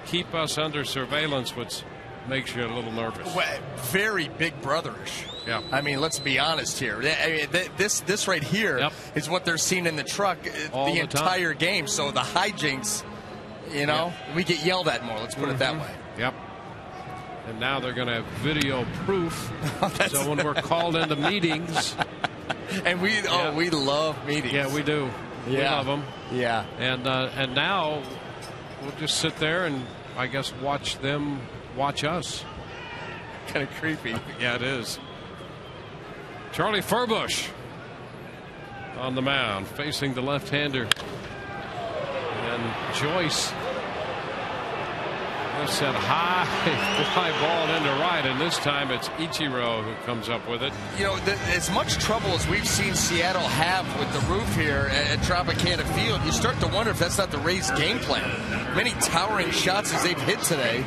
keep us under surveillance, which makes you a little nervous. Well, very Big Brotherish. Yeah. I mean, let's be honest here. I mean, this right here is what they're seeing in the truck the entire game. So the hijinks, you know, we get yelled at more. Let's put it that way. Yep. And now they're going to have video proof. So when we're called into meetings. And we love meetings. Yeah, we do. We love them. Yeah. And now we'll just sit there and I guess watch them watch us. Kind of creepy. Yeah, it is. Charlie Furbush on the mound facing the left-hander. And Joyce said high fly ball into right, and this time it's Ichiro who comes up with it. You know, as much trouble as we've seen Seattle have with the roof here at Tropicana Field, you start to wonder if that's not the Rays' game plan. Many towering shots as they've hit today.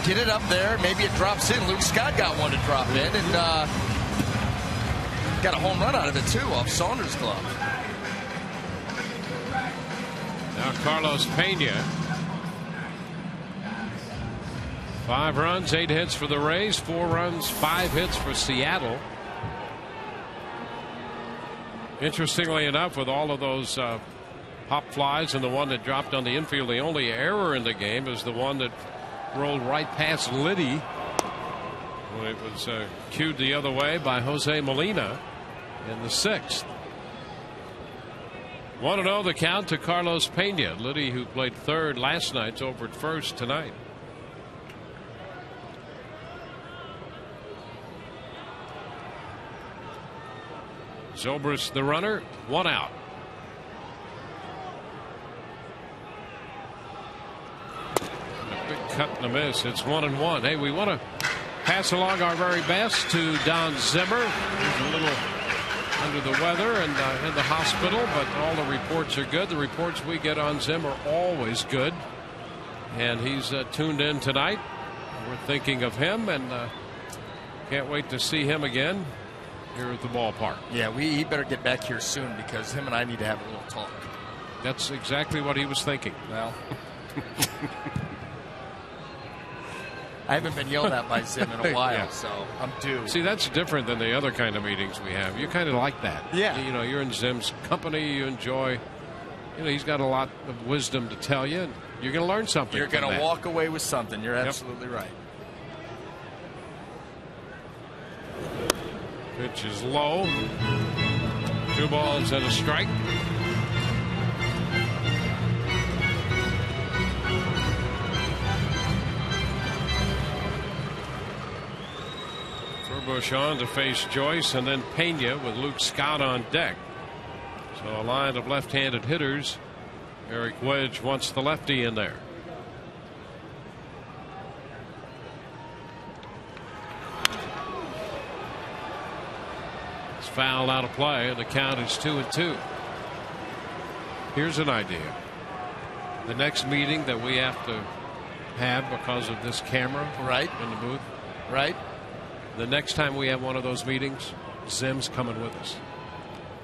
Get it up there, maybe it drops in. Luke Scott got one to drop in, and Got a home run out of it, too, off Saunders' glove. Now Carlos Pena. 5 runs, 8 hits for the Rays, 4 runs, 5 hits for Seattle. Interestingly enough, with all of those pop flies and the one that dropped on the infield, the only error in the game is the one that rolled right past Liddy when it was cued the other way by Jose Molina in the 6th. 1-0 the count to Carlos Pena. Liddy, who played third last night, is over at first tonight. Zobrist the runner, 1 out. A big cut and a miss. It's 1-1. Hey, we want to pass along our very best to Don Zimmer. He's a little under the weather and in the hospital, but all the reports are good. The reports we get on Zim are always good. And he's tuned in tonight. We're thinking of him and can't wait to see him again here at the ballpark. Yeah, he better get back here soon because him and I need to have a little talk. That's exactly what he was thinking. Well, I haven't been yelled at by Zim in a while, Yeah. so I'm due. See, that's different than the other kind of meetings we have. You kind of like that. Yeah. You know, you're in Zim's company. You enjoy. You know, he's got a lot of wisdom to tell you. And you're going to learn something. You're going to walk away with something. You're absolutely right. Pitch is low. 2 balls and a strike. Furbush on to face Joyce, and then Pena with Luke Scott on deck. So a line of left-handed hitters. Eric Wedge wants the lefty in there. It's fouled out of play, and the count is 2-2. Here's an idea. The next meeting that we have to have because of this camera in the booth. Right. The next time we have one of those meetings, Zim's coming with us.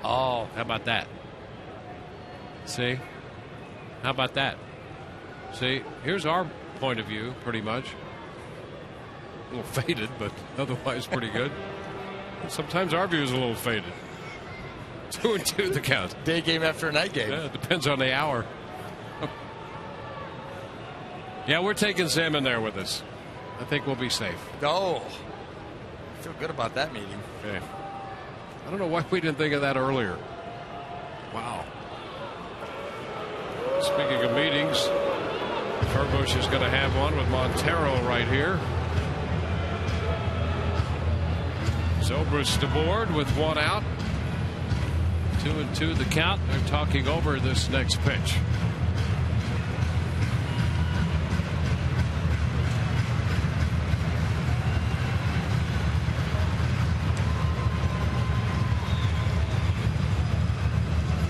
Oh, how about that? See? How about that? See, here's our point of view, pretty much. A little faded, but otherwise pretty good. Sometimes our view is a little faded. 2-2 the count. Day game after a night game. Yeah, it depends on the hour. Yeah, we're taking Zim in there with us. I think we'll be safe. Oh, I feel good about that meeting. Okay. I don't know why we didn't think of that earlier. Wow. Speaking of meetings, Furbush is going to have one with Montero right here. Zobrist aboard with 1 out. 2-2 the count. They're talking over this next pitch.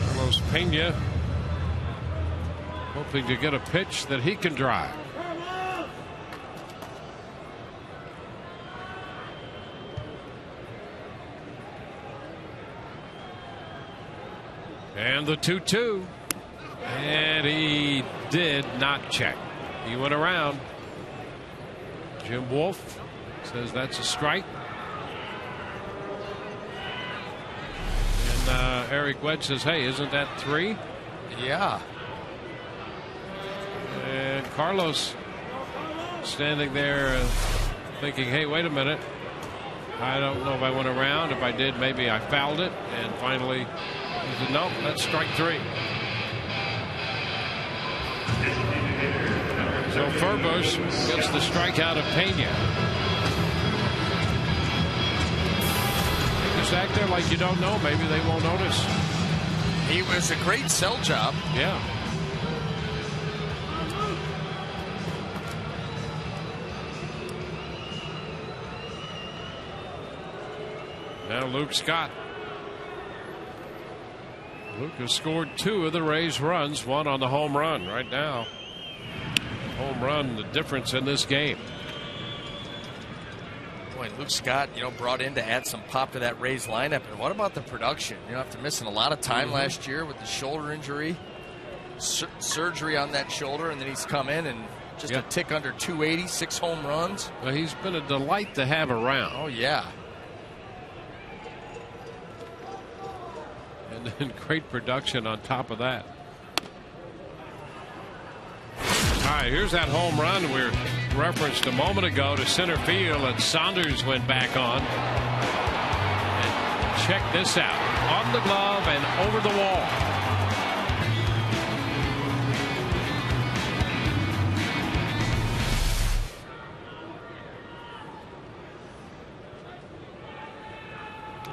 Carlos Pena hoping to get a pitch that he can drive. And the 2-2. And he did not check. He went around. Jim Wolf says that's a strike. And Eric Wedge says, hey, isn't that 3? Yeah. And Carlos standing there thinking, hey, wait a minute. I don't know if I went around. If I did, maybe I fouled it. And finally, he said, no, that's strike 3. So Furbush gets the strikeout of Pena. Just act there like you don't know. Maybe they won't notice. He was a great sell job. Yeah. Now Luke Scott. Luke has scored 2 of the Rays' runs, 1 on the home run right now. Home run, the difference in this game. Boy, Luke Scott, brought in to add some pop to that Rays lineup. And what about the production? After missing a lot of time last year with the shoulder injury, surgery on that shoulder, and then he's come in and just a tick under 280, 6 home runs. Well, he's been a delight to have around. Oh, yeah. And then great production on top of that. All right, here's that home run we referenced a moment ago to center field, and Saunders went back on. And check this out. On the glove and over the wall.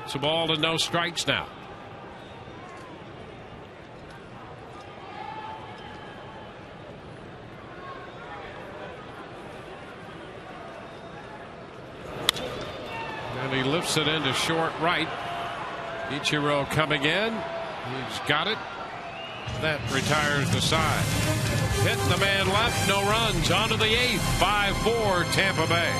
It's a ball to no strikes now. And he lifts it into short right. Ichiro coming in. He's got it. That retires the side. Hit the man left. No runs. On to the 8th. 5-4 Tampa Bay.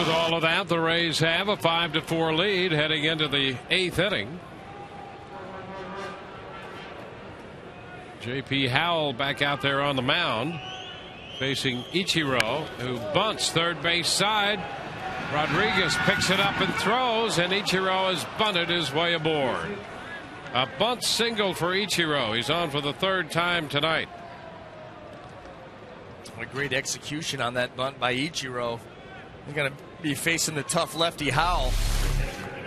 All of that, the Rays have a 5-4 lead heading into the 8th inning. J.P. Howell back out there on the mound facing Ichiro, who bunts third base side. Rodriguez picks it up and throws, and Ichiro has bunted his way aboard. A bunt single for Ichiro. He's on for the 3rd time tonight. A great execution on that bunt by Ichiro. He's going to be facing the tough lefty Howell.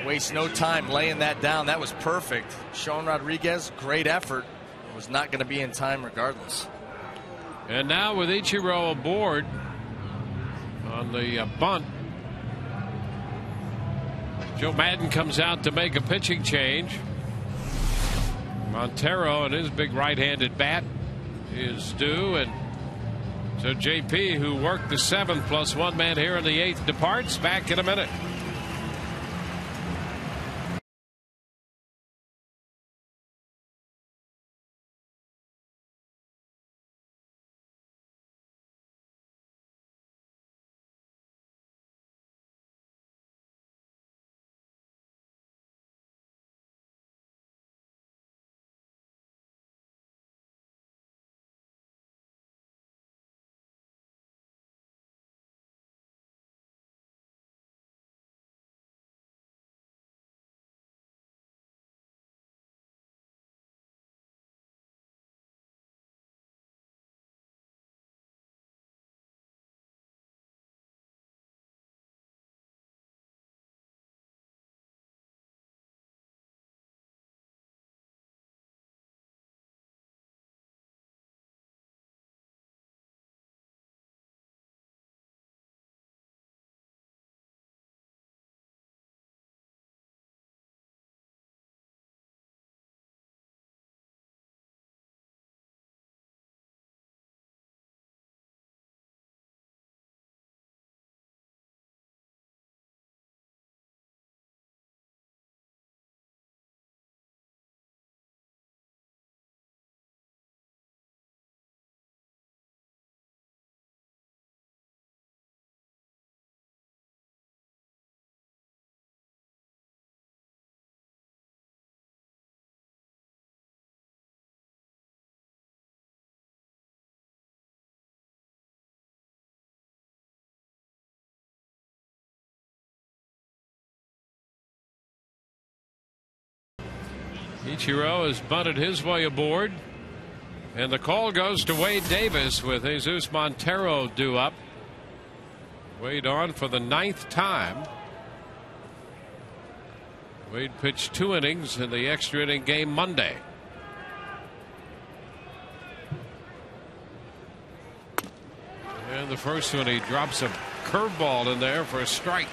Waste no time laying that down. That was perfect. Sean Rodriguez, great effort. Was not going to be in time regardless. And now with Ichiro aboard on the bunt, Joe Madden comes out to make a pitching change. Montero and his big right-handed bat is due, and so JP, who worked the 7th plus 1 man here in the 8th, departs. Back in a minute. Ichiro has bunted his way aboard. And the call goes to Wade Davis with Jesus Montero due up. Wade on for the 9th time. Wade pitched 2 innings in the extra inning game Monday. And the first one, he drops a curveball in there for a strike.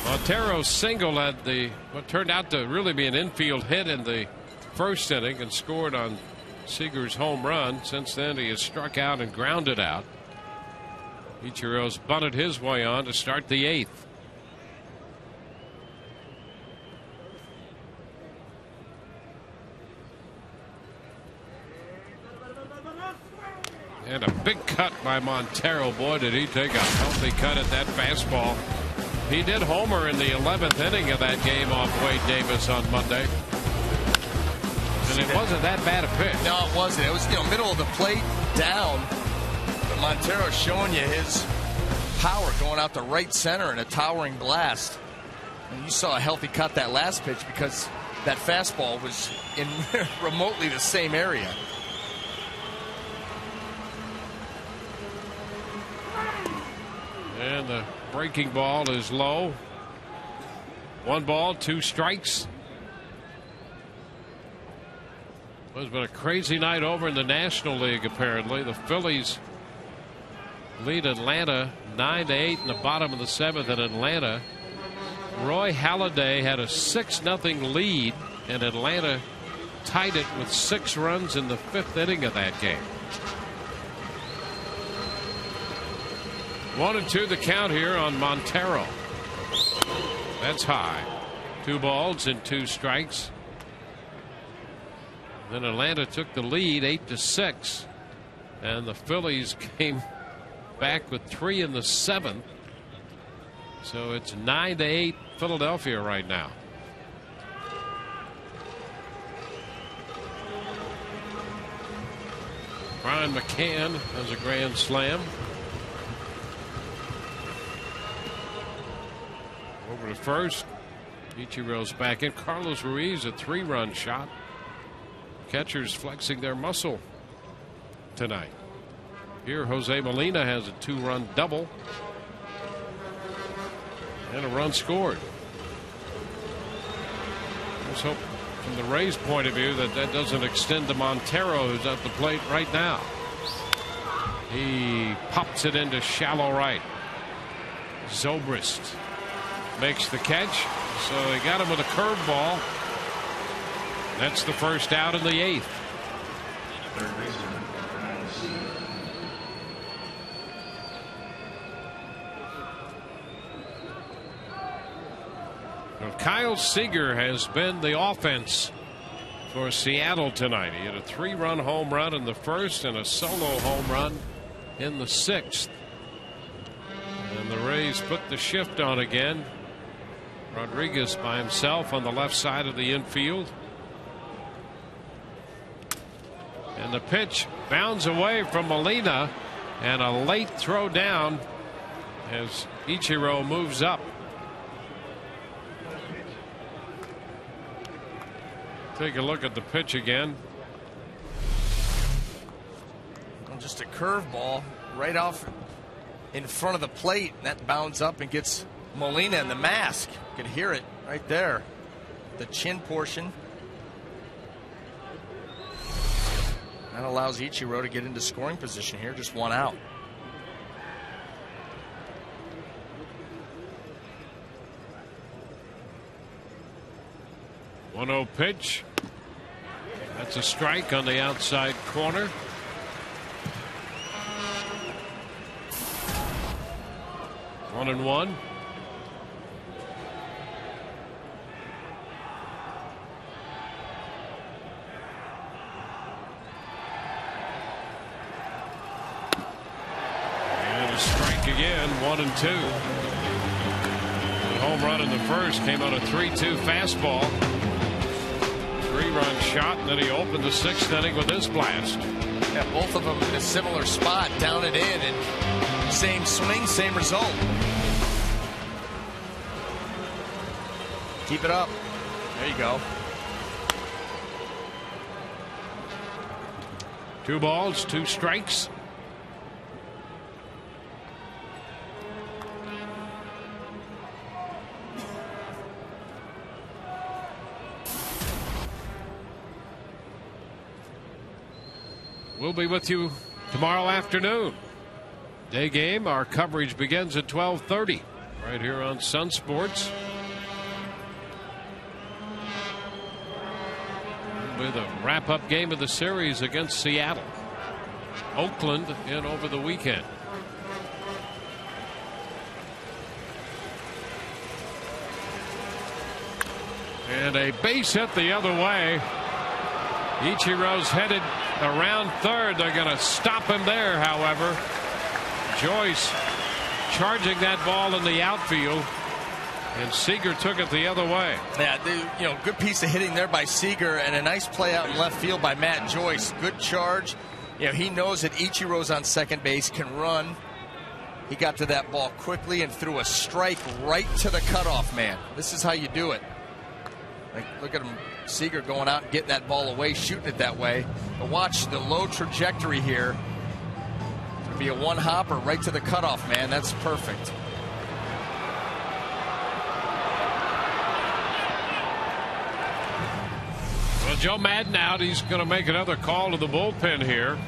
Montero singled at what turned out to really be an infield hit in the first inning and scored on Seager's home run. Since then, he has struck out and grounded out. Ichiro's bunted his way on to start the 8th. And a big cut by Montero. Boy, did he take a healthy cut at that fastball. He did homer in the 11th inning of that game off Wade Davis on Monday. And it wasn't that bad a pitch. No, it wasn't. It was, middle of the plate, down. But Montero's showing you his power going out to right center in a towering blast. And you saw a healthy cut that last pitch because that fastball was in remotely the same area. And the breaking ball is low. 1 ball, 2 strikes. It's been a crazy night over in the National League, apparently. The Phillies lead Atlanta 9-8 in the bottom of the 7th in Atlanta. Roy Halladay had a 6-0 lead, and Atlanta tied it with 6 runs in the 5th inning of that game. 1-2 the count here on Montero. That's high. 2 balls and 2 strikes. Then Atlanta took the lead 8-6, and the Phillies came back with 3 in the 7th. So it's 9-8 Philadelphia right now. Brian McCann has a grand slam. Over to first. Ichiro's back in. Carlos Ruiz, a 3-run shot. Catchers flexing their muscle tonight. Here, Jose Molina has a 2-run double. And a run scored. Let's hope from the Rays' point of view that doesn't extend to Montero, who's at the plate right now. He pops it into shallow right. Zobrist makes the catch. So they got him with a curveball. That's the first out in the 8th. Third baseman, Well, Kyle Seager has been the offense for Seattle tonight. He had a 3-run home run in the 1st and a solo home run in the 6th. And the Rays put the shift on again. Rodriguez by himself on the left side of the infield. And the pitch bounds away from Molina, and a late throw down as Ichiro moves up. Take a look at the pitch again. Just a curveball right off in front of the plate, and that bounds up and gets Molina in the mask. You can hear it right there, the chin portion. That allows Ichiro to get into scoring position here, just 1 out. One-0 pitch. That's a strike on the outside corner. One and one. And a strike again. 1 and 2. The home run in the first came on a 3-2 fastball. 3-run shot, and then he opened the 6th inning with this blast. Yeah, both of them in a similar spot, down it in, and same swing, same result. Keep it up. There you go. 2 balls, 2 strikes. We'll be with you tomorrow afternoon. Day game, our coverage begins at 12:30 right here on Sun Sports. With a wrap-up game of the series against Seattle. Oakland in over the weekend. And a base hit the other way. Ichiro's headed around third. They're going to stop him there, however. Joyce charging that ball in the outfield, and Seager took it the other way. Yeah, good piece of hitting there by Seager, and a nice play out in left field by Matt Joyce. Good charge. He knows that Ichiro's on second base, can run. He got to that ball quickly and threw a strike right to the cutoff man. This is how you do it. Look at him, Seager going out and getting that ball away, shooting it that way. But watch the low trajectory here. It's going to be a one-hopper right to the cutoff man. That's perfect. Well, Joe Madden out. He's going to make another call to the bullpen here.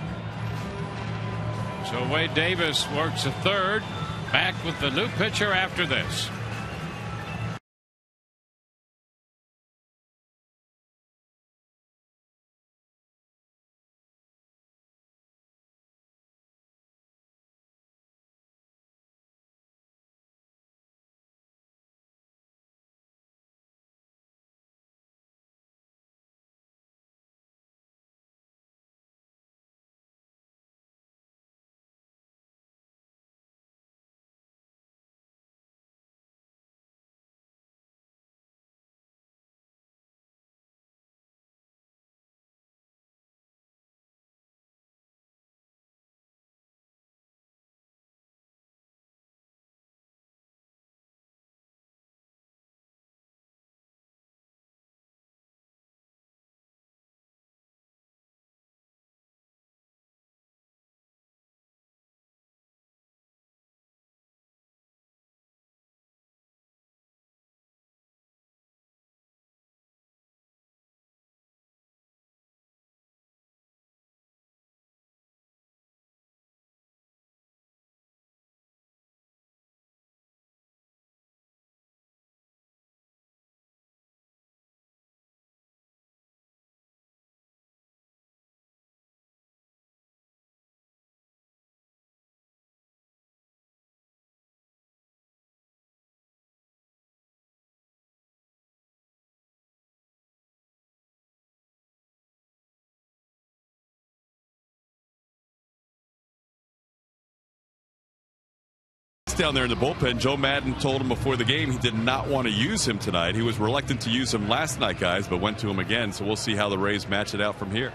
So Wade Davis works a third. Back with the new pitcher after this. Down there in the bullpen, Joe Madden told him before the game he did not want to use him tonight. He was reluctant to use him last night, guys, but went to him again. So we'll see how the Rays match it out from here.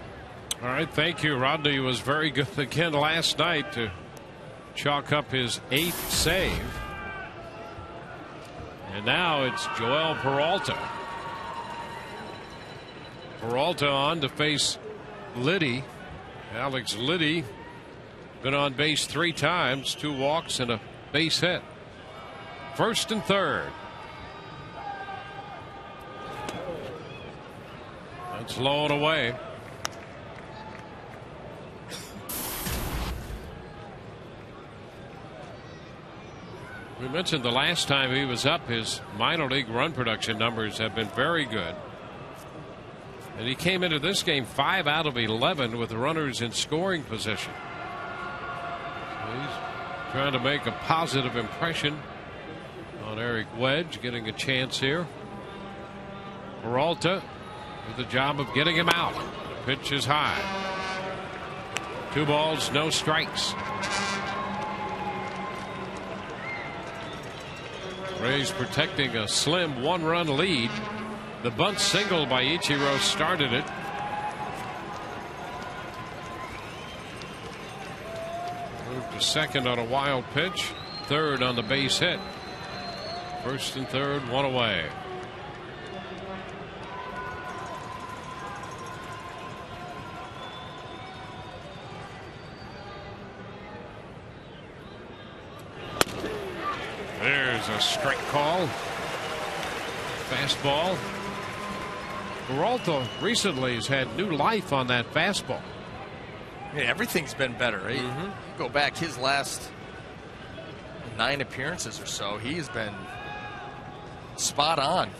All right, thank you. Rodney was very good again last night to chalk up his 8th save. And now it's Joel Peralta. Peralta on to face Liddy. Alex Liddy been on base 3 times, 2 walks and a base hit. First and third. That's low and away. We mentioned the last time he was up, his minor league run production numbers have been very good. And he came into this game 5 out of 11 with runners in scoring position. So he's trying to make a positive impression on Eric Wedge, getting a chance here. Peralta with the job of getting him out. The pitch is high. 2 balls, no strikes. Rays protecting a slim 1-run lead. The bunt single by Ichiro started it. Moved to second on a wild pitch. Third on the base hit. First and third, 1 away. There's a strike call. Fastball. Peralta recently has had new life on that fastball. Yeah, everything's been better. Right? You go back his last 9 appearances or so, he has been spot on.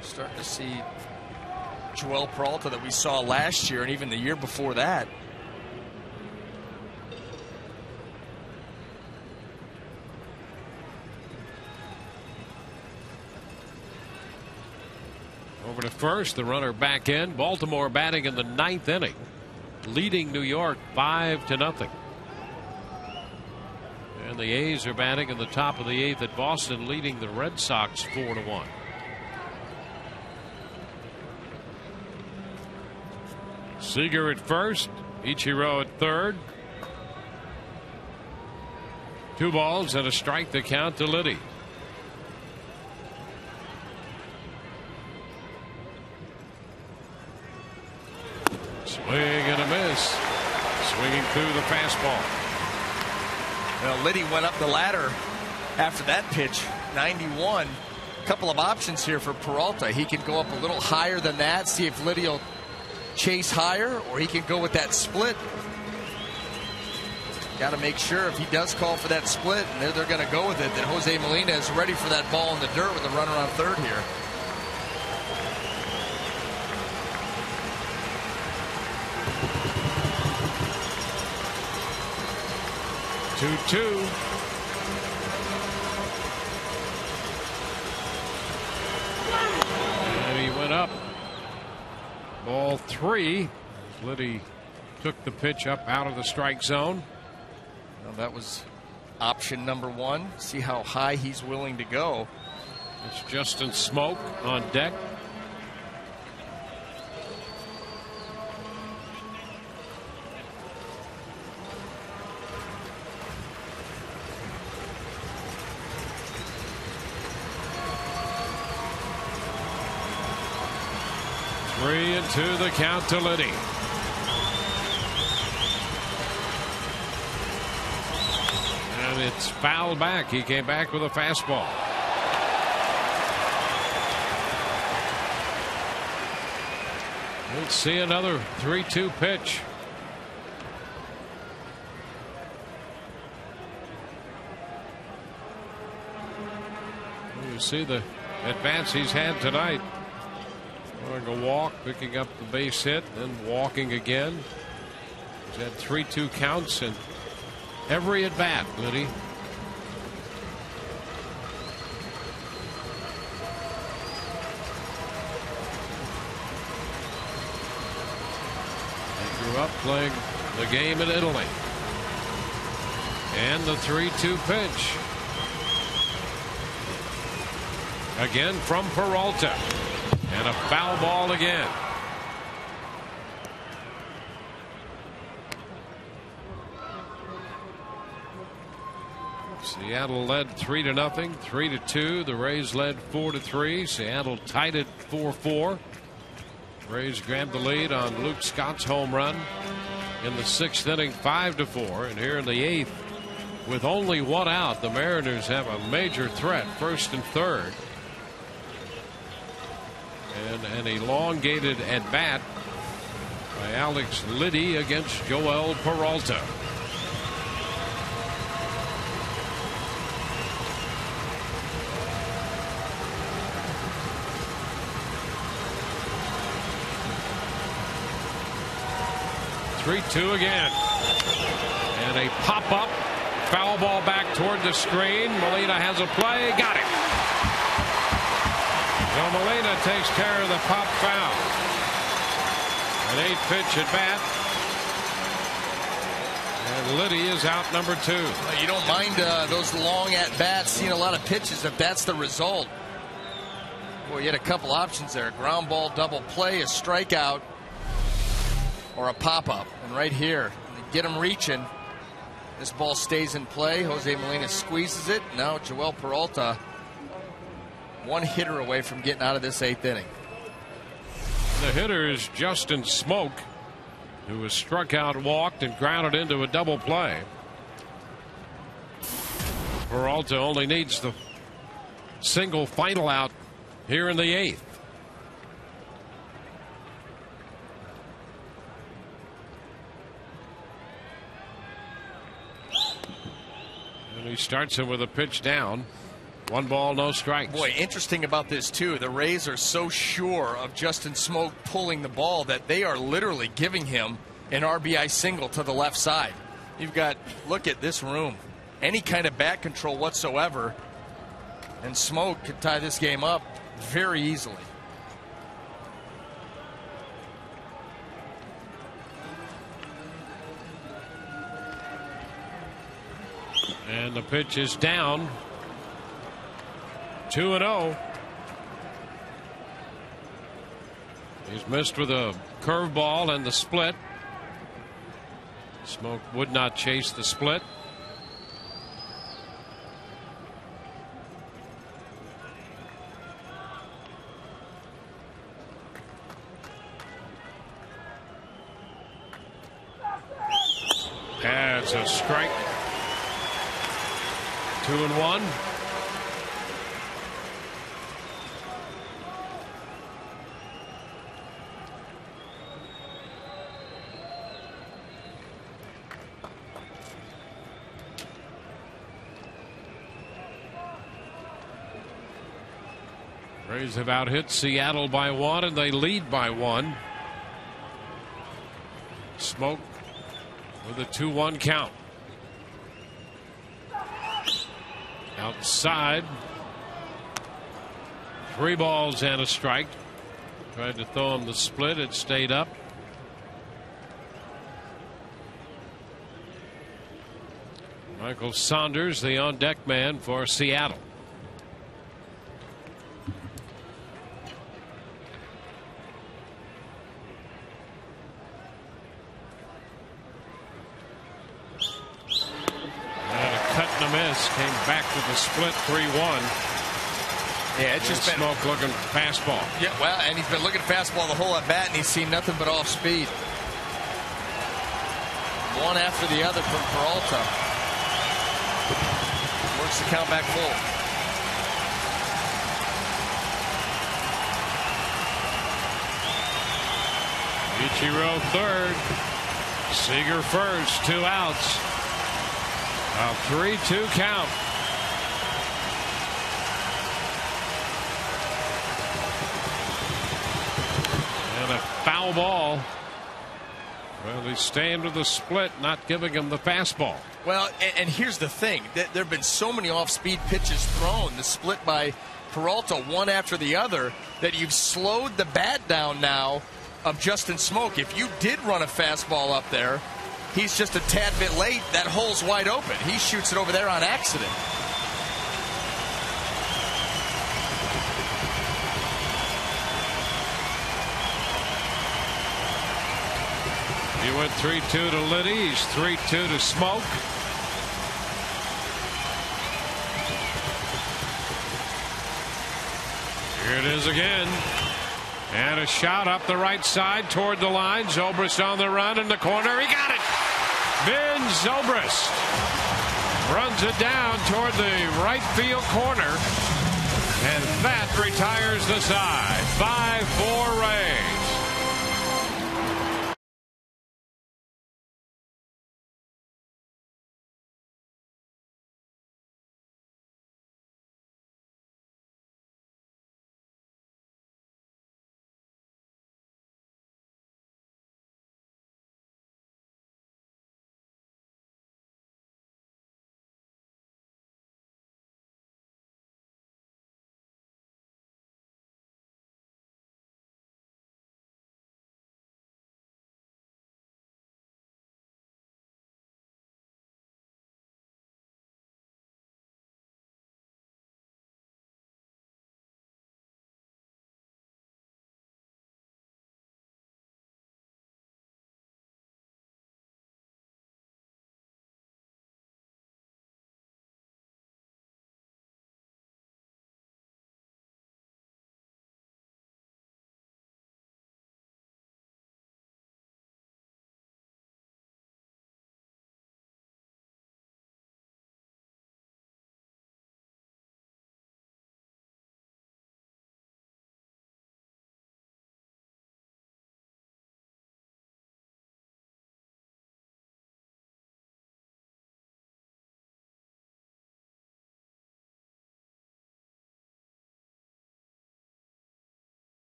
Starting to see Joel Peralta that we saw last year and even the year before that. Over to first, the runner back in. Baltimore batting in the 9th inning, leading New York 5-0. And the A's are batting in the top of the 8th at Boston, leading the Red Sox 4-1. Seager at first, Ichiro at third. 2 balls and a strike to count to Liddy. Swing and a miss. Swinging through the fastball. Well, Liddy went up the ladder after that pitch, 91. A couple of options here for Peralta. He can go up a little higher than that, see if Liddy will chase higher, or he can go with that split. Got to make sure if he does call for that split, and they're going to go with it, that Jose Molina is ready for that ball in the dirt with a runner on third here. Two. And he went up. Ball 3. Liddy took the pitch up out of the strike zone. Well, that was option number 1. See how high he's willing to go. It's Justin Smoak on deck. Three and 2 the count to Liddy. And it's fouled back. He came back with a fastball. Let's see another 3-2 pitch. You see the at-bats he's had tonight. Going a walk, picking up the base hit, then walking again. He's had 3-2 counts in every at bat, Liddy. He grew up playing the game in Italy. And the 3-2 pitch. Again from Peralta. And a foul ball again. Seattle led 3-0, 3-2. The Rays led 4-3. Seattle tied it 4-4. Rays grabbed the lead on Luke Scott's home run in the 6th inning, 5-4. And here in the 8th, with only 1 out, the Mariners have a major threat, first and third. And an elongated at bat by Alex Liddy against Joel Peralta. Three-two again. And a pop-up. Foul ball back toward the screen. Molina has a play. Got it. Well, Molina takes care of the pop foul. An 8-pitch at bat. And Liddy is out number 2. You don't mind those long at bats, seeing a lot of pitches if that's the result. Boy, you had a couple options there. Ground ball, double play, a strikeout, or a pop-up. And right here, get him reaching. This ball stays in play. Jose Molina squeezes it. Now Joel Peralta, 1 hitter away from getting out of this 8th inning. The hitter is Justin Smoak, who was struck out, walked, and grounded into a double play. Peralta only needs the single final out here in the 8th. And he starts it with a pitch down. 1 ball, no strikes. Boy, interesting about this, too. The Rays are so sure of Justin Smoak pulling the ball that they are literally giving him an RBI single to the left side. You've got, look at this room. Any kind of bat control whatsoever, and Smoak could tie this game up very easily. And the pitch is down. 2-0. He's missed with a curveball and the split. Smoak would not chase the split. That's a strike. 2-1. Rays have out-hit Seattle by 1, and they lead by 1. Smoak with a 2-1 count. Outside. 3 balls and a strike. Tried to throw him the split. It stayed up. Michael Saunders, the on-deck man for Seattle. Came back to the split 3-1. Yeah, it's just been Smoak looking fastball. Yeah, well, and he's been looking fastball the whole at bat, and he's seen nothing but off speed. One after the other from Peralta. Works the count back full. Ichiro third. Seager first. 2 outs. A 3-2 count. And a foul ball. Well, he's staying with the split, not giving him the fastball. Well, and here's the thing. There have been so many off-speed pitches thrown, the split by Peralta, one after the other, that you've slowed the bat down now of Justin Smoak. If you did run a fastball up there, he's just a tad bit late. That hole's wide open. He shoots it over there on accident. He went 3-2 to Liddy. He's 3-2 to Smoak. Here it is again. And a shot up the right side toward the line. Zobrist on the run in the corner. He got it. Ben Zobrist runs it down toward the right field corner. And that retires the side. 5-4 Rays.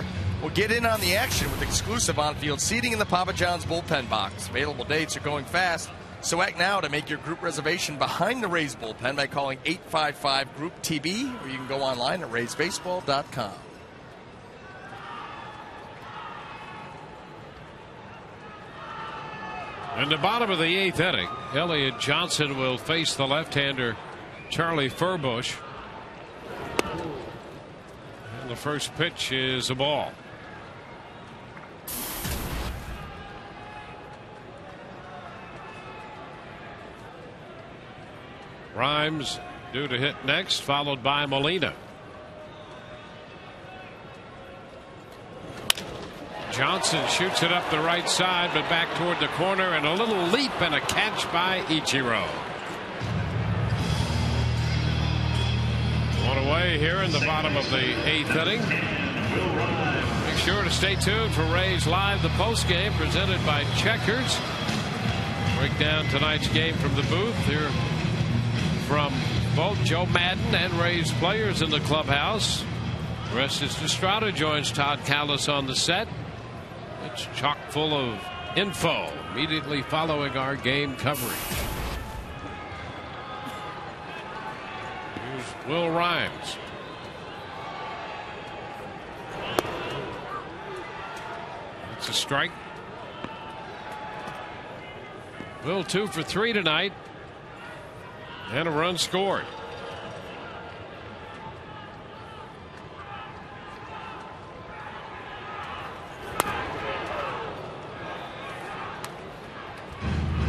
more. Well, get in on the action with exclusive on-field seating in the Papa John's Bullpen Box. Available dates are going fast, so act now to make your group reservation behind the Rays bullpen by calling 855-GROUP-TB, or you can go online at raysbaseball.com. In the bottom of the 8th inning, Elliott Johnson will face the left-hander Charlie Furbush. And the first pitch is a ball. Rhymes due to hit next, followed by Molina. Johnson shoots it up the right side, but back toward the corner, and a little leap and a catch by Ichiro. One away here in the bottom of the 8th inning. Make sure to stay tuned for Rays Live, the postgame presented by Checkers. Break down tonight's game from the booth here from both Joe Madden and Rays players in the clubhouse. Orestes Destrada joins Todd Callis on the set. It's chock full of info immediately following our game coverage. Here's Will Rhymes. It's a strike. Will 2 for 3 tonight. And a run scored.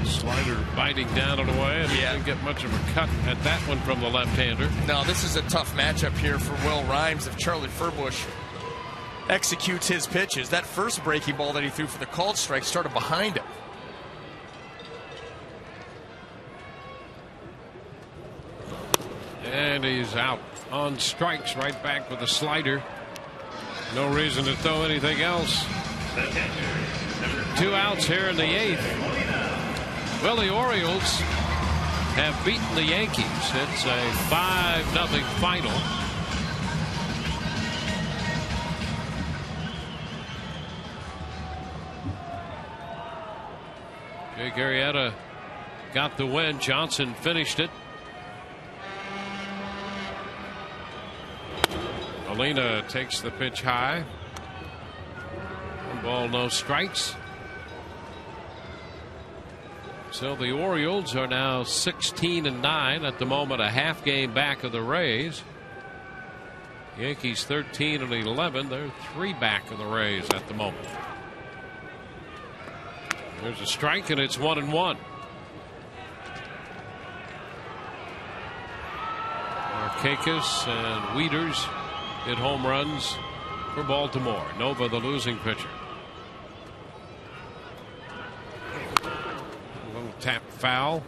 Slider biting down and away, and he didn't get much of a cut at that one from the left-hander. No, this is a tough matchup here for Will Rhymes if Charlie Furbush executes his pitches. That first breaking ball that he threw for the called strike started behind him. And he's out on strikes, right back with a slider. No reason to throw anything else. 2 outs here in the 8th. Well, the Orioles have beaten the Yankees. It's a 5-0 final. Jake Arrieta got the win. Johnson finished it. Molina takes the pitch high. 1 ball, no strikes. So the Orioles are now 16-9 at the moment, a half game back of the Rays. Yankees 13-11. They're 3 back of the Rays at the moment. There's a strike, and it's 1-1. Markakis and Wieters hit home runs for Baltimore. Nova, the losing pitcher. A little tap foul.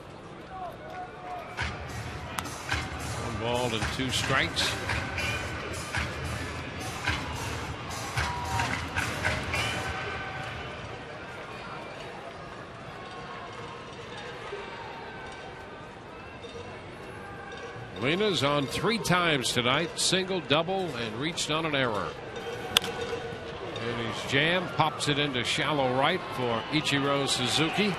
1 ball and 2 strikes. Molina's on 3 times tonight, single, double, and reached on an error. And he's jammed, pops it into shallow right for Ichiro Suzuki.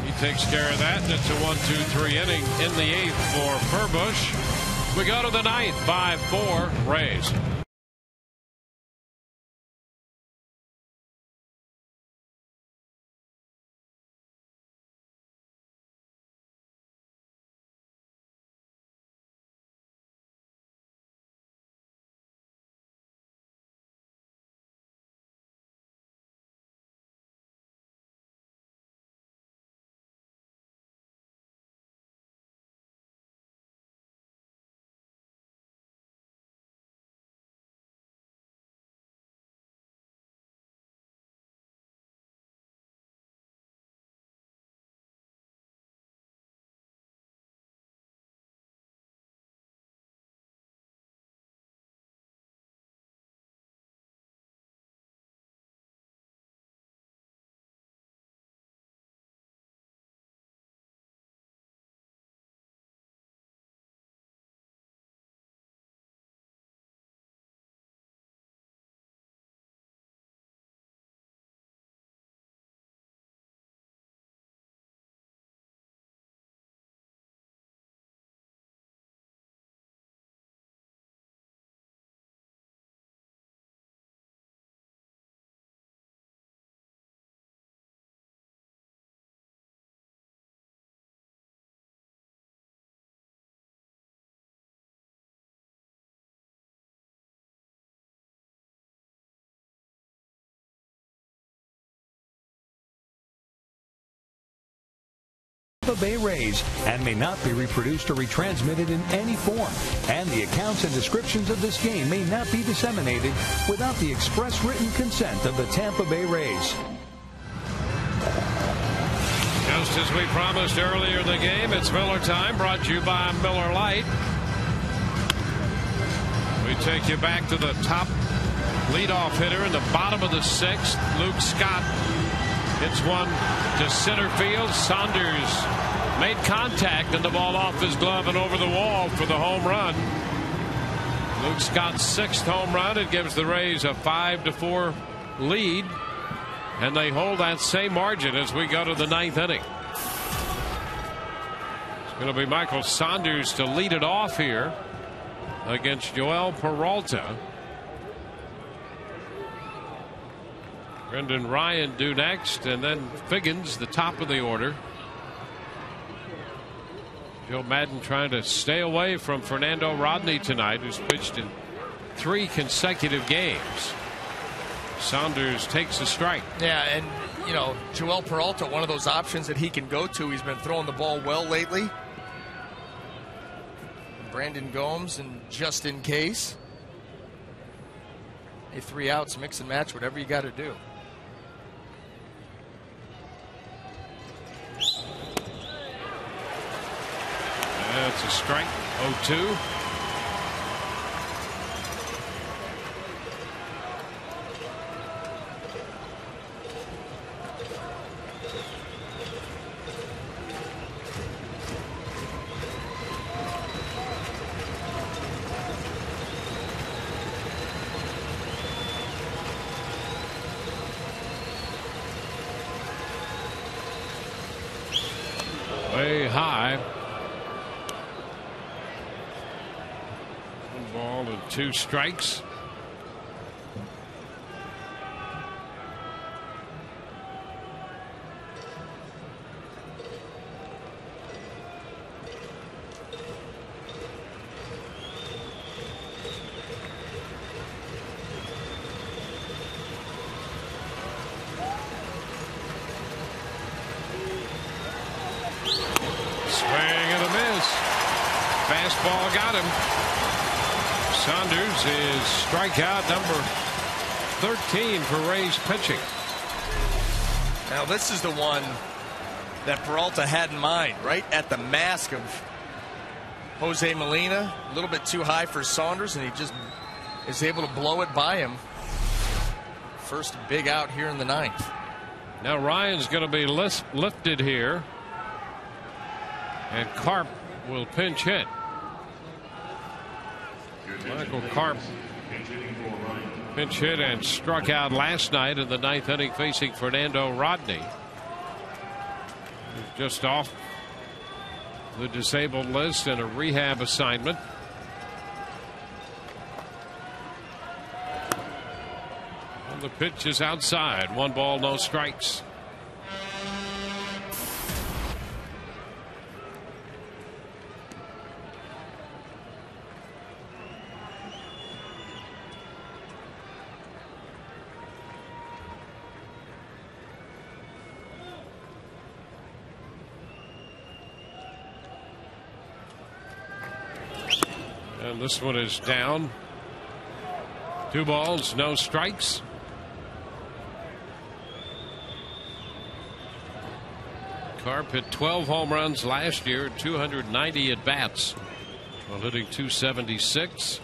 He takes care of that, and it's a 1-2-3 inning in the 8th for Furbush. We go to the 9th, 5-4 Rays. Tampa Bay Rays and may not be reproduced or retransmitted in any form. And the accounts and descriptions of this game may not be disseminated without the express written consent of the Tampa Bay Rays. Just as we promised earlier in the game, it's Miller time, brought to you by Miller Lite. We take you back to the top leadoff hitter in the bottom of the sixth. Luke Scott hits one to center field. Saunders made contact and the ball off his glove and over the wall for the home run. Luke Scott's sixth home run. It gives the Rays a 5-4 lead, and they hold that same margin as we go to the ninth inning. It's going to be Michael Saunders to lead it off here against Joel Peralta. Brendan Ryan due next, and then Figgins, the top of the order. Joe Madden trying to stay away from Fernando Rodney tonight, who's pitched in 3 consecutive games. Saunders takes a strike. Yeah, and you know, Joel Peralta, one of those options that he can go to. He's been throwing the ball well lately. Brandon Gomes, and just in case, 3 outs, mix and match, whatever you got to do. That's a strike. 0-2. Way high. 1 ball and 2 strikes. Fastball got him. Saunders is strikeout number 13 for Rays pitching. Now this is the one that Peralta had in mind, right at the mask of Jose Molina. A little bit too high for Saunders, and he just is able to blow it by him. First big out here in the ninth. Now Ryan's going to be lifted here, and Karp will pinch hit. Michael Karp pinch hit and struck out last night in the ninth inning facing Fernando Rodney. He's just off the disabled list and a rehab assignment. And the pitch is outside. 1 ball, no strikes. And this one is down. 2 balls, no strikes. Karp hit 12 home runs last year, 290 at bats, while hitting .276.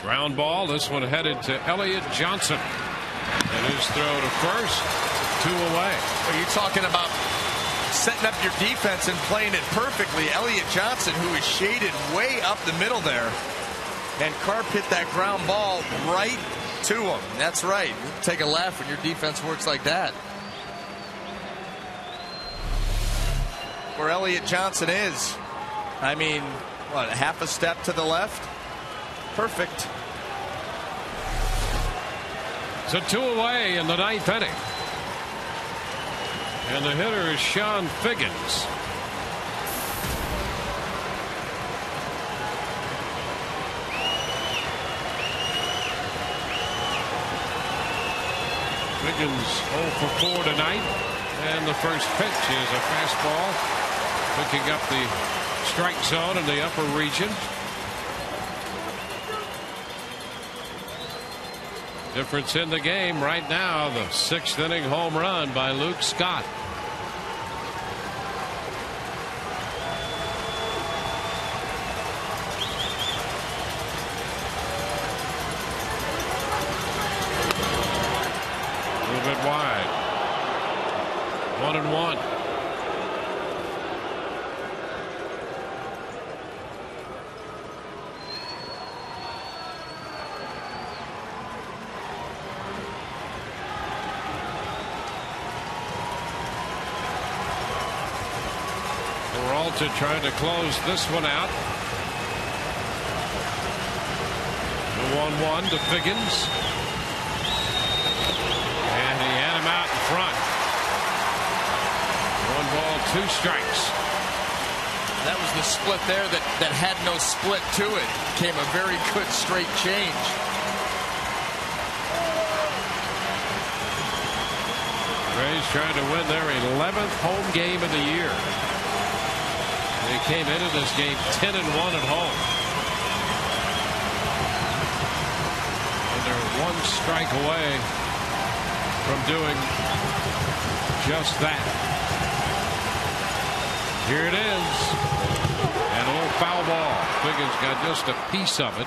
Ground ball. This one headed to Elliott Johnson. And his throw to first. 2 away. Are you talking about setting up your defense and playing it perfectly? Elliott Johnson, who is shaded way up the middle there. And Karp hit that ground ball right to him. That's right. You take a laugh when your defense works like that. Where Elliott Johnson is. I mean, what, half a step to the left? Perfect. So 2 away in the ninth inning. And the hitter is Sean Figgins. Figgins 0 for 4 tonight. And the first pitch is a fastball, picking up the strike zone in the upper region. Difference in the game right now, the 6th inning home run by Luke Scott. A little bit wide. 1-1. Peralta trying to close this one out. The 1-1 to Figgins. And he had him out in front. 1 ball, 2 strikes. That was the split there that had no split to it. Came a very good straight change. Rays trying to win their 11th home game of the year. They came into this game 10-1 at home. And they're 1 strike away from doing just that. Here it is. And a little foul ball. Figgins got just a piece of it.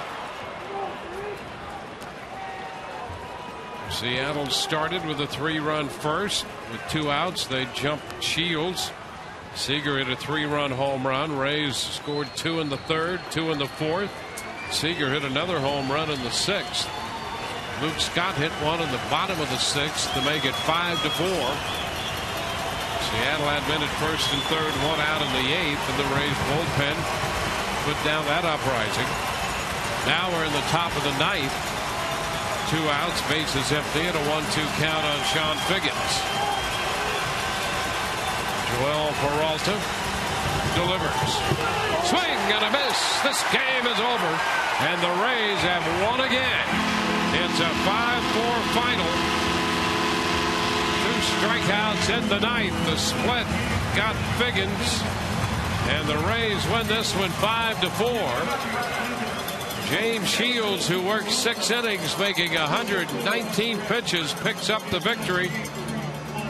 Seattle started with a 3-run first. With 2 outs, they jumped Shields. Seager hit a 3-run home run. Rays scored 2 in the 3rd, 2 in the 4th. Seager hit another home run in the 6th. Luke Scott hit one in the bottom of the 6th to make it 5-4. Seattle had men at 1st and 3rd, 1 out in the 8th, and the Rays bullpen put down that uprising. Now we're in the top of the 9th. 2 outs, bases empty, and a 1-2 count on Sean Figgins. Joel Peralta delivers. Swing and a miss. This game is over, and the Rays have won again. It's a 5-4 final. 2 strikeouts in the 9th. The split got Figgins, and the Rays win this one 5-4. James Shields, who worked 6 innings, making 119 pitches, picks up the victory.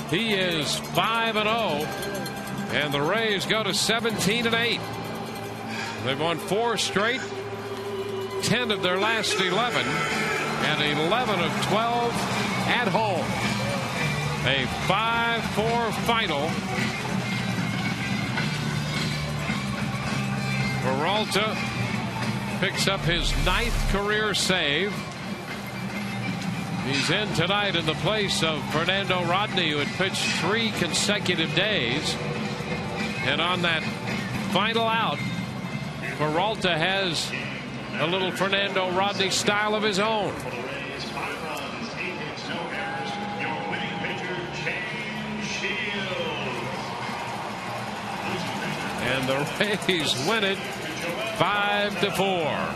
He is 5-0, and the Rays go to 17-8. They've won 4 straight, 10 of their last 11, and 11 of 12 at home. A 5-4 final. Peralta picks up his 9th career save. He's in tonight in the place of Fernando Rodney, who had pitched 3 consecutive days. And on that final out, Peralta has a little Fernando Rodney style of his own. And the Rays win it 5-4.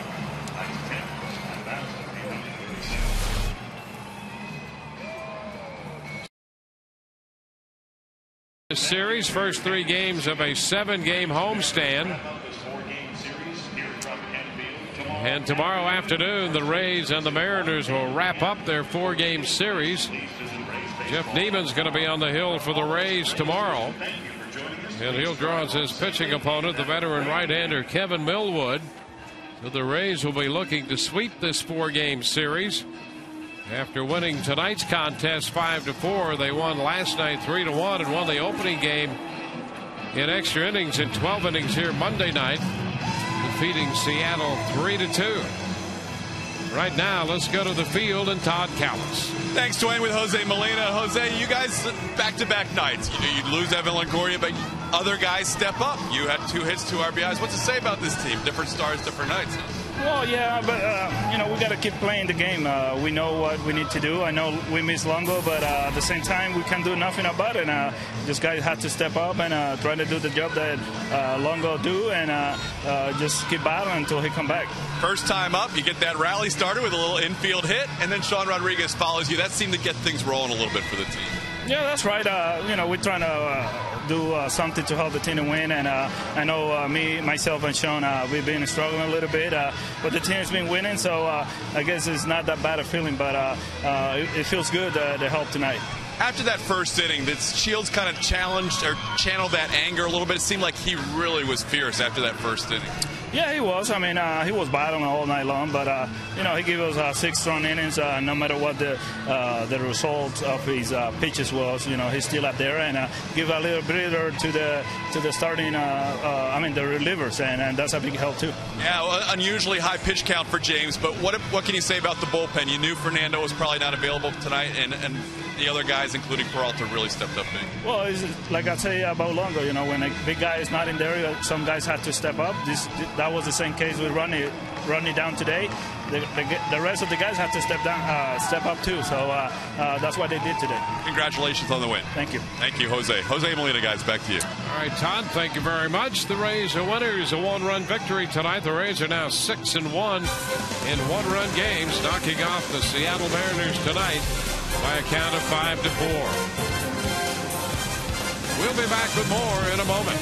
This series, first 3 games of a 7-game homestand. And tomorrow afternoon, the Rays and the Mariners will wrap up their 4-game series. Jeff Neiman's going to be on the hill for the Rays tomorrow. And he'll draw as his pitching opponent the veteran right-hander Kevin Millwood. So the Rays will be looking to sweep this 4-game series. After winning tonight's contest 5-4, they won last night 3-1 and won the opening game in extra innings in 12 innings here Monday night, defeating Seattle 3-2. Right now, let's go to the field and Todd Callis. Thanks, Dwayne, with Jose Molina. Jose, you guys back-to-back nights. You lose Evan Longoria, but other guys step up. You had 2 hits, 2 RBIs. What's to say about this team? Different stars, different nights. Well, yeah, but we got to keep playing the game. We know what we need to do. I know we miss Longo, but at the same time, we can do nothing about it. This guy had to step up and try to do the job that Longo do, and just keep battling until he come back. First time up, you get that rally started with a little infield hit, and then Sean Rodriguez follows you. That seemed to get things rolling a little bit for the team. Yeah, that's right. We're trying to do something to help the team to win, and I know myself and Sean, we've been struggling a little bit, but the team has been winning, so I guess it's not that bad a feeling, but it feels good to help tonight. After that first inning, did Shields kind of challenged or channeled that anger a little bit? It seemed like he really was fierce after that first inning. Yeah, he was. I mean, he was battling all night long, but he gave us 6 strong innings. No matter what the result of his pitches was, he's still up there and give a little breather to the starting. The relievers, and that's a big help too. Yeah, well, unusually high pitch count for James. But what can you say about the bullpen? You knew Fernando was probably not available tonight, and the other guys, including Peralta, really stepped up big. Well, it's like I say about Longo, when a big guy is not in there, some guys have to step up. That was the same case with Rodney down today. The rest of the guys have to step up too. So that's what they did today. Congratulations on the win. Thank you. Thank you, Jose. Jose Molina, guys, back to you. All right, Todd, thank you very much. The Rays are winners. A 1-run victory tonight. The Rays are now 6-1 in 1-run games, knocking off the Seattle Mariners tonight by a count of 5-4. We'll be back with more in a moment.